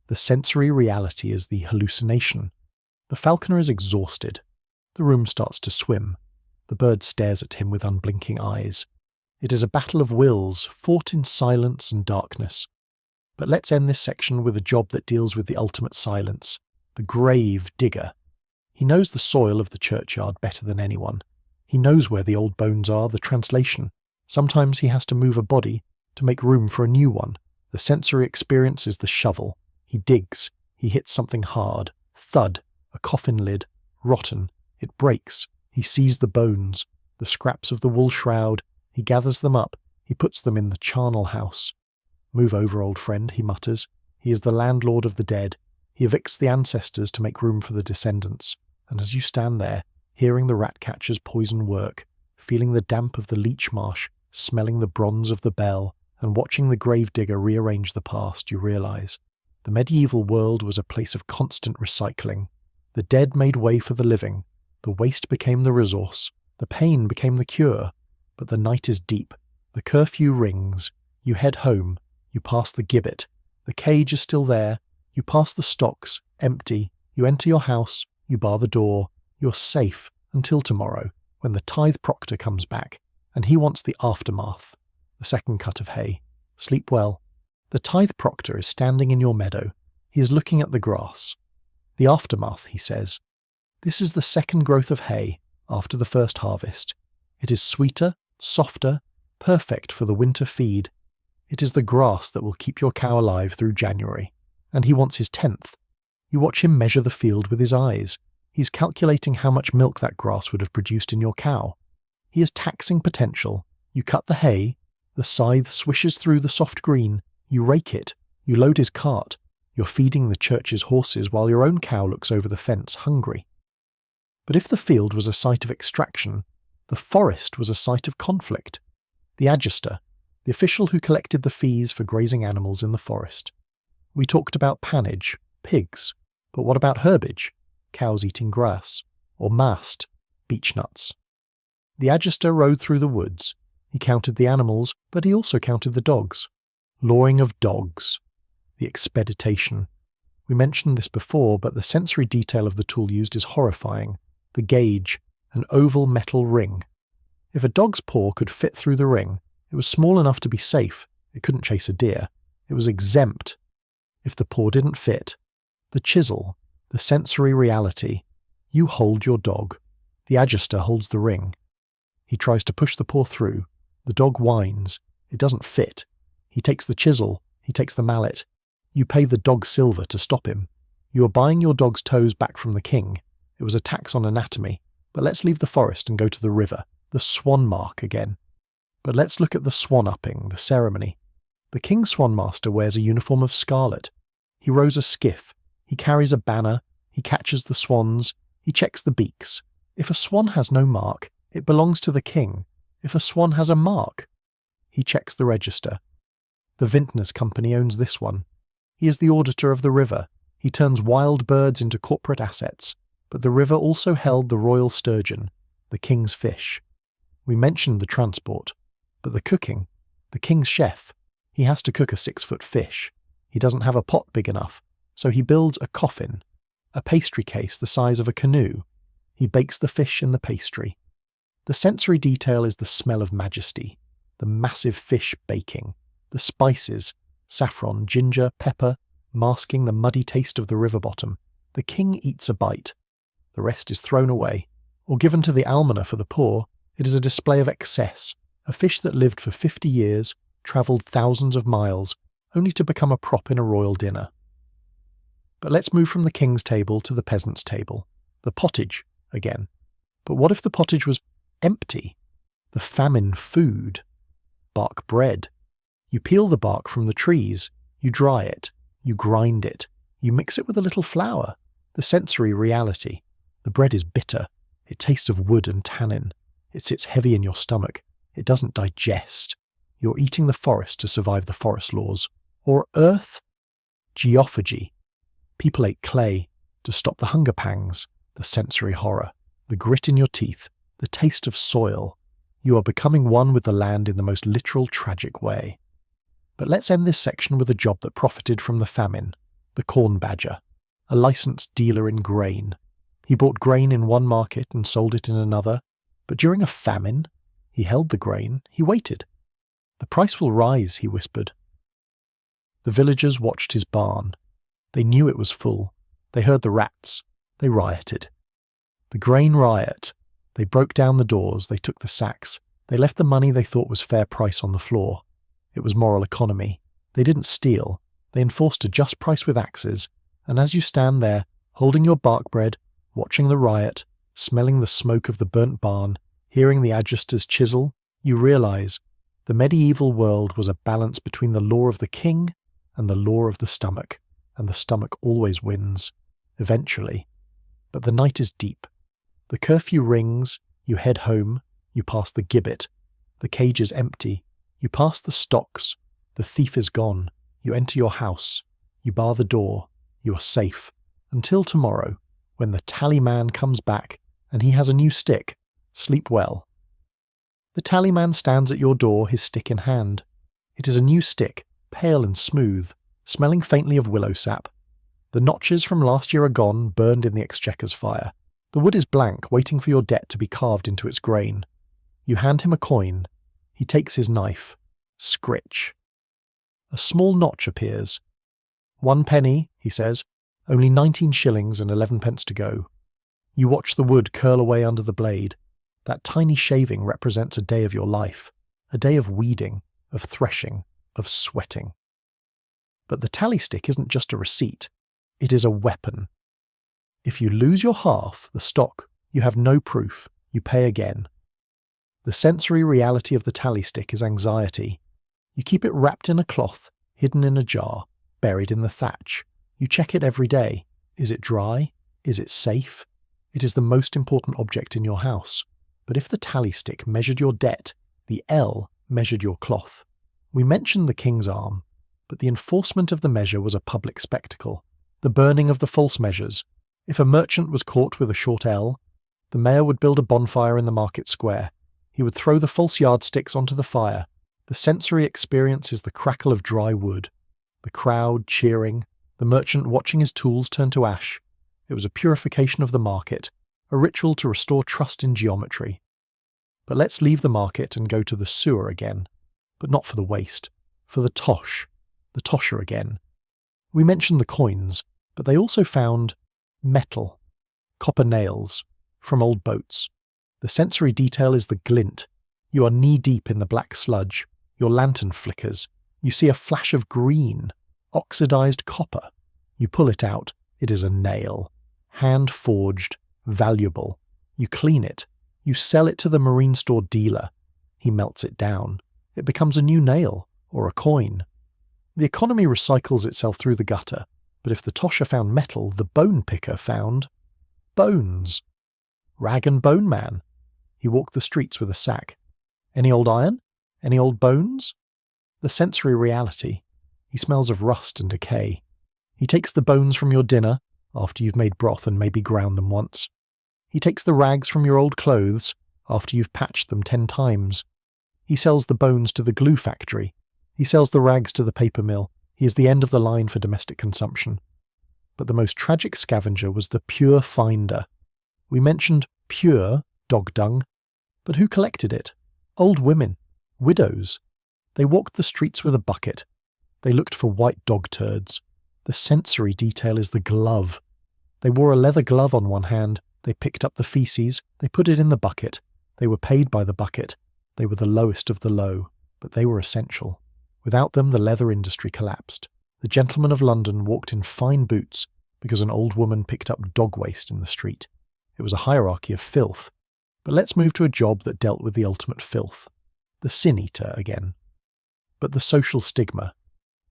The sensory reality is the hallucination. The falconer is exhausted. The room starts to swim. The bird stares at him with unblinking eyes. It is a battle of wills, fought in silence and darkness. But let's end this section with a job that deals with the ultimate silence. The grave digger. He knows the soil of the churchyard better than anyone. He knows where the old bones are, the translation. Sometimes he has to move a body to make room for a new one. The sensory experience is the shovel. He digs. He hits something hard. Thud. A coffin lid. Rotten. It breaks. He sees the bones. The scraps of the wool shroud. He gathers them up. He puts them in the charnel house. Move over, old friend, he mutters. He is the landlord of the dead. He evicts the ancestors to make room for the descendants. And as you stand there, hearing the rat-catcher's poison work, feeling the damp of the leech marsh, smelling the bronze of the bell, and watching the gravedigger rearrange the past, you realize the medieval world was a place of constant recycling. The dead made way for the living. The waste became the resource. The pain became the cure. But the night is deep. The curfew rings. You head home. You pass the gibbet. The cage is still there. You pass the stocks, empty. You enter your house. You bar the door. You're safe until tomorrow, when the tithe proctor comes back, and he wants the aftermath, the second cut of hay. Sleep well. The tithe proctor is standing in your meadow. He is looking at the grass. The aftermath, he says. This is the second growth of hay, after the first harvest. It is sweeter, softer, perfect for the winter feed. It is the grass that will keep your cow alive through January. And he wants his 10th. You watch him measure the field with his eyes. He's calculating how much milk that grass would have produced in your cow. He is taxing potential. You cut the hay. The scythe swishes through the soft green. You rake it. You load his cart. You're feeding the church's horses while your own cow looks over the fence, hungry. But if the field was a site of extraction, the forest was a site of conflict. The adjuster, the official who collected the fees for grazing animals in the forest. We talked about pannage, pigs, but what about herbage, cows eating grass, or mast, beech nuts? The adjuster rode through the woods. He counted the animals, but he also counted the dogs. Lawing of dogs. The expeditation. We mentioned this before, but the sensory detail of the tool used is horrifying. The gauge, an oval metal ring. If a dog's paw could fit through the ring, it was small enough to be safe. It couldn't chase a deer. It was exempt. If the paw didn't fit, the chisel, the sensory reality. You hold your dog. The adjuster holds the ring. He tries to push the paw through. The dog whines. It doesn't fit. He takes the chisel. He takes the mallet. You pay the dog silver to stop him. You are buying your dog's toes back from the king. It was a tax on anatomy. But let's leave the forest and go to the river, the swan mark again. But let's look at the swan-upping, the ceremony. The king's swan master wears a uniform of scarlet. He rows a skiff. He carries a banner. He catches the swans. He checks the beaks. If a swan has no mark, it belongs to the king. If a swan has a mark, he checks the register. The vintners company owns this one. He is the auditor of the river. He turns wild birds into corporate assets. But the river also held the royal sturgeon, the king's fish. We mentioned the transport, but the cooking, the king's chef, he has to cook a 6-foot fish. He doesn't have a pot big enough, so he builds a coffin, a pastry case the size of a canoe. He bakes the fish in the pastry. The sensory detail is the smell of majesty, the massive fish baking, the spices, saffron, ginger, pepper, masking the muddy taste of the river bottom. The king eats a bite. The rest is thrown away, or given to the almoner for the poor. It is a display of excess, a fish that lived for 50 years, travelled thousands of miles, only to become a prop in a royal dinner. But let's move from the king's table to the peasant's table, the pottage again. But what if the pottage was empty? The famine food. Bark bread. You peel the bark from the trees, you dry it, you grind it, you mix it with a little flour. The sensory reality. The bread is bitter. It tastes of wood and tannin. It sits heavy in your stomach. It doesn't digest. You're eating the forest to survive the forest laws. Or earth? Geophagy. People ate clay to stop the hunger pangs, the sensory horror, the grit in your teeth, the taste of soil. You are becoming one with the land in the most literal, tragic way. But let's end this section with a job that profited from the famine, the corn badger, a licensed dealer in grain. He bought grain in one market and sold it in another, but during a famine, he held the grain, he waited. The price will rise, he whispered. The villagers watched his barn. They knew it was full. They heard the rats. They rioted. The grain riot. They broke down the doors. They took the sacks. They left the money they thought was fair price on the floor. It was moral economy. They didn't steal. They enforced a just price with axes. And as you stand there, holding your bark bread, watching the riot, smelling the smoke of the burnt barn, hearing the adjuster's chisel, you realize the medieval world was a balance between the law of the king and the law of the stomach, and the stomach always wins, eventually. But the night is deep. The curfew rings, you head home, you pass the gibbet, the cage is empty, you pass the stocks, the thief is gone, you enter your house, you bar the door, you are safe, until tomorrow, when the tallyman comes back and he has a new stick. Sleep well. The tallyman stands at your door, his stick in hand. It is a new stick, pale and smooth, smelling faintly of willow sap. The notches from last year are gone, burned in the exchequer's fire. The wood is blank, waiting for your debt to be carved into its grain. You hand him a coin. He takes his knife. Scritch. A small notch appears. 1 penny, he says. Only 19 shillings and 11 pence to go. You watch the wood curl away under the blade. That tiny shaving represents a day of your life, a day of weeding, of threshing, of sweating. But the tally stick isn't just a receipt. It is a weapon. If you lose your half, the stock, you have no proof. You pay again. The sensory reality of the tally stick is anxiety. You keep it wrapped in a cloth, hidden in a jar, buried in the thatch. You check it every day. Is it dry? Is it safe? It is the most important object in your house. But if the tally stick measured your debt, the L measured your cloth. We mentioned the king's arm, but the enforcement of the measure was a public spectacle. The burning of the false measures. If a merchant was caught with a short L, the mayor would build a bonfire in the market square. He would throw the false yardsticks onto the fire. The sensory experience is the crackle of dry wood, the crowd cheering, the merchant watching his tools turn to ash. It was a purification of the market, a ritual to restore trust in geometry. But let's leave the market and go to the sewer again. But not for the waste, for the tosher again. We mentioned the coins, but they also found metal, copper nails, from old boats. The sensory detail is the glint. You are knee-deep in the black sludge. Your lantern flickers. You see a flash of green, oxidized copper. You pull it out. It is a nail. Hand-forged, valuable. You clean it. You sell it to the marine store dealer. He melts it down. It becomes a new nail or a coin. The economy recycles itself through the gutter, but if the tosher found metal, the bone picker found bones. Rag and Bone Man. He walked the streets with a sack. Any old iron? Any old bones? The sensory reality. He smells of rust and decay. He takes the bones from your dinner, after you've made broth and maybe ground them once. He takes the rags from your old clothes, after you've patched them 10 times. He sells the bones to the glue factory. He sells the rags to the paper mill. He is the end of the line for domestic consumption. But the most tragic scavenger was the pure finder. We mentioned pure dog dung, but who collected it? Old women, widows. They walked the streets with a bucket. They looked for white dog turds. The sensory detail is the glove. They wore a leather glove on one hand. They picked up the feces. They put it in the bucket. They were paid by the bucket. They were the lowest of the low, but they were essential. Without them, the leather industry collapsed. The gentlemen of London walked in fine boots because an old woman picked up dog waste in the street. It was a hierarchy of filth. But let's move to a job that dealt with the ultimate filth. The sin eater again. But the social stigma.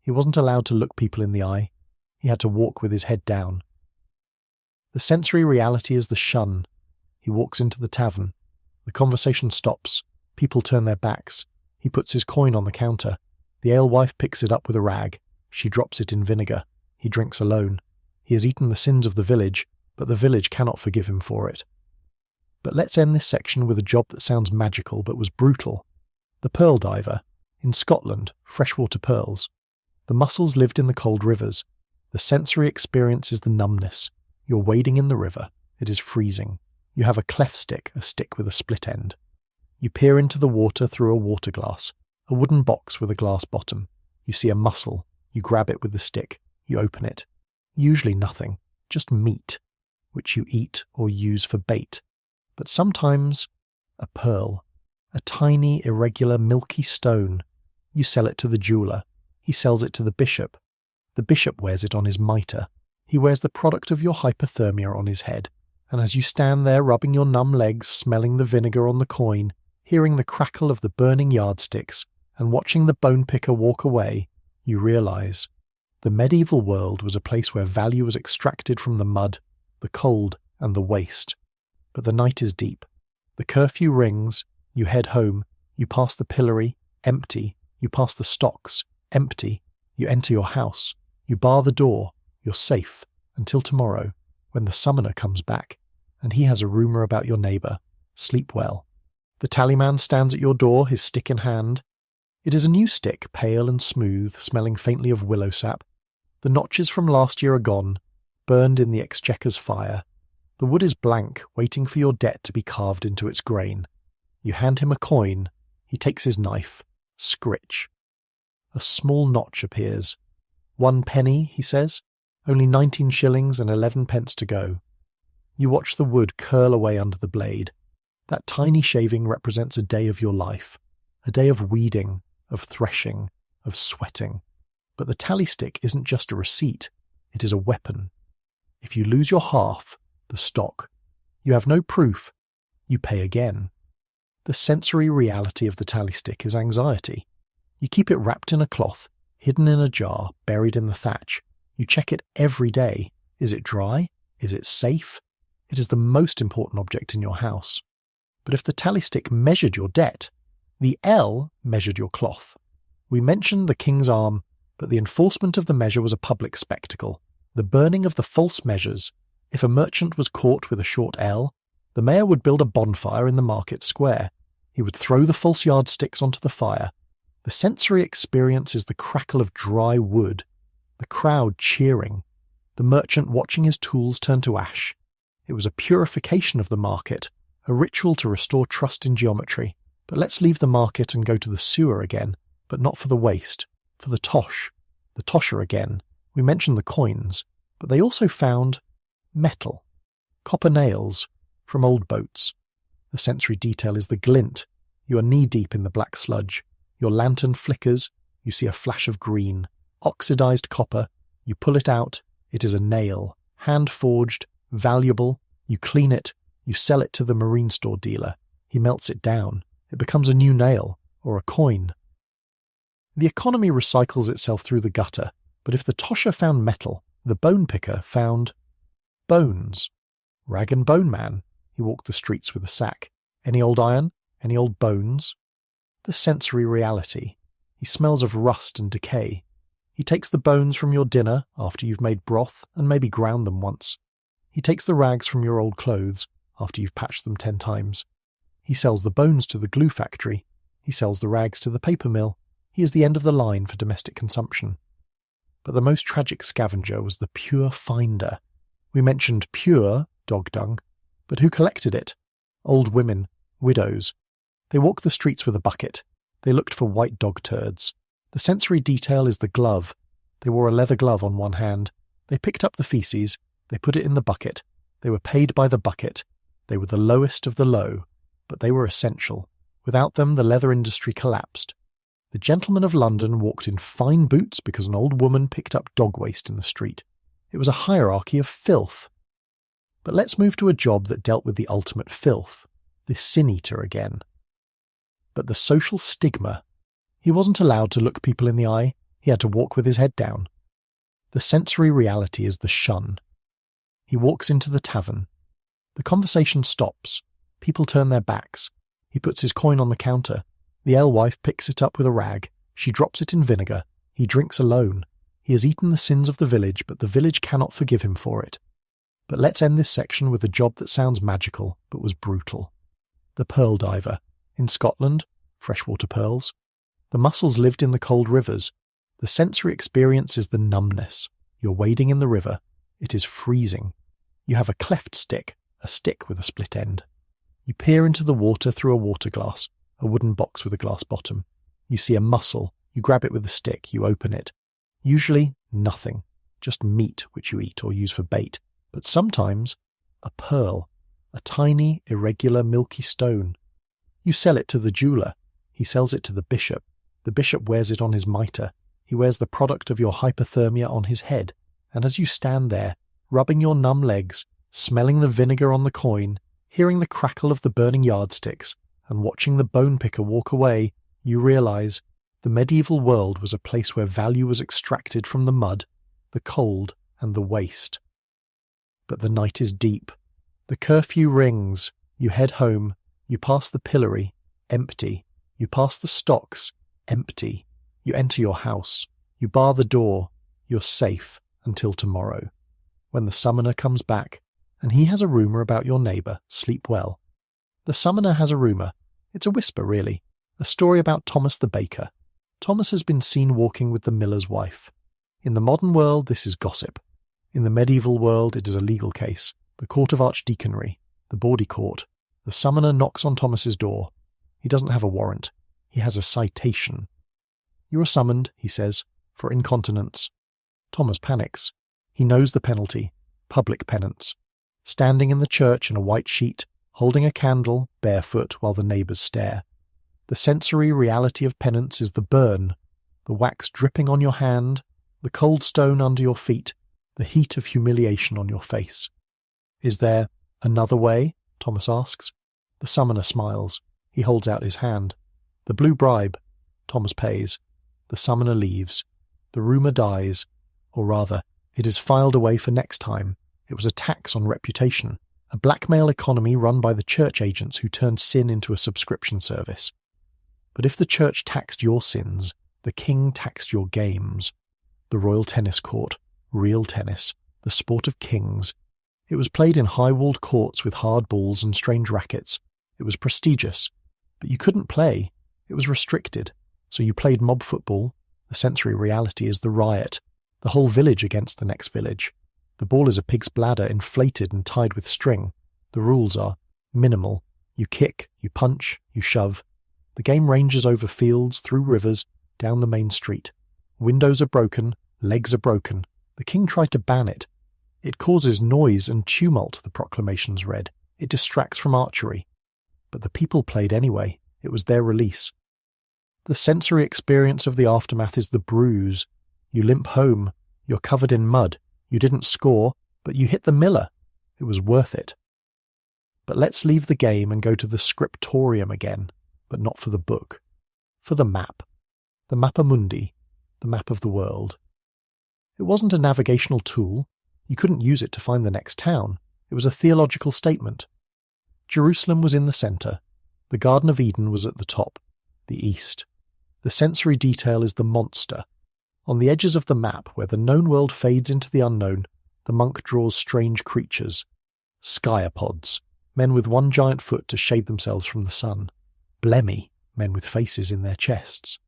He wasn't allowed to look people in the eye. He had to walk with his head down. The sensory reality is the shun. He walks into the tavern. The conversation stops. People turn their backs. He puts his coin on the counter. The alewife picks it up with a rag. She drops it in vinegar. He drinks alone. He has eaten the sins of the village, but the village cannot forgive him for it. But let's end this section with a job that sounds magical but was brutal. The pearl diver. In Scotland, freshwater pearls. The mussels lived in the cold rivers. The sensory experience is the numbness. You're wading in the river. It is freezing. You have a clef stick, a stick with a split end. You peer into the water through a water glass, a wooden box with a glass bottom. You see a mussel. You grab it with the stick. You open it. Usually nothing, just meat, which you eat or use for bait. But sometimes a pearl, a tiny, irregular, milky stone. You sell it to the jeweller. He sells it to the bishop. The bishop wears it on his mitre. He wears the product of your hypothermia on his head. And as you stand there rubbing your numb legs, smelling the vinegar on the coin, hearing the crackle of the burning yardsticks, and watching the bone picker walk away, you realise the medieval world was a place where value was extracted from the mud, the cold, and the waste. But the night is deep. The curfew rings. You head home. You pass the pillory, empty. You pass the stocks, empty. You enter your house. You bar the door. You're safe until tomorrow, when the summoner comes back, and he has a rumour about your neighbour. Sleep well. The tallyman stands at your door, his stick in hand. It is a new stick, pale and smooth, smelling faintly of willow sap. The notches from last year are gone, burned in the exchequer's fire. The wood is blank, waiting for your debt to be carved into its grain. You hand him a coin. He takes his knife. Scritch. A small notch appears. 1 penny, he says. Only 19 shillings and 11 pence to go. You watch the wood curl away under the blade. That tiny shaving represents a day of your life. A day of weeding, of threshing, of sweating. But the tally stick isn't just a receipt. It is a weapon. If you lose your half, the stock, you have no proof. You pay again. The sensory reality of the tally stick is anxiety. You keep it wrapped in a cloth, hidden in a jar, buried in the thatch. You check it every day. Is it dry? Is it safe? It is the most important object in your house. But if the tally stick measured your debt, the L measured your cloth. We mentioned the king's arm, but the enforcement of the measure was a public spectacle. The burning of the false measures. If a merchant was caught with a short L, the mayor would build a bonfire in the market square. He would throw the false yardsticks onto the fire. The sensory experience is the crackle of dry wood, the crowd cheering, the merchant watching his tools turn to ash. It was a purification of the market, a ritual to restore trust in geometry. But let's leave the market and go to the sewer again, but not for the waste, for the tosher again. We mentioned the coins, but they also found metal, copper nails from old boats. The sensory detail is the glint. You are knee-deep in the black sludge. Your lantern flickers. You see a flash of green. Oxidized copper. You pull it out. It is a nail, hand-forged, valuable. You clean it. You sell it to the marine store dealer. He melts it down. It becomes a new nail, or a coin. The economy recycles itself through the gutter, but if the tosher found metal, the bone picker found bones. Rag and bone man. He walked the streets with a sack. Any old iron? Any old bones? The sensory reality. He smells of rust and decay. He takes the bones from your dinner after you've made broth and maybe ground them once. He takes the rags from your old clothes after you've patched them 10 times. He sells the bones to the glue factory. He sells the rags to the paper mill. He is the end of the line for domestic consumption. But the most tragic scavenger was the pure finder. We mentioned pure dog dung, but who collected it? Old women, widows. They walked the streets with a bucket. They looked for white dog turds. The sensory detail is the glove. They wore a leather glove on one hand. They picked up the feces. They put it in the bucket. They were paid by the bucket. They were the lowest of the low, but they were essential. Without them, the leather industry collapsed. The gentleman of London walked in fine boots because an old woman picked up dog waste in the street. It was a hierarchy of filth. But let's move to a job that dealt with the ultimate filth, the sin-eater again. But the social stigma. He wasn't allowed to look people in the eye. He had to walk with his head down. The sensory reality is the shun. He walks into the tavern. The conversation stops. People turn their backs. He puts his coin on the counter. The alewife picks it up with a rag. She drops it in vinegar. He drinks alone. He has eaten the sins of the village, but the village cannot forgive him for it. But let's end this section with a job that sounds magical, but was brutal. The pearl diver. In Scotland, freshwater pearls. The mussels lived in the cold rivers. The sensory experience is the numbness. You're wading in the river. It is freezing. You have a cleft stick, a stick with a split end. You peer into the water through a water glass, a wooden box with a glass bottom. You see a mussel. You grab it with a stick. You open it. Usually, nothing. Just meat, which you eat or use for bait. But sometimes, a pearl. A tiny, irregular, milky stone. You sell it to the jeweller. He sells it to the bishop. The bishop wears it on his mitre. He wears the product of your hypothermia on his head. And as you stand there, rubbing your numb legs, smelling the vinegar on the coin, hearing the crackle of the burning yardsticks, and watching the bone picker walk away, you realise the medieval world was a place where value was extracted from the mud, the cold, and the waste. But the night is deep. The curfew rings. You head home. You pass the pillory, empty. You pass the stocks, empty. You enter your house. You bar the door. You're safe until tomorrow, when the summoner comes back, and he has a rumour about your neighbour. Sleep well. The summoner has a rumour. It's a whisper, really. A story about Thomas the baker. Thomas has been seen walking with the miller's wife. In the modern world, this is gossip. In the medieval world, it is a legal case. The court of archdeaconry, the bawdy court. The summoner knocks on Thomas's door. He doesn't have a warrant. He has a citation. You are summoned, he says, for incontinence. Thomas panics. He knows the penalty. Public penance. Standing in the church in a white sheet, holding a candle, barefoot, while the neighbours stare. The sensory reality of penance is the burn, the wax dripping on your hand, the cold stone under your feet, the heat of humiliation on your face. Is there another way? Thomas asks. The summoner smiles. He holds out his hand. The blue bribe. Thomas pays. The summoner leaves. The rumour dies. Or rather, it is filed away for next time. It was a tax on reputation, a blackmail economy run by the church agents who turned sin into a subscription service. But if the church taxed your sins, the king taxed your games. The royal tennis court, real tennis, the sport of kings. It was played in high-walled courts with hard balls and strange rackets. It was prestigious. But you couldn't play. It was restricted. So you played mob football. The sensory reality is the riot. The whole village against the next village. The ball is a pig's bladder inflated and tied with string. The rules are minimal. You kick, you punch, you shove. The game ranges over fields, through rivers, down the main street. Windows are broken, legs are broken. The king tried to ban it. It causes noise and tumult, the proclamations read. It distracts from archery. But the people played anyway. It was their release. The sensory experience of the aftermath is the bruise. You limp home. You're covered in mud. You didn't score, but you hit the miller. It was worth it. But let's leave the game and go to the scriptorium again, but not for the book. For the map. The Mappa Mundi, the map of the world. It wasn't a navigational tool. You couldn't use it to find the next town. It was a theological statement. Jerusalem was in the centre. The Garden of Eden was at the top, the east. The sensory detail is the monster. On the edges of the map, where the known world fades into the unknown, the monk draws strange creatures. Skyopods, men with one giant foot to shade themselves from the sun. Blemmy, men with faces in their chests.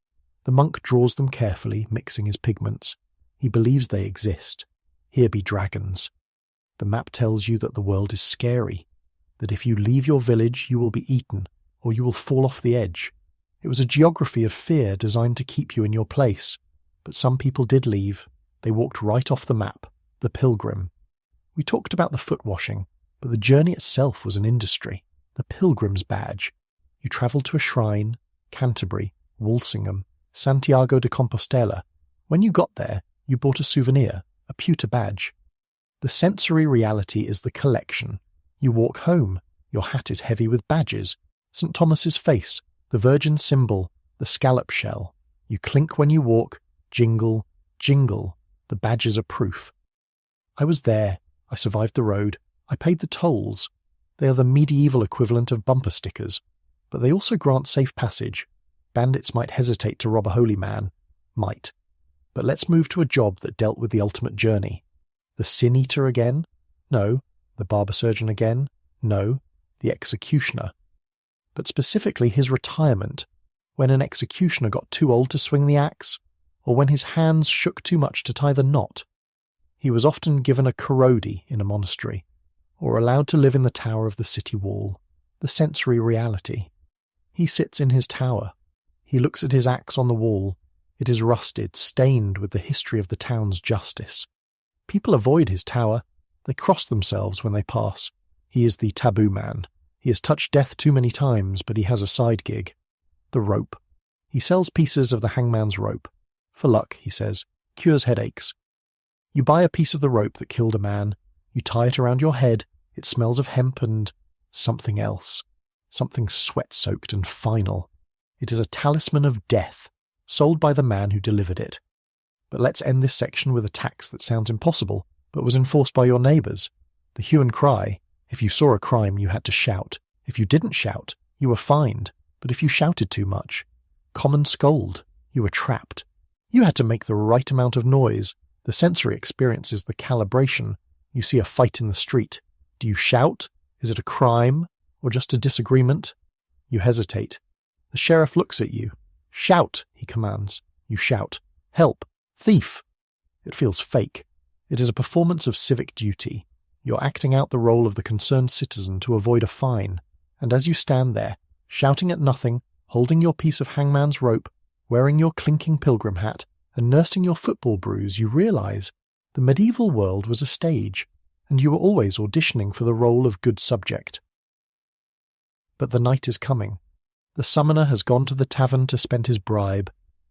The monk draws them carefully, mixing his pigments. He believes they exist. Here be dragons. The map tells you that the world is scary, that if you leave your village you will be eaten, or you will fall off the edge. It was a geography of fear designed to keep you in your place. But some people did leave. They walked right off the map, the pilgrim. We talked about the foot washing, but the journey itself was an industry, the pilgrim's badge. You travelled to a shrine, Canterbury, Walsingham, Santiago de Compostela. When you got there, you bought a souvenir, a pewter badge. The sensory reality is the collection. You walk home. Your hat is heavy with badges. St. Thomas's face, the Virgin's symbol, the scallop shell. You clink when you walk, jingle, jingle. The badges are proof. I was there. I survived the road. I paid the tolls. They are the medieval equivalent of bumper stickers, but they also grant safe passage. Bandits might hesitate to rob a holy man. Might. But let's move to a job that dealt with the ultimate journey. The sin eater again? No. The barber surgeon again? No. The executioner. But specifically his retirement, when an executioner got too old to swing the axe, or when his hands shook too much to tie the knot. He was often given a corrodi in a monastery, or allowed to live in the tower of the city wall, the sensory reality. He sits in his tower. He looks at his axe on the wall. It is rusted, stained with the history of the town's justice. People avoid his tower. They cross themselves when they pass. He is the taboo man. He has touched death too many times, but he has a side gig. The rope. He sells pieces of the hangman's rope. For luck, he says. Cures headaches. You buy a piece of the rope that killed a man. You tie it around your head. It smells of hemp and something else. Something sweat-soaked and final. It is a talisman of death, sold by the man who delivered it. But let's end this section with a tax that sounds impossible, but was enforced by your neighbours. The hue and cry. If you saw a crime, you had to shout. If you didn't shout, you were fined. But if you shouted too much, common scold, you were trapped. You had to make the right amount of noise. The sensory experience is the calibration. You see a fight in the street. Do you shout? Is it a crime? Or just a disagreement? You hesitate. The sheriff looks at you. Shout, he commands. You shout. Help! Thief! It feels fake. It is a performance of civic duty. You're acting out the role of the concerned citizen to avoid a fine. And as you stand there, shouting at nothing, holding your piece of hangman's rope, wearing your clinking pilgrim hat, and nursing your football bruise, you realise the medieval world was a stage, and you were always auditioning for the role of good subject. But the night is coming. The summoner has gone to the tavern to spend his bribe.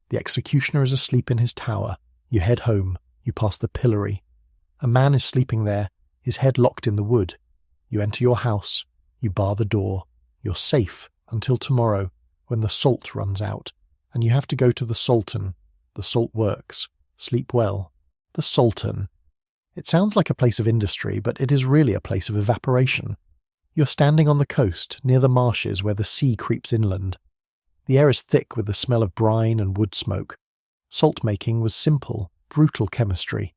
The executioner is asleep in his tower. You head home. You pass the pillory. A man is sleeping there, his head locked in the wood. You enter your house. You bar the door. You're safe until tomorrow, when the salt runs out, and you have to go to the Sultan. The salt works. Sleep well. The Sultan. It sounds like a place of industry, but it is really a place of evaporation. You're standing on the coast, near the marshes where the sea creeps inland. The air is thick with the smell of brine and wood smoke. Salt making was simple, brutal chemistry.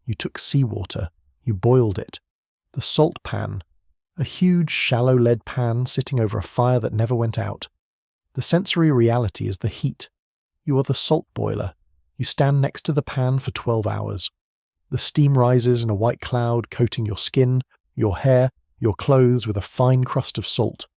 You took seawater. You boiled it. The salt pan. A huge, shallow lead pan sitting over a fire that never went out. The sensory reality is the heat. You are the salt boiler. You stand next to the pan for 12 hours. The steam rises in a white cloud, coating your skin, your hair, your clothes with a fine crust of salt.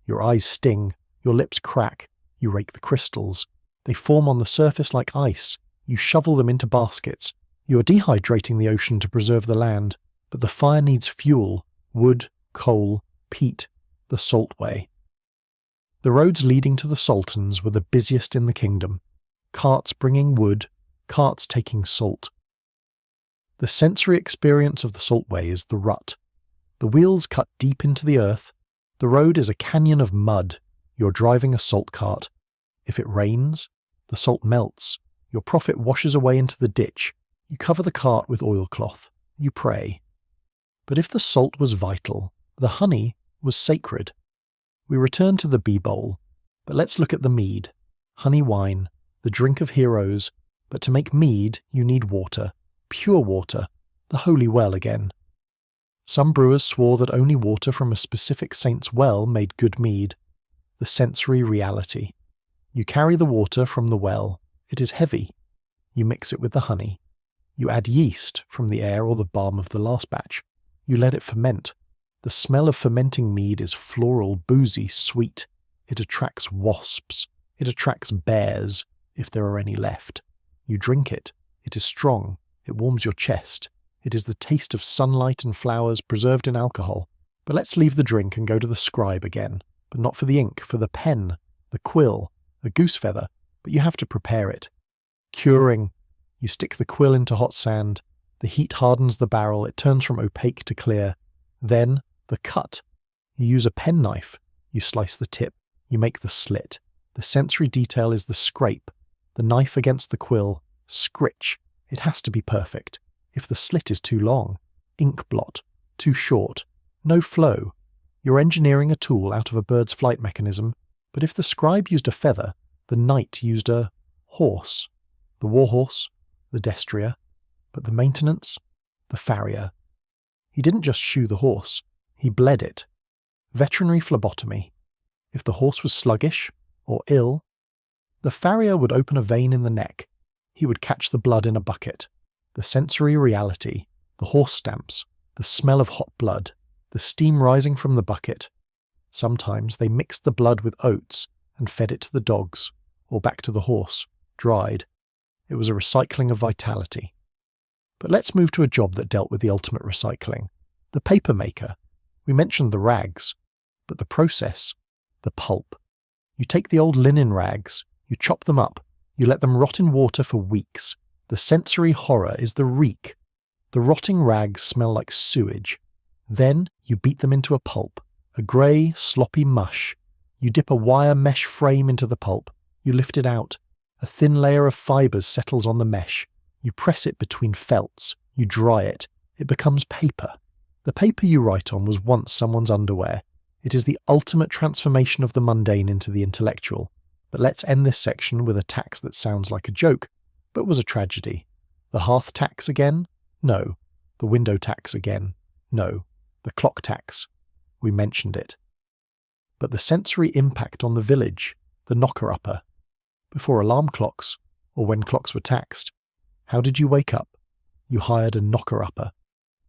Your eyes sting. Your lips crack. You rake the crystals. They form on the surface like ice. You shovel them into baskets. You are dehydrating the ocean to preserve the land, but the fire needs fuel, wood, coal, peat, the salt way. The roads leading to the sultans were the busiest in the kingdom. Carts bringing wood, carts taking salt. The sensory experience of the salt way is the rut. The wheels cut deep into the earth, The road is a canyon of mud. You're driving a salt cart. If it rains, the salt melts. Your profit washes away into the ditch. You cover the cart with oilcloth. You pray. But if the salt was vital, the honey was sacred. We return to the bee bowl, but let's look at the mead. Honey wine, the drink of heroes, but to make mead you need water, pure water, the holy well again. Some brewers swore that only water from a specific saint's well made good mead. The sensory reality. You carry the water from the well. It is heavy. You mix it with the honey. You add yeast from the air or the balm of the last batch. You let it ferment. The smell of fermenting mead is floral, boozy, sweet. It attracts wasps. It attracts bears, if there are any left. You drink it. It is strong. It warms your chest. It is the taste of sunlight and flowers preserved in alcohol. But let's leave the drink and go to the scribe again. But not for the ink, for the pen, the quill, a goose feather, but you have to prepare it. Curing. You stick the quill into hot sand. The heat hardens the barrel. It turns from opaque to clear. Then, the cut. You use a penknife. You slice the tip. You make the slit. The sensory detail is the scrape. The knife against the quill. Scritch. It has to be perfect. If the slit is too long, ink blot, too short, no flow, you're engineering a tool out of a bird's flight mechanism, but if the scribe used a feather, the knight used a horse, the warhorse, the destrier, but the maintenance, the farrier. He didn't just shoe the horse, he bled it. Veterinary phlebotomy. If the horse was sluggish or ill, the farrier would open a vein in the neck. He would catch the blood in a bucket. The sensory reality, the horse stamps, the smell of hot blood, the steam rising from the bucket. Sometimes they mixed the blood with oats and fed it to the dogs, or back to the horse, dried. It was a recycling of vitality. But let's move to a job that dealt with the ultimate recycling. The paper maker. We mentioned the rags, but the process, the pulp. You take the old linen rags, you chop them up, you let them rot in water for weeks. The sensory horror is the reek. The rotting rags smell like sewage. Then you beat them into a pulp, a grey, sloppy mush. You dip a wire mesh frame into the pulp. You lift it out. A thin layer of fibres settles on the mesh. You press it between felts. You dry it. It becomes paper. The paper you write on was once someone's underwear. It is the ultimate transformation of the mundane into the intellectual. But let's end this section with a tax that sounds like a joke, but was a tragedy. The hearth tax again? No. The window tax again? No. The clock tax? We mentioned it. But the sensory impact on the village, the knocker-upper. Before alarm clocks, or when clocks were taxed, how did you wake up? You hired a knocker-upper.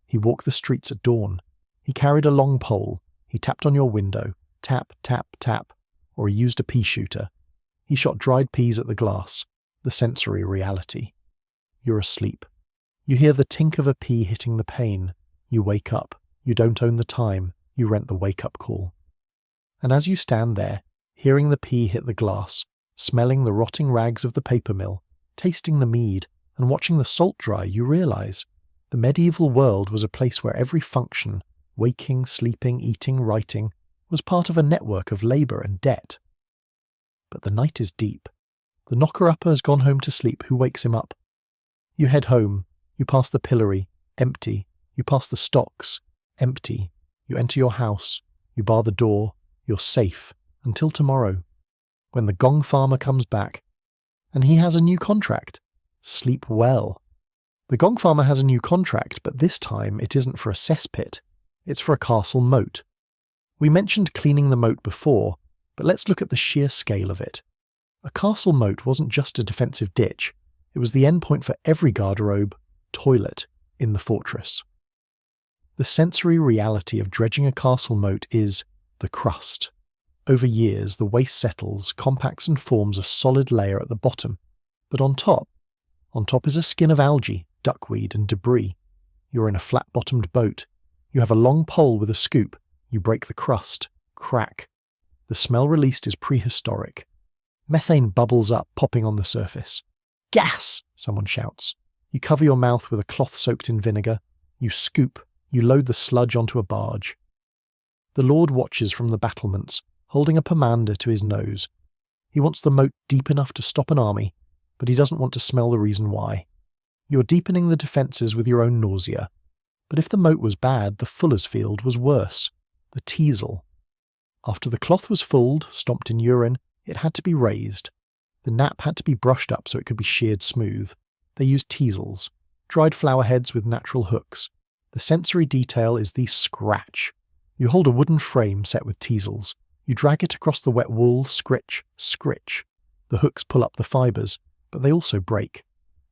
He walked the streets at dawn. He carried a long pole. He tapped on your window. Tap, tap, tap. Or he used a pea shooter. He shot dried peas at the glass. The sensory reality. You're asleep. You hear the tink of a pea hitting the pane. You wake up. You don't own the time. You rent the wake-up call. And as you stand there, hearing the pea hit the glass, smelling the rotting rags of the paper mill, tasting the mead, and watching the salt dry, you realize the medieval world was a place where every function, waking, sleeping, eating, writing, was part of a network of labour and debt. But the night is deep. The knocker-upper has gone home to sleep. Who wakes him up? You head home. You pass the pillory. Empty. You pass the stocks. Empty. You enter your house. You bar the door. You're safe. Until tomorrow, when the gong farmer comes back. And he has a new contract. Sleep well. The gong farmer has a new contract, but this time it isn't for a cesspit. It's for a castle moat. We mentioned cleaning the moat before, but let's look at the sheer scale of it. A castle moat wasn't just a defensive ditch, it was the endpoint for every garderobe, toilet, in the fortress. The sensory reality of dredging a castle moat is the crust. Over years, the waste settles, compacts and forms a solid layer at the bottom, but on top is a skin of algae, duckweed and debris. You're in a flat-bottomed boat. You have a long pole with a scoop. You break the crust. Crack. The smell released is prehistoric. Methane bubbles up, popping on the surface. Gas! Someone shouts. You cover your mouth with a cloth soaked in vinegar. You scoop. You load the sludge onto a barge. The lord watches from the battlements, holding a pomander to his nose. He wants the moat deep enough to stop an army, but he doesn't want to smell the reason why. You're deepening the defences with your own nausea. But if the moat was bad, the fuller's field was worse. The teasel. After the cloth was fulled, stomped in urine, it had to be raised. The nap had to be brushed up so it could be sheared smooth. They used teasels, dried flower heads with natural hooks. The sensory detail is the scratch. You hold a wooden frame set with teasels. You drag it across the wet wool, scritch, scritch. The hooks pull up the fibres, but they also break.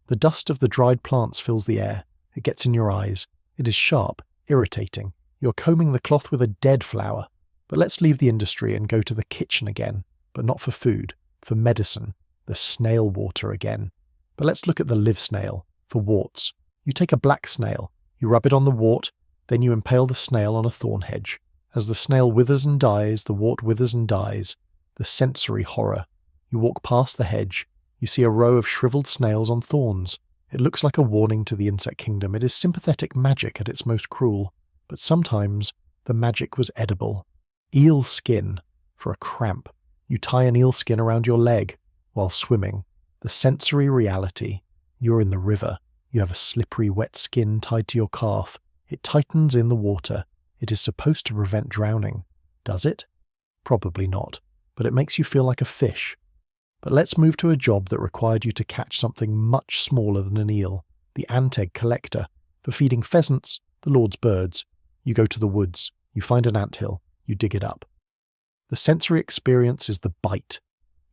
The dust of the dried plants fills the air. It gets in your eyes. It is sharp, irritating. You're combing the cloth with a dead flower. But let's leave the industry and go to the kitchen again, but not for food, for medicine, the snail water again. But let's look at the live snail, for warts. You take a black snail, you rub it on the wart, then you impale the snail on a thorn hedge. As the snail withers and dies, the wart withers and dies. The sensory horror. You walk past the hedge. You see a row of shriveled snails on thorns. It looks like a warning to the insect kingdom. It is sympathetic magic at its most cruel. But sometimes the magic was edible. Eel skin, for a cramp. You tie an eel skin around your leg while swimming. The sensory reality. You're in the river. You have a slippery, wet skin tied to your calf. It tightens in the water. It is supposed to prevent drowning. Does it? Probably not. But it makes you feel like a fish. But let's move to a job that required you to catch something much smaller than an eel. The ant egg collector. For feeding pheasants, the Lord's birds. You go to the woods. You find an anthill. You dig it up. The sensory experience is the bite.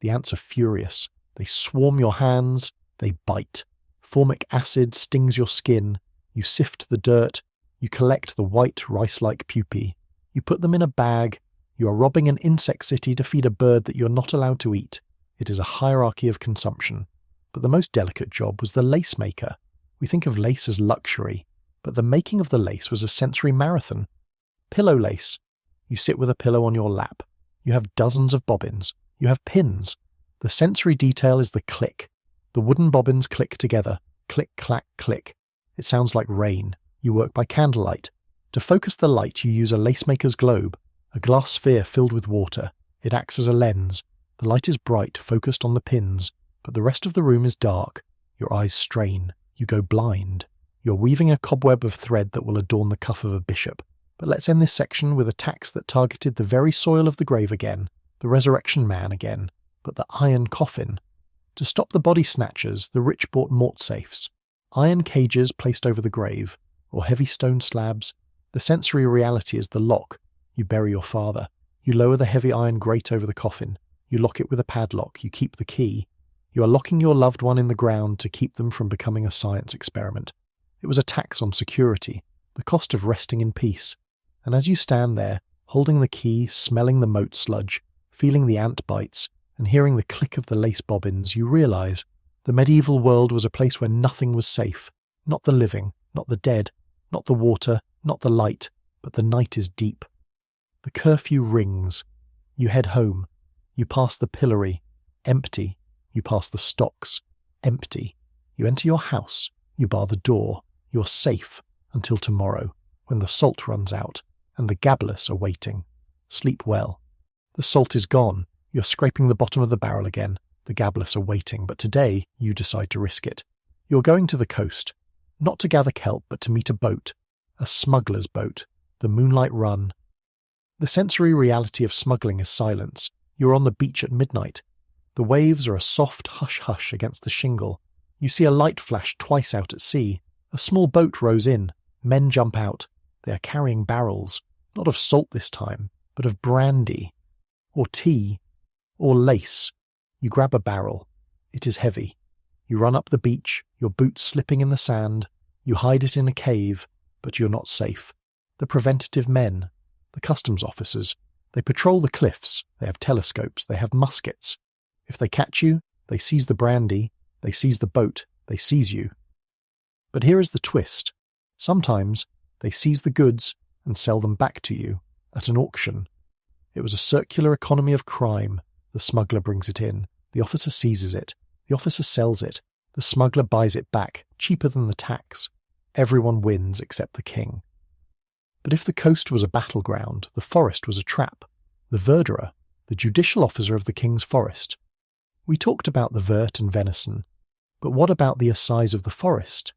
The ants are furious. They swarm your hands. They bite. Formic acid stings your skin. You sift the dirt. You collect the white rice-like pupae. You put them in a bag. You are robbing an insect city to feed a bird that you're not allowed to eat. It is a hierarchy of consumption. But the most delicate job was the lace maker. We think of lace as luxury, but the making of the lace was a sensory marathon. Pillow lace. You sit with a pillow on your lap. You have dozens of bobbins. You have pins. The sensory detail is the click. The wooden bobbins click together. Click, clack, click. It sounds like rain. You work by candlelight. To focus the light, you use a lacemaker's globe, a glass sphere filled with water. It acts as a lens. The light is bright, focused on the pins, but the rest of the room is dark. Your eyes strain. You go blind. You're weaving a cobweb of thread that will adorn the cuff of a bishop. But let's end this section with a tax that targeted the very soil of the grave again, the resurrection man again, but the iron coffin. To stop the body snatchers, the rich bought mort safes, iron cages placed over the grave, or heavy stone slabs. The sensory reality is the lock. You bury your father. You lower the heavy iron grate over the coffin. You lock it with a padlock. You keep the key. You are locking your loved one in the ground to keep them from becoming a science experiment. It was a tax on security, the cost of resting in peace. And as you stand there, holding the key, smelling the moat sludge, feeling the ant bites, and hearing the click of the lace bobbins, you realize the medieval world was a place where nothing was safe. Not the living, not the dead, not the water, not the light, but the night is deep. The curfew rings. You head home. You pass the pillory, empty. You pass the stocks, empty. You enter your house. You bar the door. You're safe until tomorrow, when the salt runs out, and the gablers are waiting. Sleep well. The salt is gone. You're scraping the bottom of the barrel again. The gablers are waiting, but today you decide to risk it. You're going to the coast, not to gather kelp, but to meet a boat, a smuggler's boat, the moonlight run. The sensory reality of smuggling is silence. You're on the beach at midnight. The waves are a soft hush-hush against the shingle. You see a light flash twice out at sea. A small boat rows in. Men jump out. They are carrying barrels, not of salt this time, but of brandy, or tea, or lace. You grab a barrel. It is heavy. You run up the beach, your boots slipping in the sand. You hide it in a cave, but you're not safe. The preventative men, the customs officers, they patrol the cliffs. They have telescopes. They have muskets. If they catch you, they seize the brandy. They seize the boat. They seize you. But here is the twist. Sometimes they seize the goods and sell them back to you at an auction. It was a circular economy of crime. The smuggler brings it in. The officer seizes it. The officer sells it. The smuggler buys it back, cheaper than the tax. Everyone wins except the king. But if the coast was a battleground, the forest was a trap. The verderer, the judicial officer of the king's forest. We talked about the vert and venison, but what about the assize of the forest?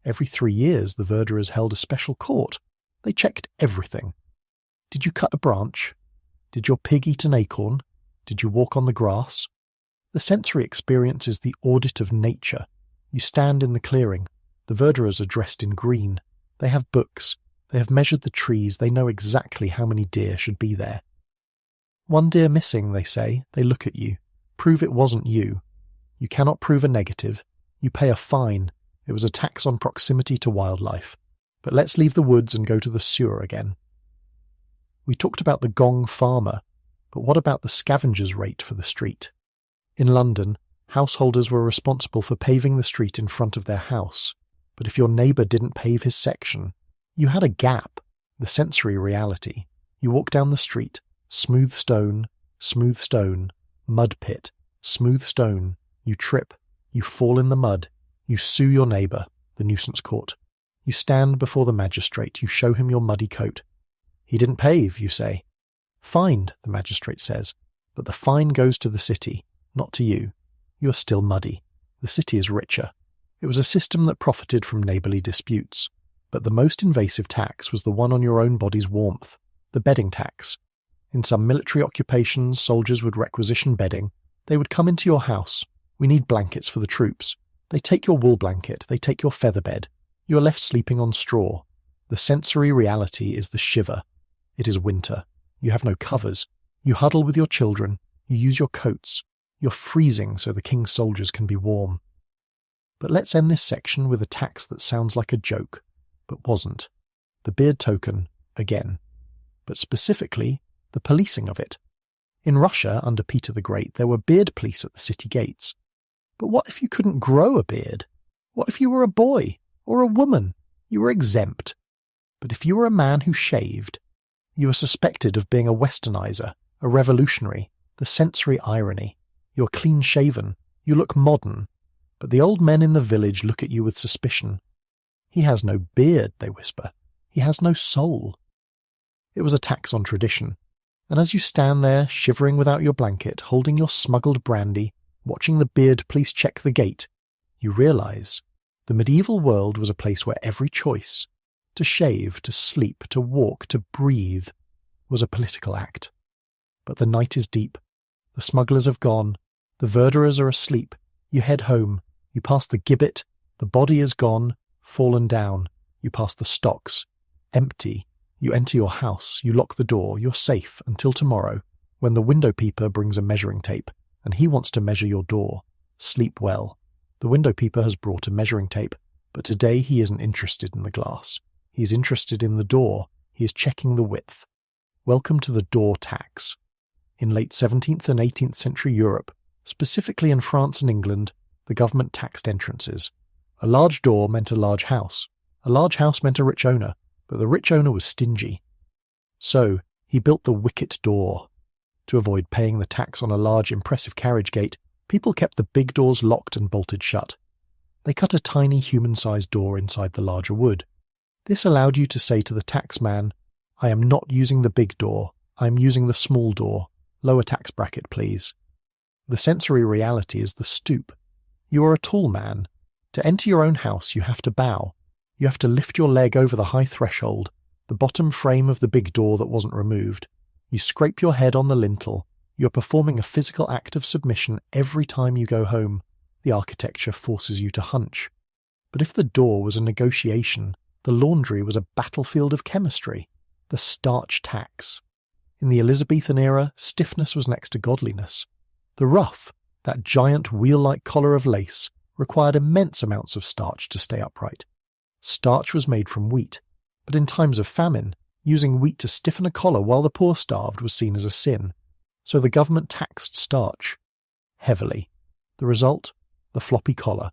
Every 3 years the verderers held a special court. They checked everything. Did you cut a branch? Did your pig eat an acorn? Did you walk on the grass? The sensory experience is the audit of nature. You stand in the clearing. The verderers are dressed in green. They have books. They have measured the trees. They know exactly how many deer should be there. One deer missing, they say. They look at you. Prove it wasn't you. You cannot prove a negative. You pay a fine. It was a tax on proximity to wildlife. But let's leave the woods and go to the sewer again. We talked about the gong farmer, but what about the scavenger's rate for the street? In London, householders were responsible for paving the street in front of their house, but if your neighbour didn't pave his section, you had a gap, the sensory reality. You walk down the street, smooth stone, mud pit, smooth stone, you trip, you fall in the mud, you sue your neighbour, the nuisance court. You stand before the magistrate, you show him your muddy coat. He didn't pave, you say. Fined, the magistrate says, but the fine goes to the city, not to you. You are still muddy. The city is richer. It was a system that profited from neighbourly disputes, but the most invasive tax was the one on your own body's warmth, the bedding tax. In some military occupations, soldiers would requisition bedding. They would come into your house. We need blankets for the troops. They take your wool blanket. They take your feather bed. You are left sleeping on straw. The sensory reality is the shiver. It is winter. You have no covers. You huddle with your children. You use your coats. You're freezing so the king's soldiers can be warm. But let's end this section with a tax that sounds like a joke, but wasn't. The beard token, again. But specifically, the policing of it. In Russia, under Peter the Great, there were beard police at the city gates. But what if you couldn't grow a beard? What if you were a boy or a woman? You were exempt. But if you were a man who shaved, you were suspected of being a westernizer, a revolutionary, the sensory irony. You're clean-shaven. You look modern. But the old men in the village look at you with suspicion. He has no beard, they whisper. He has no soul. It was a tax on tradition. And as you stand there, shivering without your blanket, holding your smuggled brandy, watching the beard police check the gate, you realise the medieval world was a place where every choice, to shave, to sleep, to walk, to breathe, was a political act. But the night is deep. The smugglers have gone. The verderers are asleep. You head home. You pass the gibbet. The body is gone, fallen down. You pass the stocks. Empty. You enter your house. You lock the door. You're safe until tomorrow, when the window peeper brings a measuring tape, and he wants to measure your door. Sleep well. The window peeper has brought a measuring tape, but today he isn't interested in the glass. He is interested in the door. He is checking the width. Welcome to the door tax. In late 17th and 18th century Europe, specifically in France and England, the government taxed entrances. A large door meant a large house. A large house meant a rich owner, but the rich owner was stingy. So, he built the wicket door. To avoid paying the tax on a large, impressive carriage gate, people kept the big doors locked and bolted shut. They cut a tiny human-sized door inside the larger wood. This allowed you to say to the taxman, "I am not using the big door. I am using the small door. Lower tax bracket, please." The sensory reality is the stoop. You are a tall man. To enter your own house, you have to bow. You have to lift your leg over the high threshold, the bottom frame of the big door that wasn't removed. You scrape your head on the lintel. You're performing a physical act of submission every time you go home. The architecture forces you to hunch. But if the door was a negotiation, the laundry was a battlefield of chemistry, the starch tax. In the Elizabethan era, stiffness was next to godliness. The ruff, that giant wheel-like collar of lace, required immense amounts of starch to stay upright. Starch was made from wheat, but in times of famine, using wheat to stiffen a collar while the poor starved was seen as a sin. So the government taxed starch. Heavily. The result? The floppy collar.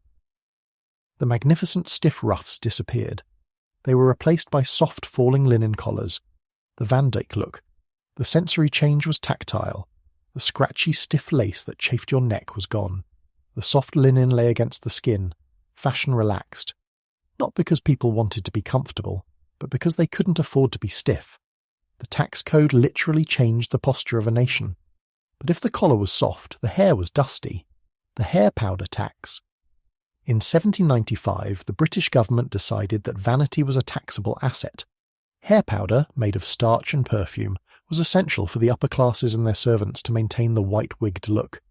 The magnificent stiff ruffs disappeared. They were replaced by soft falling linen collars. The Van Dyck look. The sensory change was tactile. The scratchy stiff lace that chafed your neck was gone. The soft linen lay against the skin. Fashion relaxed. Not because people wanted to be comfortable, but because they couldn't afford to be stiff. The tax code literally changed the posture of a nation. But if the collar was soft, the hair was dusty. The hair powder tax. In 1795, the British government decided that vanity was a taxable asset. Hair powder, made of starch and perfume, was essential for the upper classes and their servants to maintain the white-wigged look.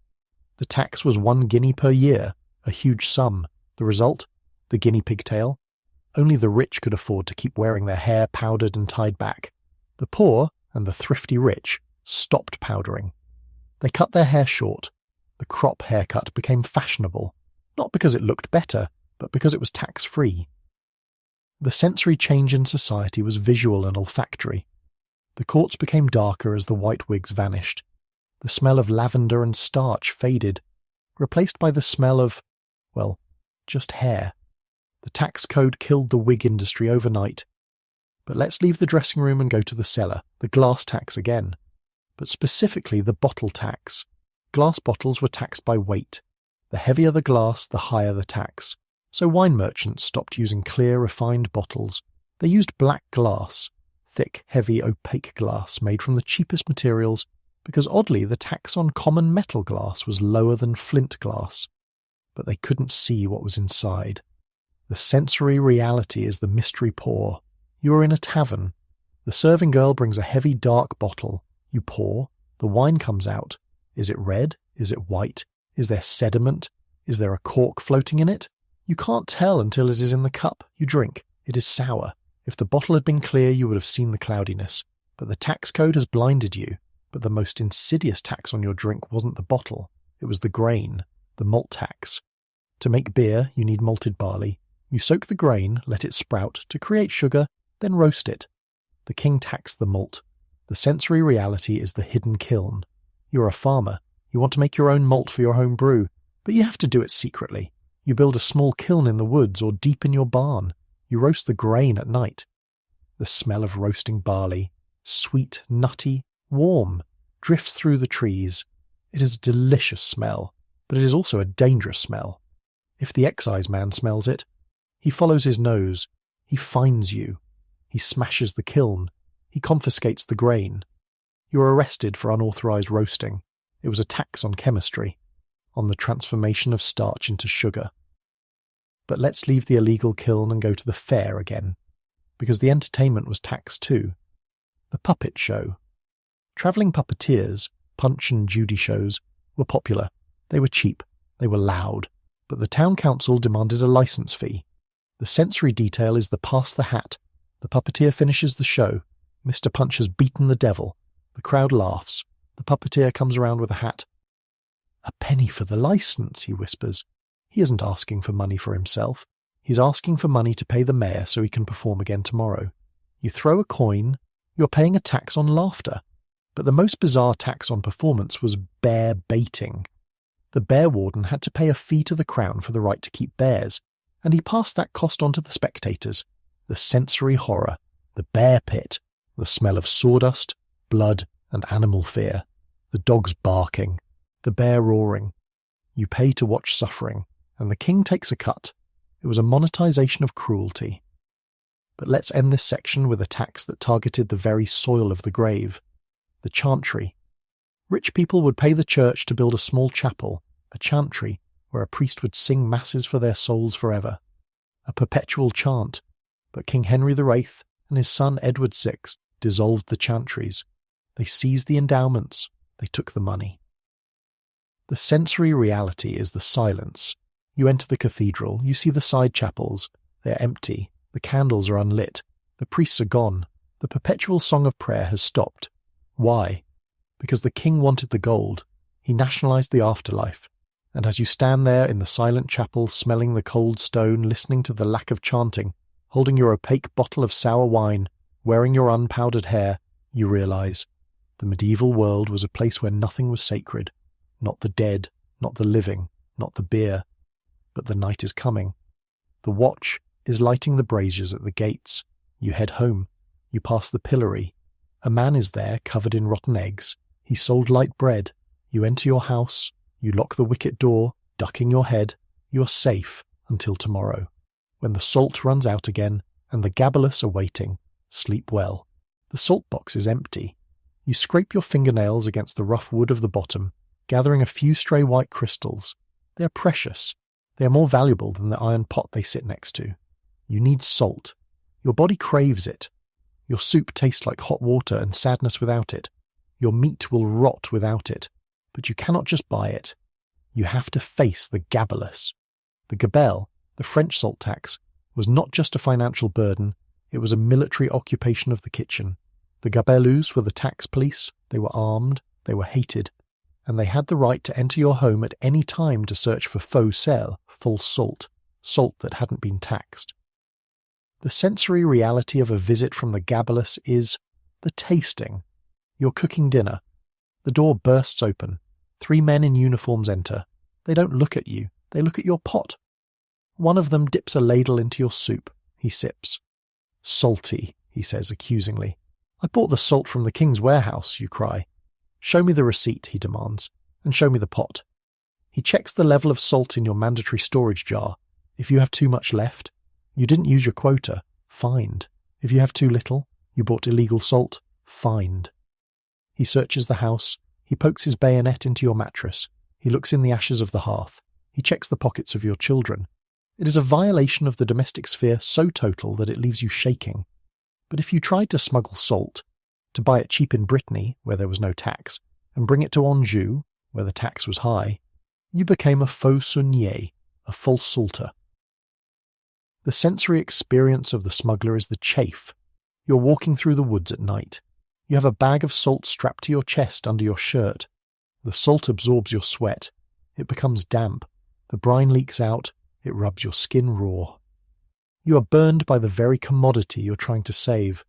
The tax was 1 guinea per year, a huge sum. The result? The guinea pigtail. Only the rich could afford to keep wearing their hair powdered and tied back. The poor, and the thrifty rich, stopped powdering. They cut their hair short. The crop haircut became fashionable, not because it looked better, but because it was tax-free. The sensory change in society was visual and olfactory. The courts became darker as the white wigs vanished. The smell of lavender and starch faded, replaced by the smell of, well, just hair. The tax code killed the wig industry overnight. But let's leave the dressing room and go to the cellar, the glass tax again. But specifically the bottle tax. Glass bottles were taxed by weight. The heavier the glass, the higher the tax. So wine merchants stopped using clear, refined bottles. They used black glass, thick, heavy, opaque glass made from the cheapest materials, because oddly the tax on common metal glass was lower than flint glass. But they couldn't see what was inside. The sensory reality is the mystery pour. You are in a tavern. The serving girl brings a heavy, dark bottle. You pour. The wine comes out. Is it red? Is it white? Is there sediment? Is there a cork floating in it? You can't tell until it is in the cup. You drink. It is sour. If the bottle had been clear, you would have seen the cloudiness. But the tax code has blinded you. But the most insidious tax on your drink wasn't the bottle. It was the grain, the malt tax. To make beer, you need malted barley. You soak the grain, let it sprout, to create sugar, then roast it. The king taxed the malt. The sensory reality is the hidden kiln. You're a farmer. You want to make your own malt for your home brew, but you have to do it secretly. You build a small kiln in the woods or deep in your barn. You roast the grain at night. The smell of roasting barley, sweet, nutty, warm, drifts through the trees. It is a delicious smell, but it is also a dangerous smell. If the excise man smells it, he follows his nose. He finds you. He smashes the kiln. He confiscates the grain. You are arrested for unauthorized roasting. It was a tax on chemistry, on the transformation of starch into sugar. But let's leave the illegal kiln and go to the fair again, because the entertainment was taxed too. The puppet show. Travelling puppeteers, Punch and Judy shows, were popular. They were cheap. They were loud. But the town council demanded a licence fee. The sensory detail is the pass the hat. The puppeteer finishes the show. Mr. Punch has beaten the devil. The crowd laughs. The puppeteer comes around with a hat. "A penny for the licence," he whispers. He isn't asking for money for himself. He's asking for money to pay the mayor so he can perform again tomorrow. You throw a coin, you're paying a tax on laughter. But the most bizarre tax on performance was bear baiting. The bear warden had to pay a fee to the crown for the right to keep bears, and he passed that cost on to the spectators. The sensory horror, the bear pit, the smell of sawdust, blood, and animal fear, the dogs barking, the bear roaring. You pay to watch suffering, and the king takes a cut. It was a monetization of cruelty. But let's end this section with a tax that targeted the very soil of the grave, the chantry. Rich people would pay the church to build a small chapel, a chantry, where a priest would sing masses for their souls forever. A perpetual chant. But King Henry VIII and his son Edward VI dissolved the chantries. They seized the endowments. They took the money. The sensory reality is the silence. You enter the cathedral, you see the side chapels. They are empty. The candles are unlit. The priests are gone. The perpetual song of prayer has stopped. Why? Because the king wanted the gold. He nationalized the afterlife. And as you stand there in the silent chapel, smelling the cold stone, listening to the lack of chanting, holding your opaque bottle of sour wine, wearing your unpowdered hair, you realize the medieval world was a place where nothing was sacred. Not the dead, not the living, not the beer. But the night is coming. The watch is lighting the braziers at the gates. You head home. You pass the pillory. A man is there covered in rotten eggs. He sold light bread. You enter your house. You lock the wicket door, ducking your head. You are safe until tomorrow, when the salt runs out again and the gabalus are waiting. Sleep well. The salt box is empty. You scrape your fingernails against the rough wood of the bottom, gathering a few stray white crystals. They are precious. They are more valuable than the iron pot they sit next to. You need salt. Your body craves it. Your soup tastes like hot water and sadness without it. Your meat will rot without it. But you cannot just buy it. You have to face the gabalus. The gabelle, the French salt tax, was not just a financial burden, it was a military occupation of the kitchen. The gabellus were the tax police, they were armed, they were hated, and they had the right to enter your home at any time to search for faux sel, false salt, salt that hadn't been taxed. The sensory reality of a visit from the gabalus is the tasting. You're cooking dinner. The door bursts open. 3 men in uniforms enter. They don't look at you, they look at your pot. One of them dips a ladle into your soup. He sips. Salty, he says accusingly. I bought the salt from the king's warehouse, you cry. Show me the receipt, he demands, and show me the pot. He checks the level of salt in your mandatory storage jar. If you have too much left, you didn't use your quota, fined. If you have too little, you bought illegal salt, fined. He searches the house. He pokes his bayonet into your mattress. He looks in the ashes of the hearth. He checks the pockets of your children. It is a violation of the domestic sphere so total that it leaves you shaking. But if you tried to smuggle salt, to buy it cheap in Brittany, where there was no tax, and bring it to Anjou, where the tax was high, you became a faux saunier, a false salter. The sensory experience of the smuggler is the chafe. You're walking through the woods at night. You have a bag of salt strapped to your chest under your shirt. The salt absorbs your sweat. It becomes damp. The brine leaks out. It rubs your skin raw. You are burned by the very commodity you're trying to save.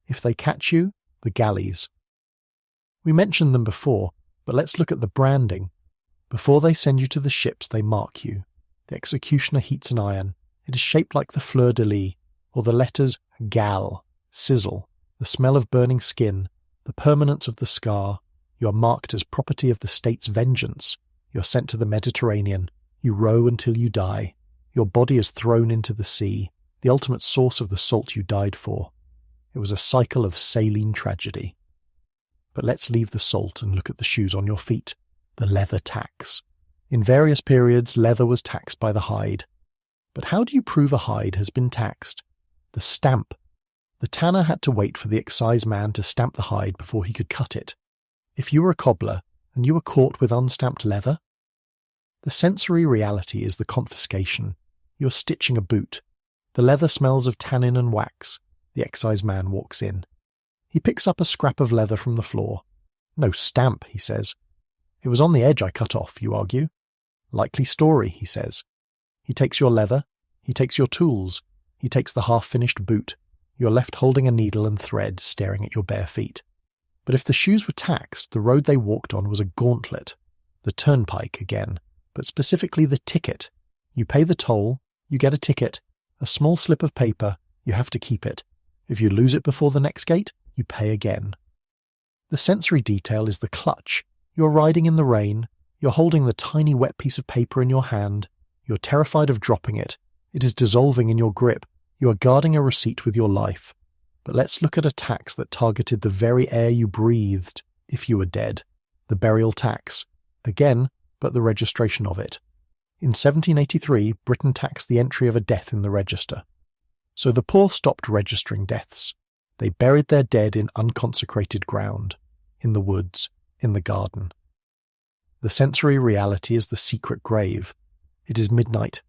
If they catch you, the galleys. We mentioned them before, but let's look at the branding. Before they send you to the ships, they mark you. The executioner heats an iron. It is shaped like the fleur-de-lis, or the letters gal, sizzle, the smell of burning skin, the permanence of the scar. You are marked as property of the state's vengeance. You're sent to the Mediterranean. You row until you die. Your body is thrown into the sea, the ultimate source of the salt you died for. It was a cycle of saline tragedy. But let's leave the salt and look at the shoes on your feet. The leather tax. In various periods, leather was taxed by the hide. But how do you prove a hide has been taxed? The stamp. The tanner had to wait for the excise man to stamp the hide before he could cut it. If you were a cobbler and you were caught with unstamped leather, the sensory reality is the confiscation. You're stitching a boot. The leather smells of tannin and wax. The excise man walks in. He picks up a scrap of leather from the floor. No stamp, he says. It was on the edge I cut off, you argue. Likely story, he says. He takes your leather. He takes your tools. He takes the half-finished boot. You're left holding a needle and thread, staring at your bare feet. But if the shoes were taxed, the road they walked on was a gauntlet. The turnpike again, but specifically the ticket. You pay the toll, you get a ticket, a small slip of paper, you have to keep it. If you lose it before the next gate, you pay again. The sensory detail is the clutch. You're riding in the rain, you're holding the tiny wet piece of paper in your hand, you're terrified of dropping it, it is dissolving in your grip, you are guarding a receipt with your life. But let's look at a tax that targeted the very air you breathed if you were dead. The burial tax. Again, but the registration of it. In 1783, Britain taxed the entry of a death in the register. So the poor stopped registering deaths. They buried their dead in unconsecrated ground, in the woods, in the garden. The sensory reality is the secret grave. It is midnight.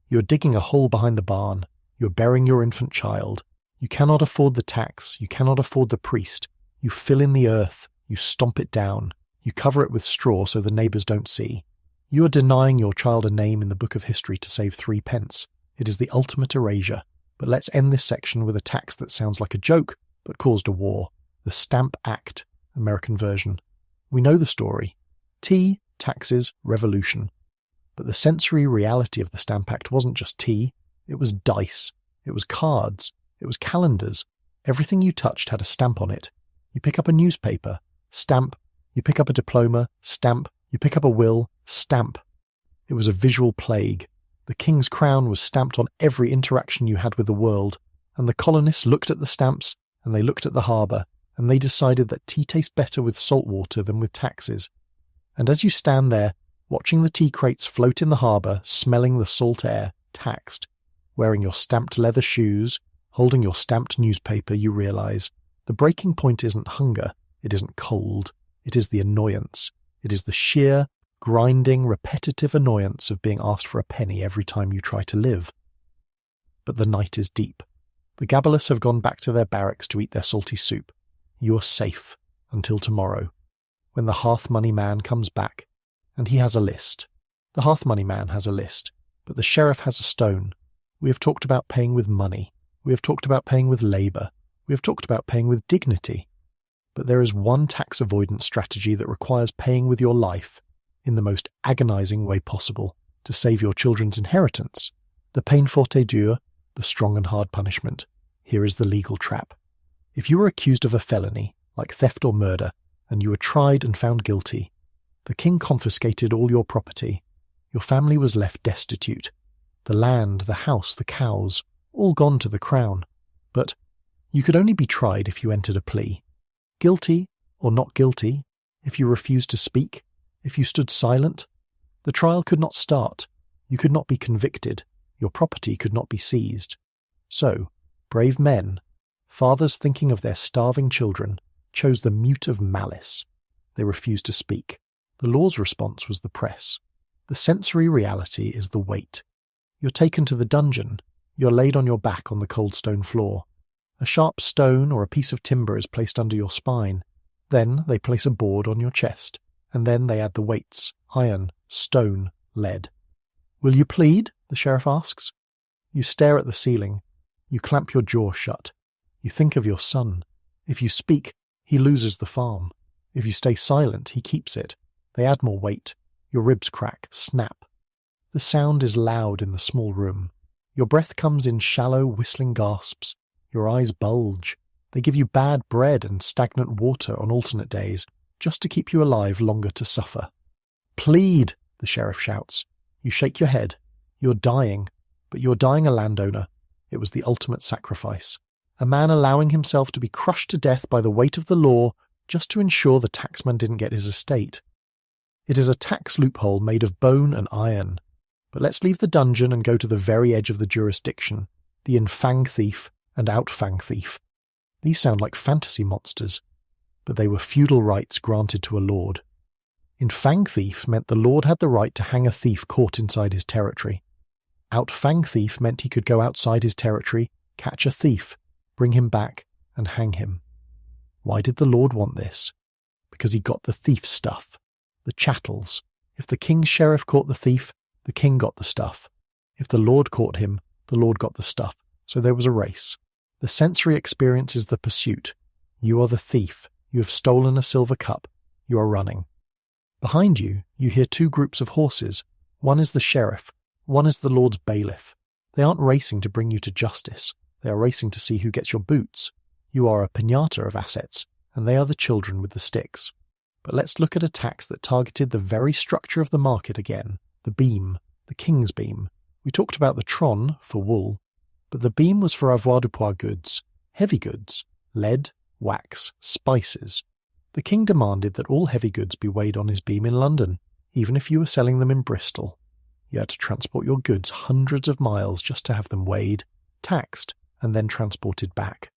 You're digging a hole behind the barn. You're burying your infant child. You cannot afford the tax. You cannot afford the priest. You fill in the earth. You stomp it down. You cover it with straw so the neighbours don't see. You are denying your child a name in the book of history to save 3 pence. It is the ultimate erasure. But let's end this section with a tax that sounds like a joke, but caused a war. The Stamp Act, American version. We know the story. Tea, taxes, revolution. But the sensory reality of the Stamp Act wasn't just tea. It was dice. It was cards. It was calendars. Everything you touched had a stamp on it. You pick up a newspaper, stamp. You pick up a diploma, stamp. You pick up a will, stamp. It was a visual plague. The king's crown was stamped on every interaction you had with the world, And the colonists looked at the stamps, and they looked at the harbour, and they decided that tea tastes better with salt water than with taxes. And as you stand there, watching the tea crates float in the harbour, smelling the salt air, taxed, wearing your stamped leather shoes, holding your stamped newspaper, you realise the breaking point isn't hunger, it isn't cold, it is the annoyance. It is the sheer, grinding, repetitive annoyance of being asked for a penny every time you try to live. But the night is deep. The Gabalus have gone back to their barracks to eat their salty soup. You are safe until tomorrow, when the hearth money man comes back, and he has a list. The hearth money man has a list, but the sheriff has a stone. We have talked about paying with money. We have talked about paying with labour. We have talked about paying with dignity. But there is one tax avoidance strategy that requires paying with your life, in the most agonising way possible, to save your children's inheritance. The peine forte et dure, the strong and hard punishment. Here is the legal trap. If you were accused of a felony, like theft or murder, and you were tried and found guilty, the king confiscated all your property. Your family was left destitute. The land, the house, the cows, all gone to the crown. But you could only be tried if you entered a plea. Guilty or not guilty, if you refused to speak, if you stood silent, the trial could not start. You could not be convicted. Your property could not be seized. So, brave men, fathers thinking of their starving children, chose the mute of malice. They refused to speak. The law's response was the press. The sensory reality is the weight. You're taken to the dungeon. You're laid on your back on the cold stone floor. A sharp stone or a piece of timber is placed under your spine. Then they place a board on your chest, and then they add the weights: iron, stone, lead. Will you plead? The sheriff asks. You stare at the ceiling. You clamp your jaw shut. You think of your son. If you speak, he loses the farm. If you stay silent, he keeps it. They add more weight. Your ribs crack, snap. The sound is loud in the small room. Your breath comes in shallow, whistling gasps. Your eyes bulge. They give you bad bread and stagnant water on alternate days, just to keep you alive longer to suffer. Plead, the sheriff shouts. You shake your head. You're dying, but you're dying a landowner. It was the ultimate sacrifice. A man allowing himself to be crushed to death by the weight of the law just to ensure the taxman didn't get his estate. It is a tax loophole made of bone and iron. But let's leave the dungeon and go to the very edge of the jurisdiction, the infang thief and outfang thief. These sound like fantasy monsters, but they were feudal rights granted to a lord. Infang thief meant the lord had the right to hang a thief caught inside his territory. Outfang thief meant he could go outside his territory, catch a thief, bring him back, and hang him. Why did the lord want this? Because he got the thief stuff, the chattels. If the king's sheriff caught the thief, the king got the stuff. If the lord caught him, the lord got the stuff. So there was a race. The sensory experience is the pursuit. You are the thief. You have stolen a silver cup. You are running. Behind you, you hear two groups of horses. One is the sheriff. One is the lord's bailiff. They aren't racing to bring you to justice. They are racing to see who gets your boots. You are a piñata of assets, and they are the children with the sticks. But let's look at a tax that targeted the very structure of the market again. The beam. The king's beam. We talked about the tron, for wool. But the beam was for avoirdupois goods, heavy goods, lead, wax, spices. The king demanded that all heavy goods be weighed on his beam in London, even if you were selling them in Bristol. You had to transport your goods hundreds of miles just to have them weighed, taxed, and then transported back.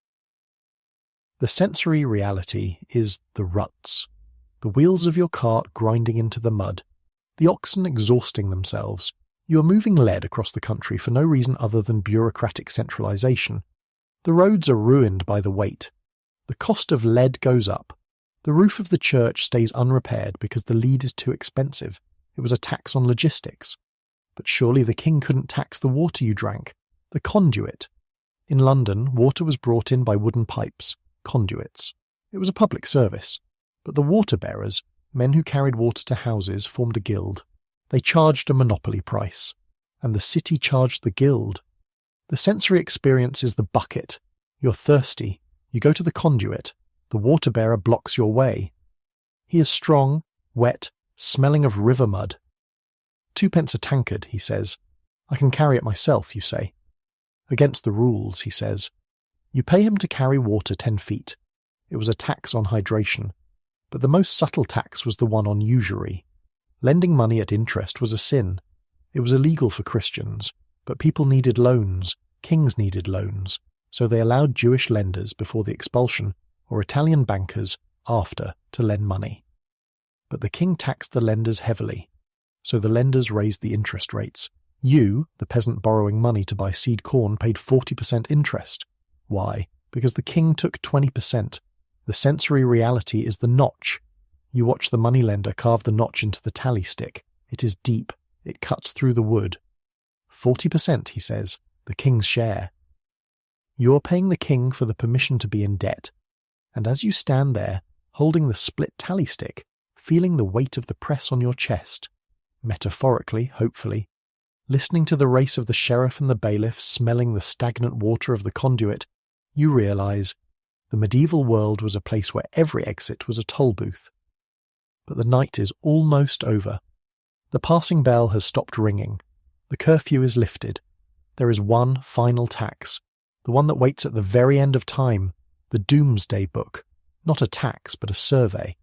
The sensory reality is the ruts, the wheels of your cart grinding into the mud, the oxen exhausting themselves. You are moving lead across the country for no reason other than bureaucratic centralisation. The roads are ruined by the weight. The cost of lead goes up. The roof of the church stays unrepaired because the lead is too expensive. It was a tax on logistics. But surely the king couldn't tax the water you drank, the conduit. In London, water was brought in by wooden pipes, conduits. It was a public service. But the water bearers, men who carried water to houses, formed a guild. They charged a monopoly price, and the city charged the guild. The sensory experience is the bucket. You're thirsty. You go to the conduit. The water bearer blocks your way. He is strong, wet, smelling of river mud. 2p a tankard, he says. I can carry it myself, you say. Against the rules, he says. You pay him to carry water 10 feet. It was a tax on hydration. But the most subtle tax was the one on usury. Lending money at interest was a sin. It was illegal for Christians, but people needed loans, kings needed loans, so they allowed Jewish lenders before the expulsion, or Italian bankers after, to lend money. But the king taxed the lenders heavily, so the lenders raised the interest rates. You, the peasant borrowing money to buy seed corn, paid 40% interest. Why? Because the king took 20%. The sensory reality is the notch. You watch the moneylender carve the notch into the tally stick. It is deep. It cuts through the wood. 40%, he says, the king's share. You are paying the king for the permission to be in debt. And as you stand there, holding the split tally stick, feeling the weight of the press on your chest, metaphorically, hopefully, listening to the race of the sheriff and the bailiff, smelling the stagnant water of the conduit, you realize the medieval world was a place where every exit was a toll booth. But the night is almost over. The passing bell has stopped ringing. The curfew is lifted. There is one final tax, the one that waits at the very end of time, the Doomsday Book, not a tax but a survey.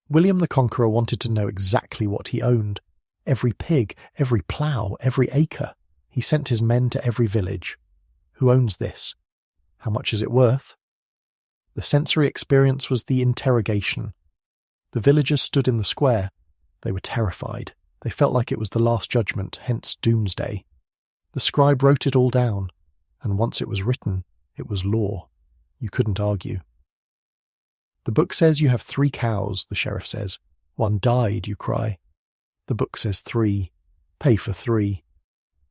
William the Conqueror wanted to know exactly what he owned. Every pig, every plough, every acre. He sent his men to every village. Who owns this? How much is it worth? The sensory experience was the interrogation. The villagers stood in the square. They were terrified. They felt like it was the last judgment, hence doomsday. The scribe wrote it all down, and once it was written, it was law. You couldn't argue. The book says you have 3 cows, the sheriff says. 1 died, you cry. The book says 3. Pay for 3.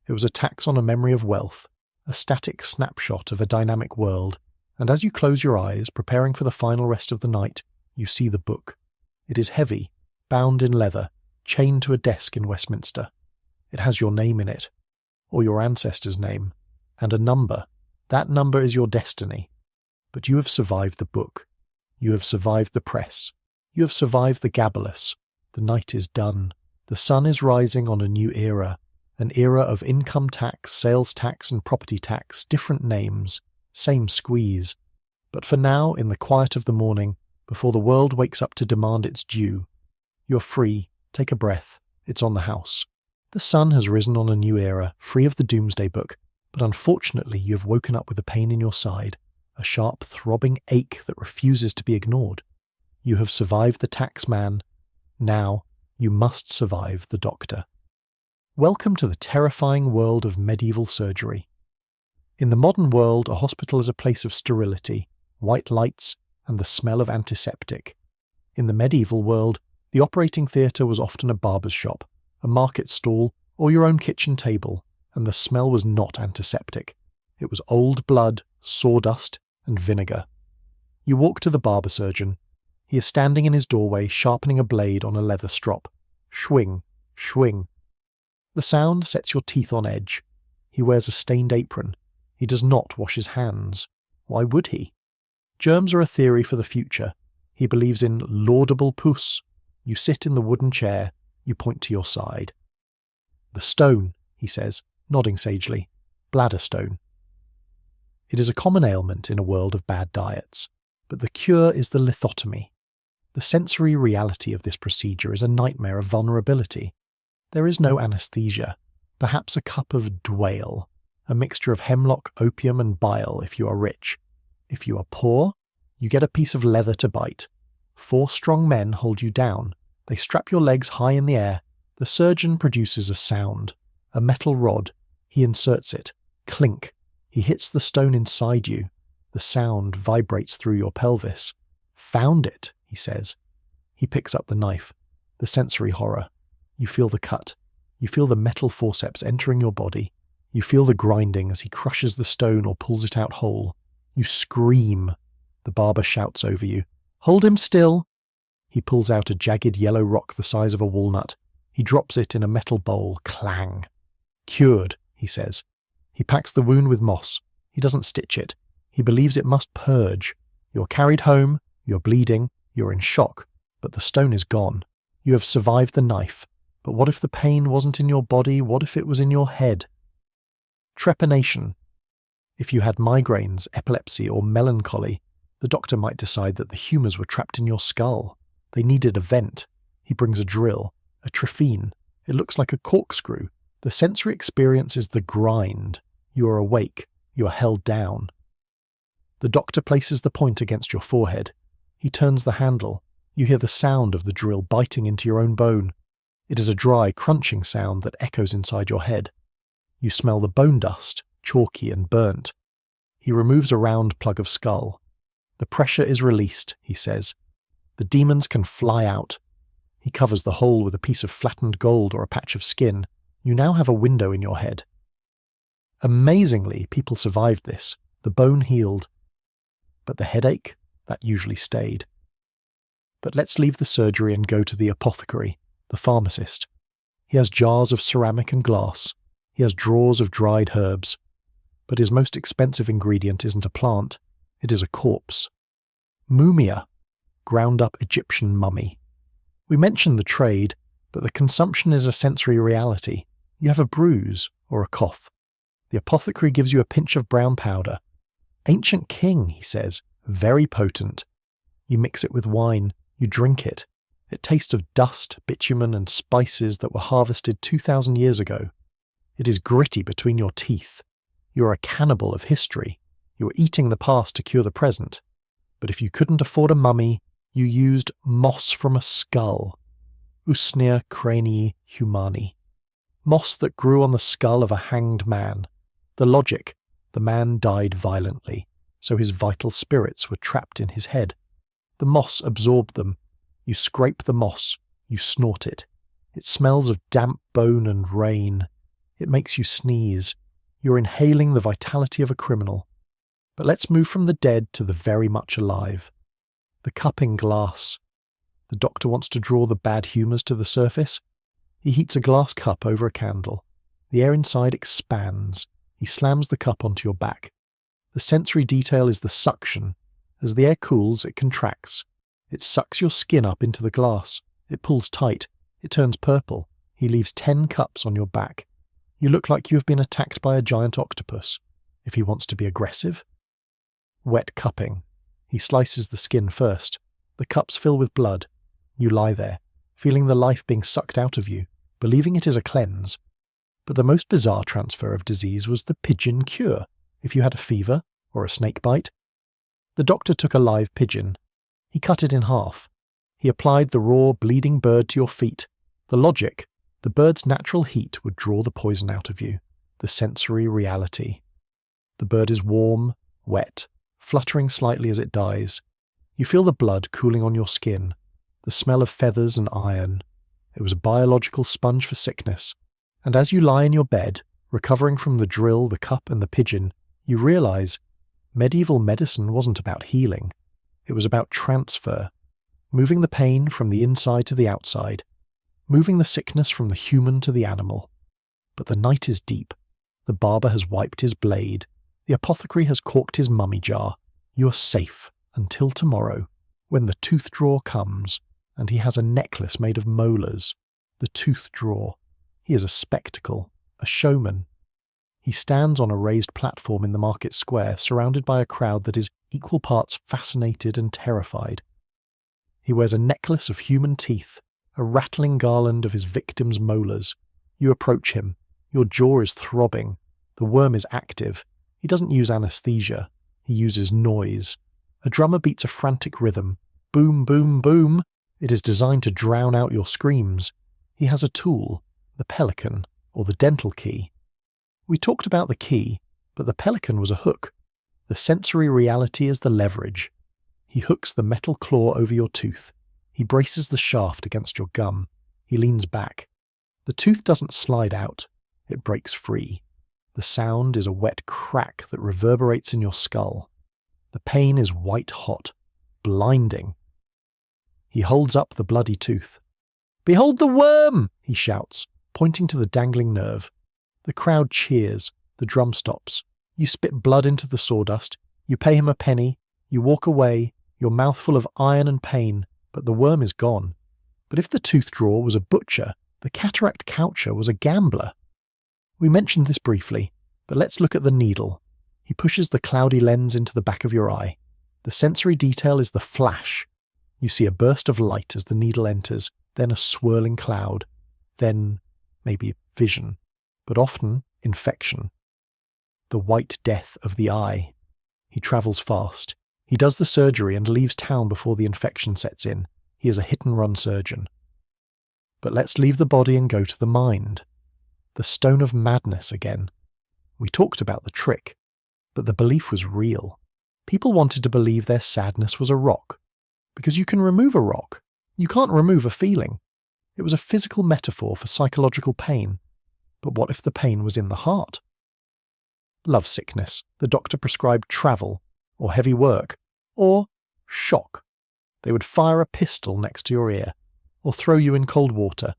It was a tax on a memory of wealth, a static snapshot of a dynamic world, and as you close your eyes, preparing for the final rest of the night, you see the book. It is heavy, bound in leather, chained to a desk in Westminster. It has your name in it, or your ancestor's name, and a number. That number is your destiny. But you have survived the book. You have survived the press. You have survived the gabalus. The night is done. The sun is rising on a new era, an era of income tax, sales tax and property tax, different names, same squeeze. But for now, in the quiet of the morning, before the world wakes up to demand its due, you're free. Take a breath. It's on the house. The sun has risen on a new era, free of the Doomsday Book, but unfortunately you have woken up with a pain in your side, a sharp throbbing ache that refuses to be ignored. You have survived the tax man. Now, you must survive the doctor. Welcome to the terrifying world of medieval surgery. In the modern world, a hospital is a place of sterility, white lights, and the smell of antiseptic. In the medieval world, the operating theatre was often a barber's shop, a market stall, or your own kitchen table, and the smell was not antiseptic. It was old blood, sawdust, and vinegar. You walk to the barber surgeon. He is standing in his doorway, sharpening a blade on a leather strop. Swing, swing. The sound sets your teeth on edge. He wears a stained apron. He does not wash his hands. Why would he? Germs are a theory for the future. He believes in laudable puss. You sit in the wooden chair. You point to your side. The stone, he says, nodding sagely. Bladder stone. It is a common ailment in a world of bad diets, but the cure is the lithotomy. The sensory reality of this procedure is a nightmare of vulnerability. There is no anesthesia, perhaps a cup of dwale, a mixture of hemlock, opium and bile if you are rich. If you are poor, you get a piece of leather to bite. 4 strong men hold you down. They strap your legs high in the air. The surgeon produces a sound, a metal rod. He inserts it. Clink. He hits the stone inside you. The sound vibrates through your pelvis. Found it, he says. He picks up the knife. The sensory horror. You feel the cut. You feel the metal forceps entering your body. You feel the grinding as he crushes the stone or pulls it out whole. You scream. The barber shouts over you. Hold him still. He pulls out a jagged yellow rock the size of a walnut. He drops it in a metal bowl. Clang. Cured, he says. He packs the wound with moss. He doesn't stitch it. He believes it must purge. You're carried home. You're bleeding. You're in shock. But the stone is gone. You have survived the knife. But what if the pain wasn't in your body? What if it was in your head? Trepanation. If you had migraines, epilepsy, or melancholy, the doctor might decide that the humours were trapped in your skull. They needed a vent. He brings a drill, a trephine. It looks like a corkscrew. The sensory experience is the grind. You are awake. You are held down. The doctor places the point against your forehead. He turns the handle. You hear the sound of the drill biting into your own bone. It is a dry, crunching sound that echoes inside your head. You smell the bone dust, chalky and burnt. He removes a round plug of skull. The pressure is released, he says. The demons can fly out. He covers the hole with a piece of flattened gold or a patch of skin. You now have a window in your head. Amazingly, people survived this. The bone healed. But the headache, that usually stayed. But let's leave the surgery and go to the apothecary, the pharmacist. He has jars of ceramic and glass. He has drawers of dried herbs. But his most expensive ingredient isn't a plant. It is a corpse. Mumia, ground-up Egyptian mummy. We mentioned the trade, but the consumption is a sensory reality. You have a bruise or a cough. The apothecary gives you a pinch of brown powder. Ancient king, he says, very potent. You mix it with wine. You drink it. It tastes of dust, bitumen, and spices that were harvested 2,000 years ago. It is gritty between your teeth. You are a cannibal of history. You are eating the past to cure the present. But if you couldn't afford a mummy, you used moss from a skull. Usnea cranii humani. Moss that grew on the skull of a hanged man. The logic: the man died violently, so his vital spirits were trapped in his head. The moss absorbed them. You scrape the moss. You snort it. It smells of damp bone and rain. It makes you sneeze. You're inhaling the vitality of a criminal. But let's move from the dead to the very much alive. The cup in glass. The doctor wants to draw the bad humours to the surface. He heats a glass cup over a candle. The air inside expands. He slams the cup onto your back. The sensory detail is the suction. As the air cools, it contracts. It sucks your skin up into the glass. It pulls tight. It turns purple. He leaves 10 cups on your back. You look like you have been attacked by a giant octopus. If he wants to be aggressive. Wet cupping. He slices the skin first. The cups fill with blood. You lie there, feeling the life being sucked out of you, believing it is a cleanse. But the most bizarre transfer of disease was the pigeon cure, if you had a fever or a snake bite. The doctor took a live pigeon. He cut it in half. He applied the raw, bleeding bird to your feet. The logic: the bird's natural heat would draw the poison out of you. The sensory reality. The bird is warm, wet, fluttering slightly as it dies. You feel the blood cooling on your skin, the smell of feathers and iron. It was a biological sponge for sickness. And as you lie in your bed, recovering from the drill, the cup, and the pigeon, you realize medieval medicine wasn't about healing. It was about transfer, moving the pain from the inside to the outside, moving the sickness from the human to the animal. But the night is deep. The barber has wiped his blade. The apothecary has corked his mummy jar. You are safe until tomorrow, when the tooth drawer comes, and he has a necklace made of molars. The tooth drawer. He is a spectacle, a showman. He stands on a raised platform in the market square, surrounded by a crowd that is equal parts fascinated and terrified. He wears a necklace of human teeth, a rattling garland of his victim's molars. You approach him. Your jaw is throbbing. The worm is active. He doesn't use anesthesia. He uses noise. A drummer beats a frantic rhythm. Boom, boom, boom. It is designed to drown out your screams. He has a tool, the pelican, or the dental key. We talked about the key, but the pelican was a hook. The sensory reality is the leverage. He hooks the metal claw over your tooth. He braces the shaft against your gum. He leans back. The tooth doesn't slide out. It breaks free. The sound is a wet crack that reverberates in your skull. The pain is white hot, blinding. He holds up the bloody tooth. "Behold the worm!" he shouts, pointing to the dangling nerve. The crowd cheers. The drum stops. You spit blood into the sawdust. You pay him a penny. You walk away, your mouth full of iron and pain, but the worm is gone. But if the tooth drawer was a butcher, the cataract coucher was a gambler. We mentioned this briefly, but let's look at the needle. He pushes the cloudy lens into the back of your eye. The sensory detail is the flash. You see a burst of light as the needle enters, then a swirling cloud, then maybe vision, but often infection. The white death of the eye. He travels fast. He does the surgery and leaves town before the infection sets in. He is a hit-and-run surgeon. But let's leave the body and go to the mind. The stone of madness again. We talked about the trick, but the belief was real. People wanted to believe their sadness was a rock, because you can remove a rock. You can't remove a feeling. It was a physical metaphor for psychological pain. But what if the pain was in the heart? Lovesickness. The doctor prescribed travel, or heavy work, or shock. They would fire a pistol next to your ear, or throw you in cold water,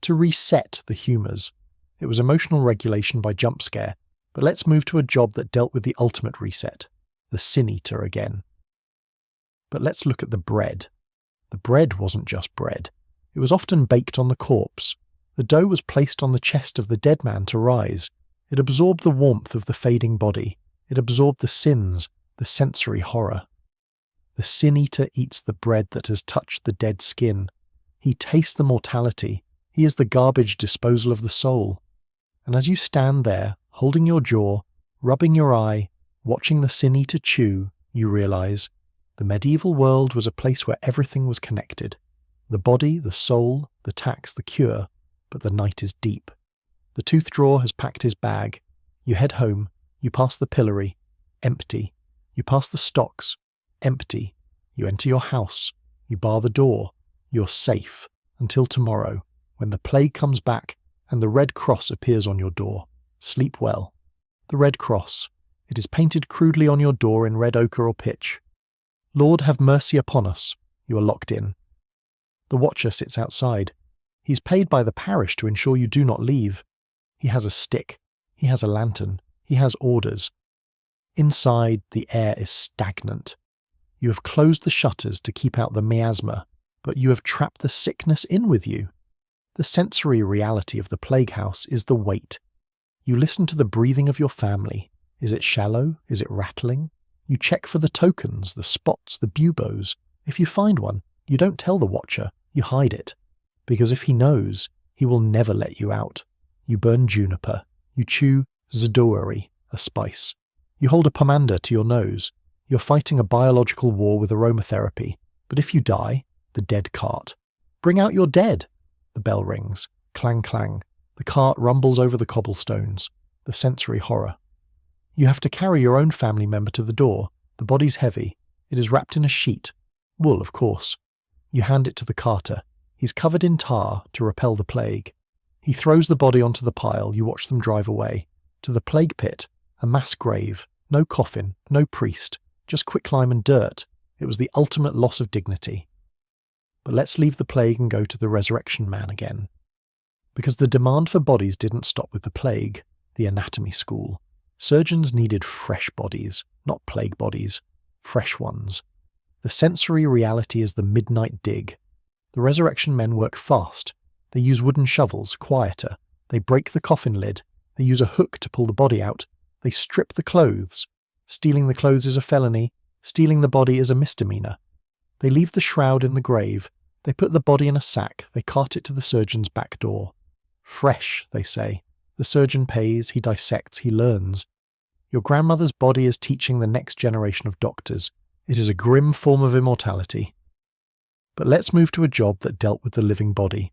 to reset the humours. It was emotional regulation by jump scare, but let's move to a job that dealt with the ultimate reset, the sin eater again. But let's look at the bread. The bread wasn't just bread. It was often baked on the corpse. The dough was placed on the chest of the dead man to rise. It absorbed the warmth of the fading body. It absorbed the sins, the sensory horror. The sin eater eats the bread that has touched the dead skin. He tastes the mortality. He is the garbage disposal of the soul. And as you stand there, holding your jaw, rubbing your eye, watching the sin eater chew, you realize the medieval world was a place where everything was connected. The body, the soul, the tax, the cure, but the night is deep. The tooth drawer has packed his bag. You head home. You pass the pillory. Empty. You pass the stocks. Empty. You enter your house. You bar the door. You're safe until tomorrow, when the plague comes back and the red cross appears on your door. Sleep well. The red cross. It is painted crudely on your door in red ochre or pitch. Lord, have mercy upon us. You are locked in. The watcher sits outside. He's paid by the parish to ensure you do not leave. He has a stick. He has a lantern. He has orders. Inside, the air is stagnant. You have closed the shutters to keep out the miasma, but you have trapped the sickness in with you. The sensory reality of the plague house is the weight. You listen to the breathing of your family. Is it shallow? Is it rattling? You check for the tokens, the spots, the buboes. If you find one, you don't tell the watcher, you hide it. Because if he knows, he will never let you out. You burn juniper. You chew zdowary, a spice. You hold a pomander to your nose. You're fighting a biological war with aromatherapy. But if you die, the dead cart. Bring out your dead. The bell rings. Clang, clang. The cart rumbles over the cobblestones. The sensory horror. You have to carry your own family member to the door. The body's heavy. It is wrapped in a sheet. Wool, of course. You hand it to the carter. He's covered in tar to repel the plague. He throws the body onto the pile. You watch them drive away. To the plague pit, a mass grave. No coffin, no priest. Just quicklime and dirt. It was the ultimate loss of dignity. But let's leave the plague and go to the resurrection man again. Because the demand for bodies didn't stop with the plague, the anatomy school. Surgeons needed fresh bodies, not plague bodies. Fresh ones. The sensory reality is the midnight dig. The resurrection men work fast. They use wooden shovels, quieter. They break the coffin lid. They use a hook to pull the body out. They strip the clothes. Stealing the clothes is a felony. Stealing the body is a misdemeanor. They leave the shroud in the grave. They put the body in a sack. They cart it to the surgeon's back door. Fresh, they say. The surgeon pays, he dissects, he learns. Your grandmother's body is teaching the next generation of doctors. It is a grim form of immortality. But let's move to a job that dealt with the living body.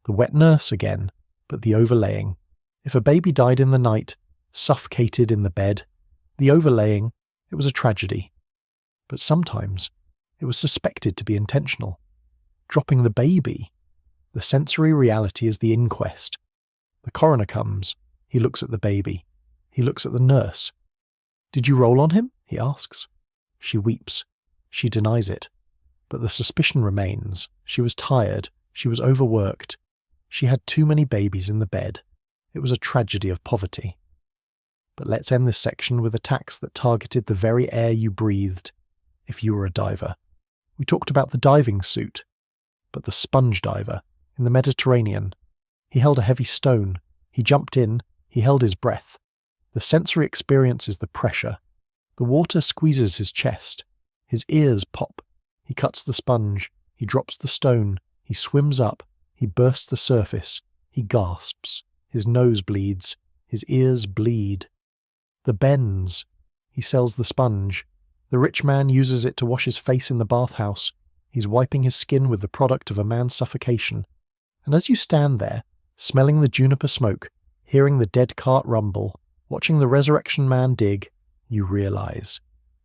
The wet nurse again, but the overlaying. If a baby died in the night, suffocated in the bed, the overlaying, it was a tragedy. But sometimes it was suspected to be intentional. Dropping the baby. The sensory reality is the inquest. The coroner comes. He looks at the baby. He looks at the nurse. "Did you roll on him?" he asks. She weeps. She denies it. But the suspicion remains. She was tired. She was overworked. She had too many babies in the bed. It was a tragedy of poverty. But let's end this section with a tax that targeted the very air you breathed if you were a diver. We talked about the diving suit, but the sponge diver in the Mediterranean. He held a heavy stone. He jumped in. He held his breath. The sensory experience is the pressure. The water squeezes his chest. His ears pop. He cuts the sponge. He drops the stone. He swims up. He bursts the surface. He gasps. His nose bleeds. His ears bleed. The bends. He sells the sponge. The rich man uses it to wash his face in the bathhouse. He's wiping his skin with the product of a man's suffocation. And as you stand there, smelling the juniper smoke, hearing the dead cart rumble, watching the resurrection man dig, you realize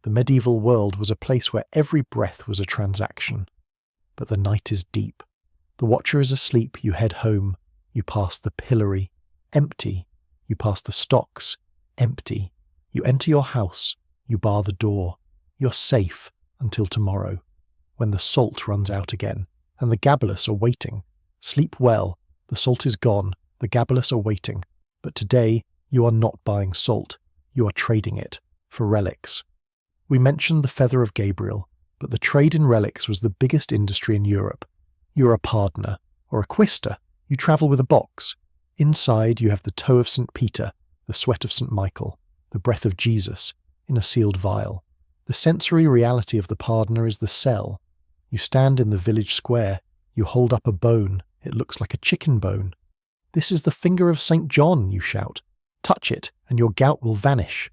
the medieval world was a place where every breath was a transaction. But the night is deep. The watcher is asleep. You head home. You pass the pillory. Empty. You pass the stocks. Empty. You enter your house. You bar the door. You're safe until tomorrow, when the salt runs out again, and the gabalus are waiting. Sleep well. The salt is gone. The gabalus are waiting. But today, you are not buying salt. You are trading it for relics. We mentioned the feather of Gabriel, but the trade in relics was the biggest industry in Europe. You're a pardoner, or a quister. You travel with a box. Inside you have the toe of St. Peter, the sweat of St. Michael, the breath of Jesus, in a sealed vial. The sensory reality of the pardoner is the cell. You stand in the village square. You hold up a bone. It looks like a chicken bone. "This is the finger of St. John," you shout. "Touch it, and your gout will vanish."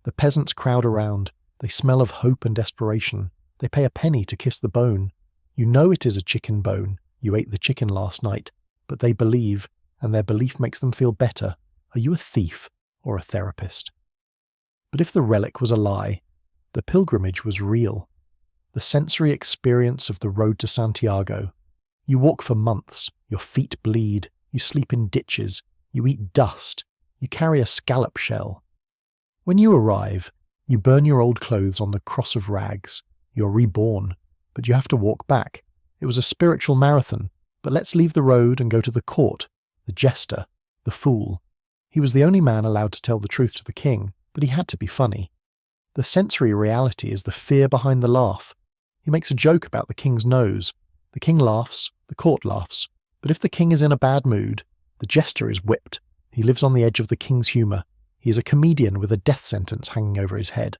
The peasants crowd around. They smell of hope and desperation. They pay a penny to kiss the bone. You know it is a chicken bone. You ate the chicken last night. But they believe, and their belief makes them feel better. Are you a thief or a therapist? But if the relic was a lie, the pilgrimage was real. The sensory experience of the road to Santiago. You walk for months. Your feet bleed. You sleep in ditches. You eat dust. You carry a scallop shell. When you arrive, you burn your old clothes on the cross of rags. You're reborn, but you have to walk back. It was a spiritual marathon, but let's leave the road and go to the court, the jester, the fool. He was the only man allowed to tell the truth to the king, but he had to be funny. The sensory reality is the fear behind the laugh. He makes a joke about the king's nose. The king laughs, the court laughs. But if the king is in a bad mood, the jester is whipped. He lives on the edge of the king's humour. He is a comedian with a death sentence hanging over his head.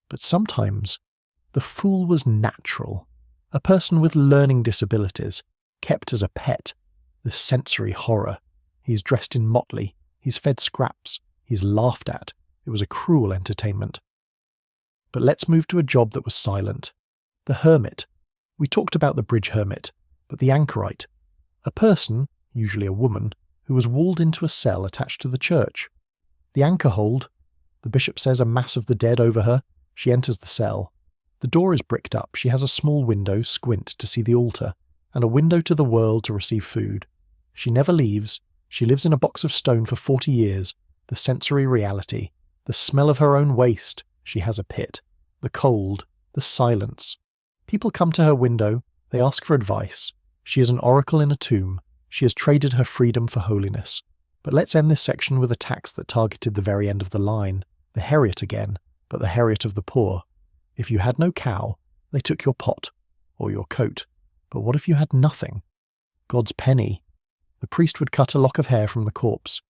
But sometimes, the fool was natural. A person with learning disabilities, kept as a pet. The sensory horror. He is dressed in motley. He's fed scraps. He's laughed at. It was a cruel entertainment. But let's move to a job that was silent. The hermit. We talked about the bridge hermit, but the anchorite. A person, usually a woman, who was walled into a cell attached to the church. The anchor hold. The bishop says a mass of the dead over her. She enters the cell. The door is bricked up. She has a small window, squint to see the altar, and a window to the world to receive food. She never leaves. She lives in a box of stone for 40 years. The sensory reality. The smell of her own waste. She has a pit. The cold. The silence. People come to her window. They ask for advice. She is an oracle in a tomb. She has traded her freedom for holiness. But let's end this section with a tax that targeted the very end of the line. The Heriot again, but the Heriot of the poor. If you had no cow, they took your pot, or your coat. But what if you had nothing? God's penny. The priest would cut a lock of hair from the corpse.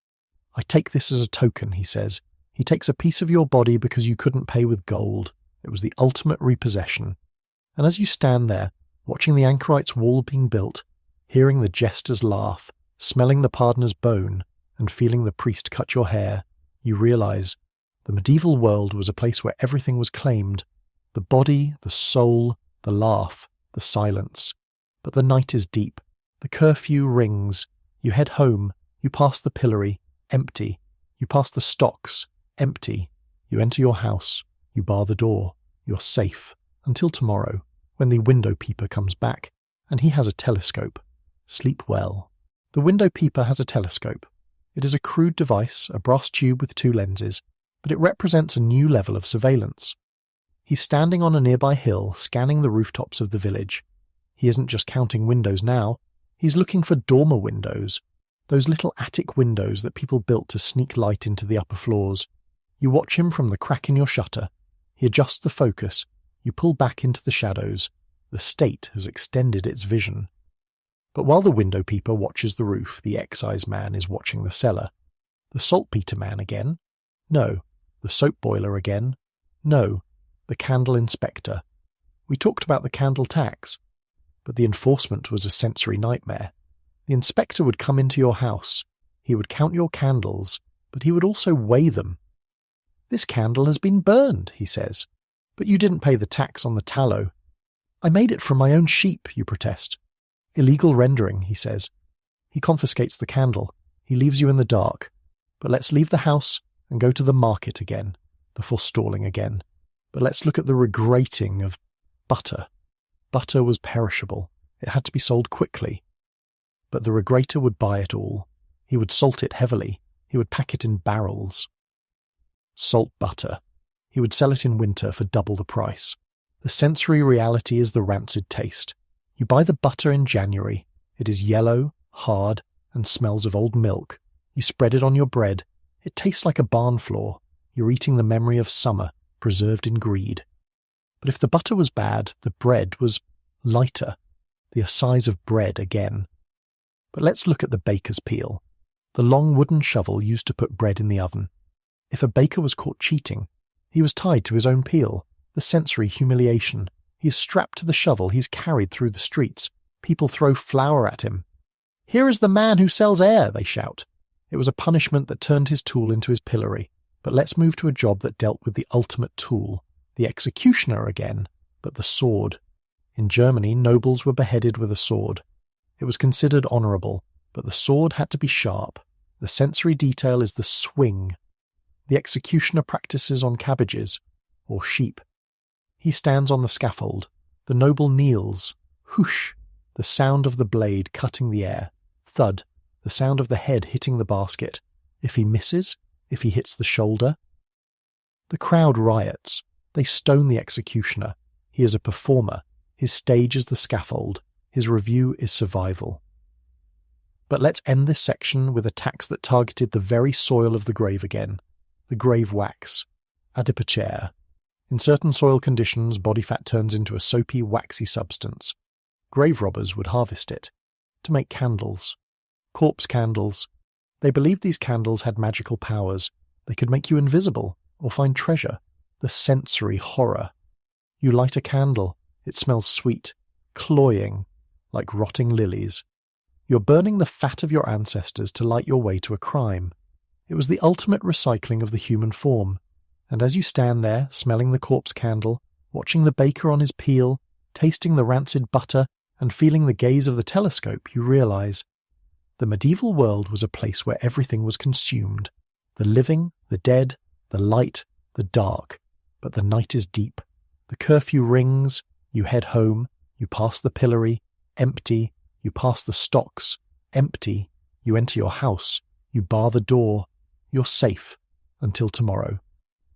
"I take this as a token," he says. He takes a piece of your body because you couldn't pay with gold. It was the ultimate repossession. And as you stand there, watching the anchorite's wall being built, hearing the jester's laugh, smelling the pardoner's bone, and feeling the priest cut your hair, you realize the medieval world was a place where everything was claimed. The body, the soul, the laugh, the silence. But the night is deep. The curfew rings. You head home. You pass the pillory. Empty. You pass the stocks. Empty. You enter your house. You bar the door. You're safe. Until tomorrow, when the window peeper comes back, and he has a telescope. Sleep well. The window peeper has a telescope. It is a crude device, a brass tube with 2 lenses, but it represents a new level of surveillance. He's standing on a nearby hill, scanning the rooftops of the village. He isn't just counting windows now. He's looking for dormer windows, those little attic windows that people built to sneak light into the upper floors. You watch him from the crack in your shutter. He adjusts the focus. You pull back into the shadows. The state has extended its vision. But while the window peeper watches the roof, the excise man is watching the cellar. The saltpeter man again? No. The soap boiler again? No, the candle inspector. We talked about the candle tax, but the enforcement was a sensory nightmare. The inspector would come into your house. He would count your candles, but he would also weigh them. "This candle has been burned," he says. "But you didn't pay the tax on the tallow." "I made it from my own sheep," you protest. "Illegal rendering," he says. He confiscates the candle. He leaves you in the dark. But let's leave the house and go to the market again, the forestalling again. But let's look at the regrating of butter. Butter was perishable. It had to be sold quickly. But the regrater would buy it all. He would salt it heavily. He would pack it in barrels. Salt butter. He would sell it in winter for double the price. The sensory reality is the rancid taste. You buy the butter in January. It is yellow, hard, and smells of old milk. You spread it on your bread. It tastes like a barn floor. You're eating the memory of summer, preserved in greed. But if the butter was bad, the bread was lighter, the size of bread again. But let's look at the baker's peel, the long wooden shovel used to put bread in the oven. If a baker was caught cheating, he was tied to his own peel, the sensory humiliation. He's strapped to the shovel, he's carried through the streets. People throw flour at him. "Here is the man who sells air," they shout. It was a punishment that turned his tool into his pillory. But let's move to a job that dealt with the ultimate tool, the executioner again, but the sword. In Germany, nobles were beheaded with a sword. It was considered honourable, but the sword had to be sharp. The sensory detail is the swing. The executioner practices on cabbages, or sheep. He stands on the scaffold. The noble kneels. Whoosh! The sound of the blade cutting the air. Thud! The sound of the head hitting the basket. If he misses, if he hits the shoulder. The crowd riots. They stone the executioner. He is a performer. His stage is the scaffold. His review is survival. But let's end this section with a tax that targeted the very soil of the grave again. The grave wax. Adipocere. In certain soil conditions, body fat turns into a soapy, waxy substance. Grave robbers would harvest it to make candles. Corpse candles. They believed these candles had magical powers. They could make you invisible or find treasure. The sensory horror. You light a candle. It smells sweet, cloying, like rotting lilies. You're burning the fat of your ancestors to light your way to a crime. It was the ultimate recycling of the human form. And as you stand there, smelling the corpse candle, watching the baker on his peel, tasting the rancid butter, and feeling the gaze of the telescope, you realize the medieval world was a place where everything was consumed. The living, the dead, the light, the dark. But the night is deep. The curfew rings. You head home. You pass the pillory. Empty. You pass the stocks. Empty. You enter your house. You bar the door. You're safe until tomorrow,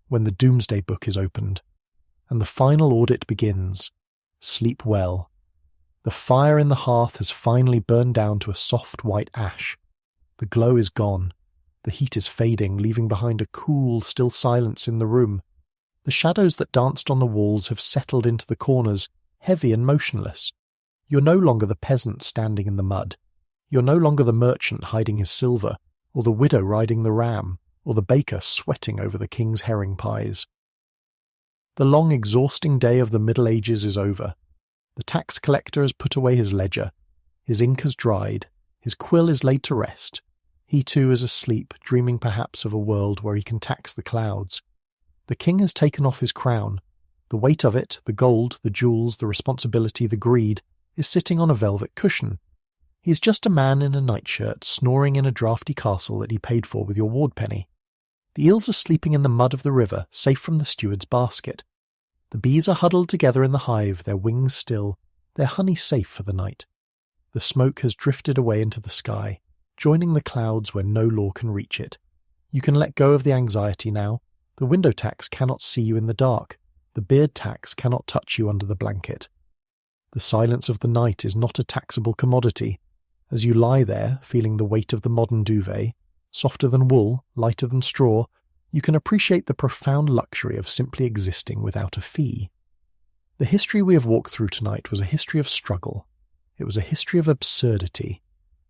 when the doomsday book is opened, and the final audit begins. Sleep well. The fire in the hearth has finally burned down to a soft white ash. The glow is gone. The heat is fading, leaving behind a cool, still silence in the room. The shadows that danced on the walls have settled into the corners, heavy and motionless. You're no longer the peasant standing in the mud. You're no longer the merchant hiding his silver, or the widow riding the ram, or the baker sweating over the king's herring pies. The long, exhausting day of the Middle Ages is over. The tax collector has put away his ledger. His ink has dried. His quill is laid to rest. He too is asleep, dreaming perhaps of a world where he can tax the clouds. The king has taken off his crown. The weight of it, the gold, the jewels, the responsibility, the greed, is sitting on a velvet cushion. He is just a man in a nightshirt, snoring in a draughty castle that he paid for with your ward penny. The eels are sleeping in the mud of the river, safe from the steward's basket. The bees are huddled together in the hive, their wings still, their honey safe for the night. The smoke has drifted away into the sky, joining the clouds where no law can reach it. You can let go of the anxiety now. The window tax cannot see you in the dark. The beard tax cannot touch you under the blanket. The silence of the night is not a taxable commodity. As you lie there, feeling the weight of the modern duvet, softer than wool, lighter than straw, you can appreciate the profound luxury of simply existing without a fee. The history we have walked through tonight was a history of struggle. It was a history of absurdity.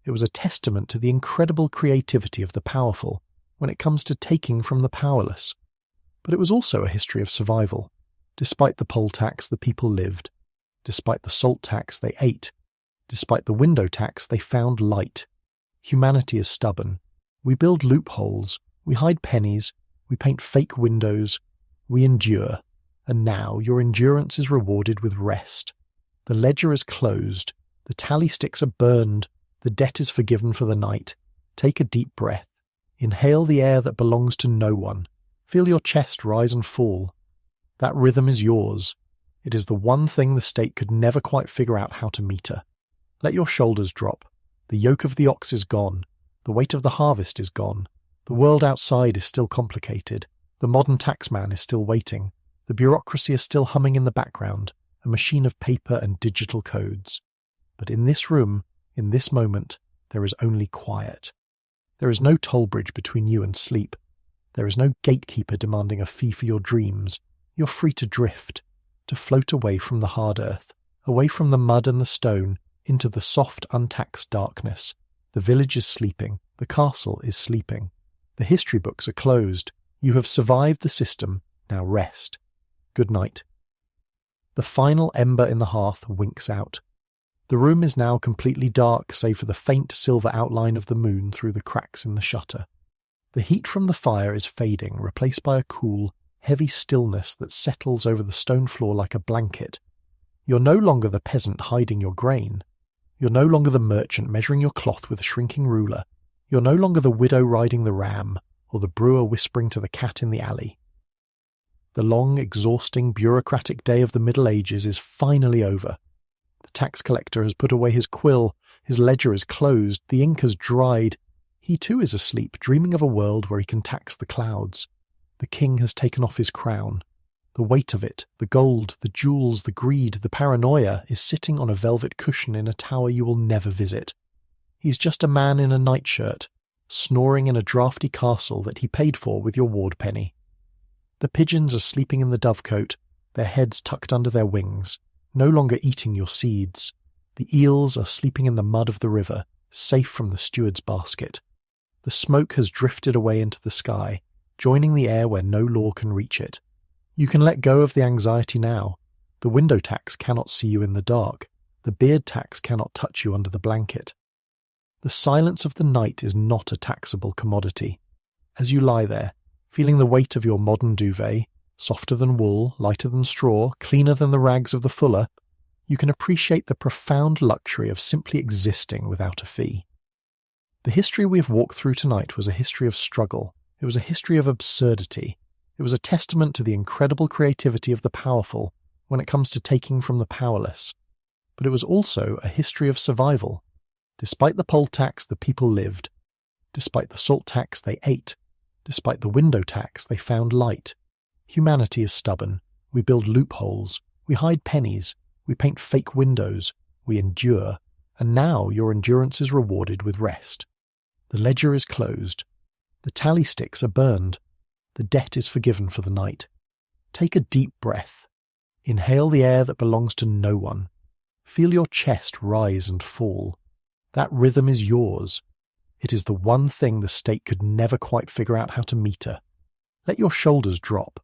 It was a testament to the incredible creativity of the powerful when it comes to taking from the powerless. But it was also a history of survival. Despite the poll tax, the people lived. Despite the salt tax, they ate. Despite the window tax, they found light. Humanity is stubborn. We build loopholes. We hide pennies. We paint fake windows. We endure. And now your endurance is rewarded with rest. The ledger is closed. The tally sticks are burned. The debt is forgiven for the night. Take a deep breath. Inhale the air that belongs to no one. Feel your chest rise and fall. That rhythm is yours. It is the one thing the state could never quite figure out how to meter. Let your shoulders drop. The yoke of the ox is gone. The weight of the harvest is gone. The world outside is still complicated. The modern taxman is still waiting. The bureaucracy is still humming in the background, a machine of paper and digital codes. But in this room, in this moment, there is only quiet. There is no toll bridge between you and sleep. There is no gatekeeper demanding a fee for your dreams. You're free to drift, to float away from the hard earth, away from the mud and the stone, into the soft, untaxed darkness. The village is sleeping. The castle is sleeping. The history books are closed. You have survived the system. Now rest. Good night. The final ember in the hearth winks out. The room is now completely dark, save for the faint silver outline of the moon through the cracks in the shutter. The heat from the fire is fading, replaced by a cool, heavy stillness that settles over the stone floor like a blanket. You're no longer the peasant hiding your grain. You're no longer the merchant measuring your cloth with a shrinking ruler. You're no longer the widow riding the ram, or the brewer whispering to the cat in the alley. The long, exhausting, bureaucratic day of the Middle Ages is finally over. The tax collector has put away his quill, his ledger is closed, the ink has dried. He too is asleep, dreaming of a world where he can tax the clouds. The king has taken off his crown. The weight of it, the gold, the jewels, the greed, the paranoia is sitting on a velvet cushion in a tower you will never visit. He's just a man in a nightshirt, snoring in a draughty castle that he paid for with your ward penny. The pigeons are sleeping in the dovecote, their heads tucked under their wings, no longer eating your seeds. The eels are sleeping in the mud of the river, safe from the steward's basket. The smoke has drifted away into the sky, joining the air where no law can reach it. You can let go of the anxiety now. The window tax cannot see you in the dark. The beard tax cannot touch you under the blanket. The silence of the night is not a taxable commodity. As you lie there, feeling the weight of your modern duvet, softer than wool, lighter than straw, cleaner than the rags of the fuller, you can appreciate the profound luxury of simply existing without a fee. The history we have walked through tonight was a history of struggle. It was a history of absurdity. It was a testament to the incredible creativity of the powerful when it comes to taking from the powerless. But it was also a history of survival. Despite the poll tax, the people lived. Despite the salt tax, they ate. Despite the window tax, they found light. Humanity is stubborn. We build loopholes. We hide pennies. We paint fake windows. We endure. And now your endurance is rewarded with rest. The ledger is closed. The tally sticks are burned. The debt is forgiven for the night. Take a deep breath. Inhale the air that belongs to no one. Feel your chest rise and fall. That rhythm is yours. It is the one thing the state could never quite figure out how to meter. Let your shoulders drop.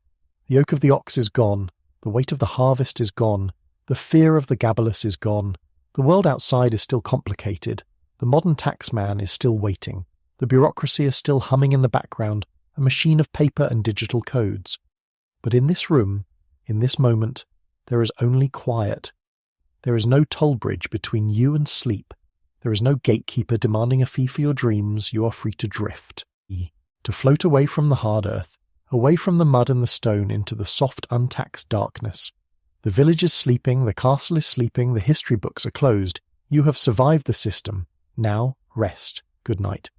The yoke of the ox is gone. The weight of the harvest is gone. The fear of the gabalus is gone. The world outside is still complicated. The modern taxman is still waiting. The bureaucracy is still humming in the background, a machine of paper and digital codes. But in this room, in this moment, there is only quiet. There is no toll bridge between you and sleep. There is no gatekeeper demanding a fee for your dreams. You are free to drift, to float away from the hard earth, away from the mud and the stone into the soft, untaxed darkness. The village is sleeping, the castle is sleeping, the history books are closed. You have survived the system. Now rest. Good night.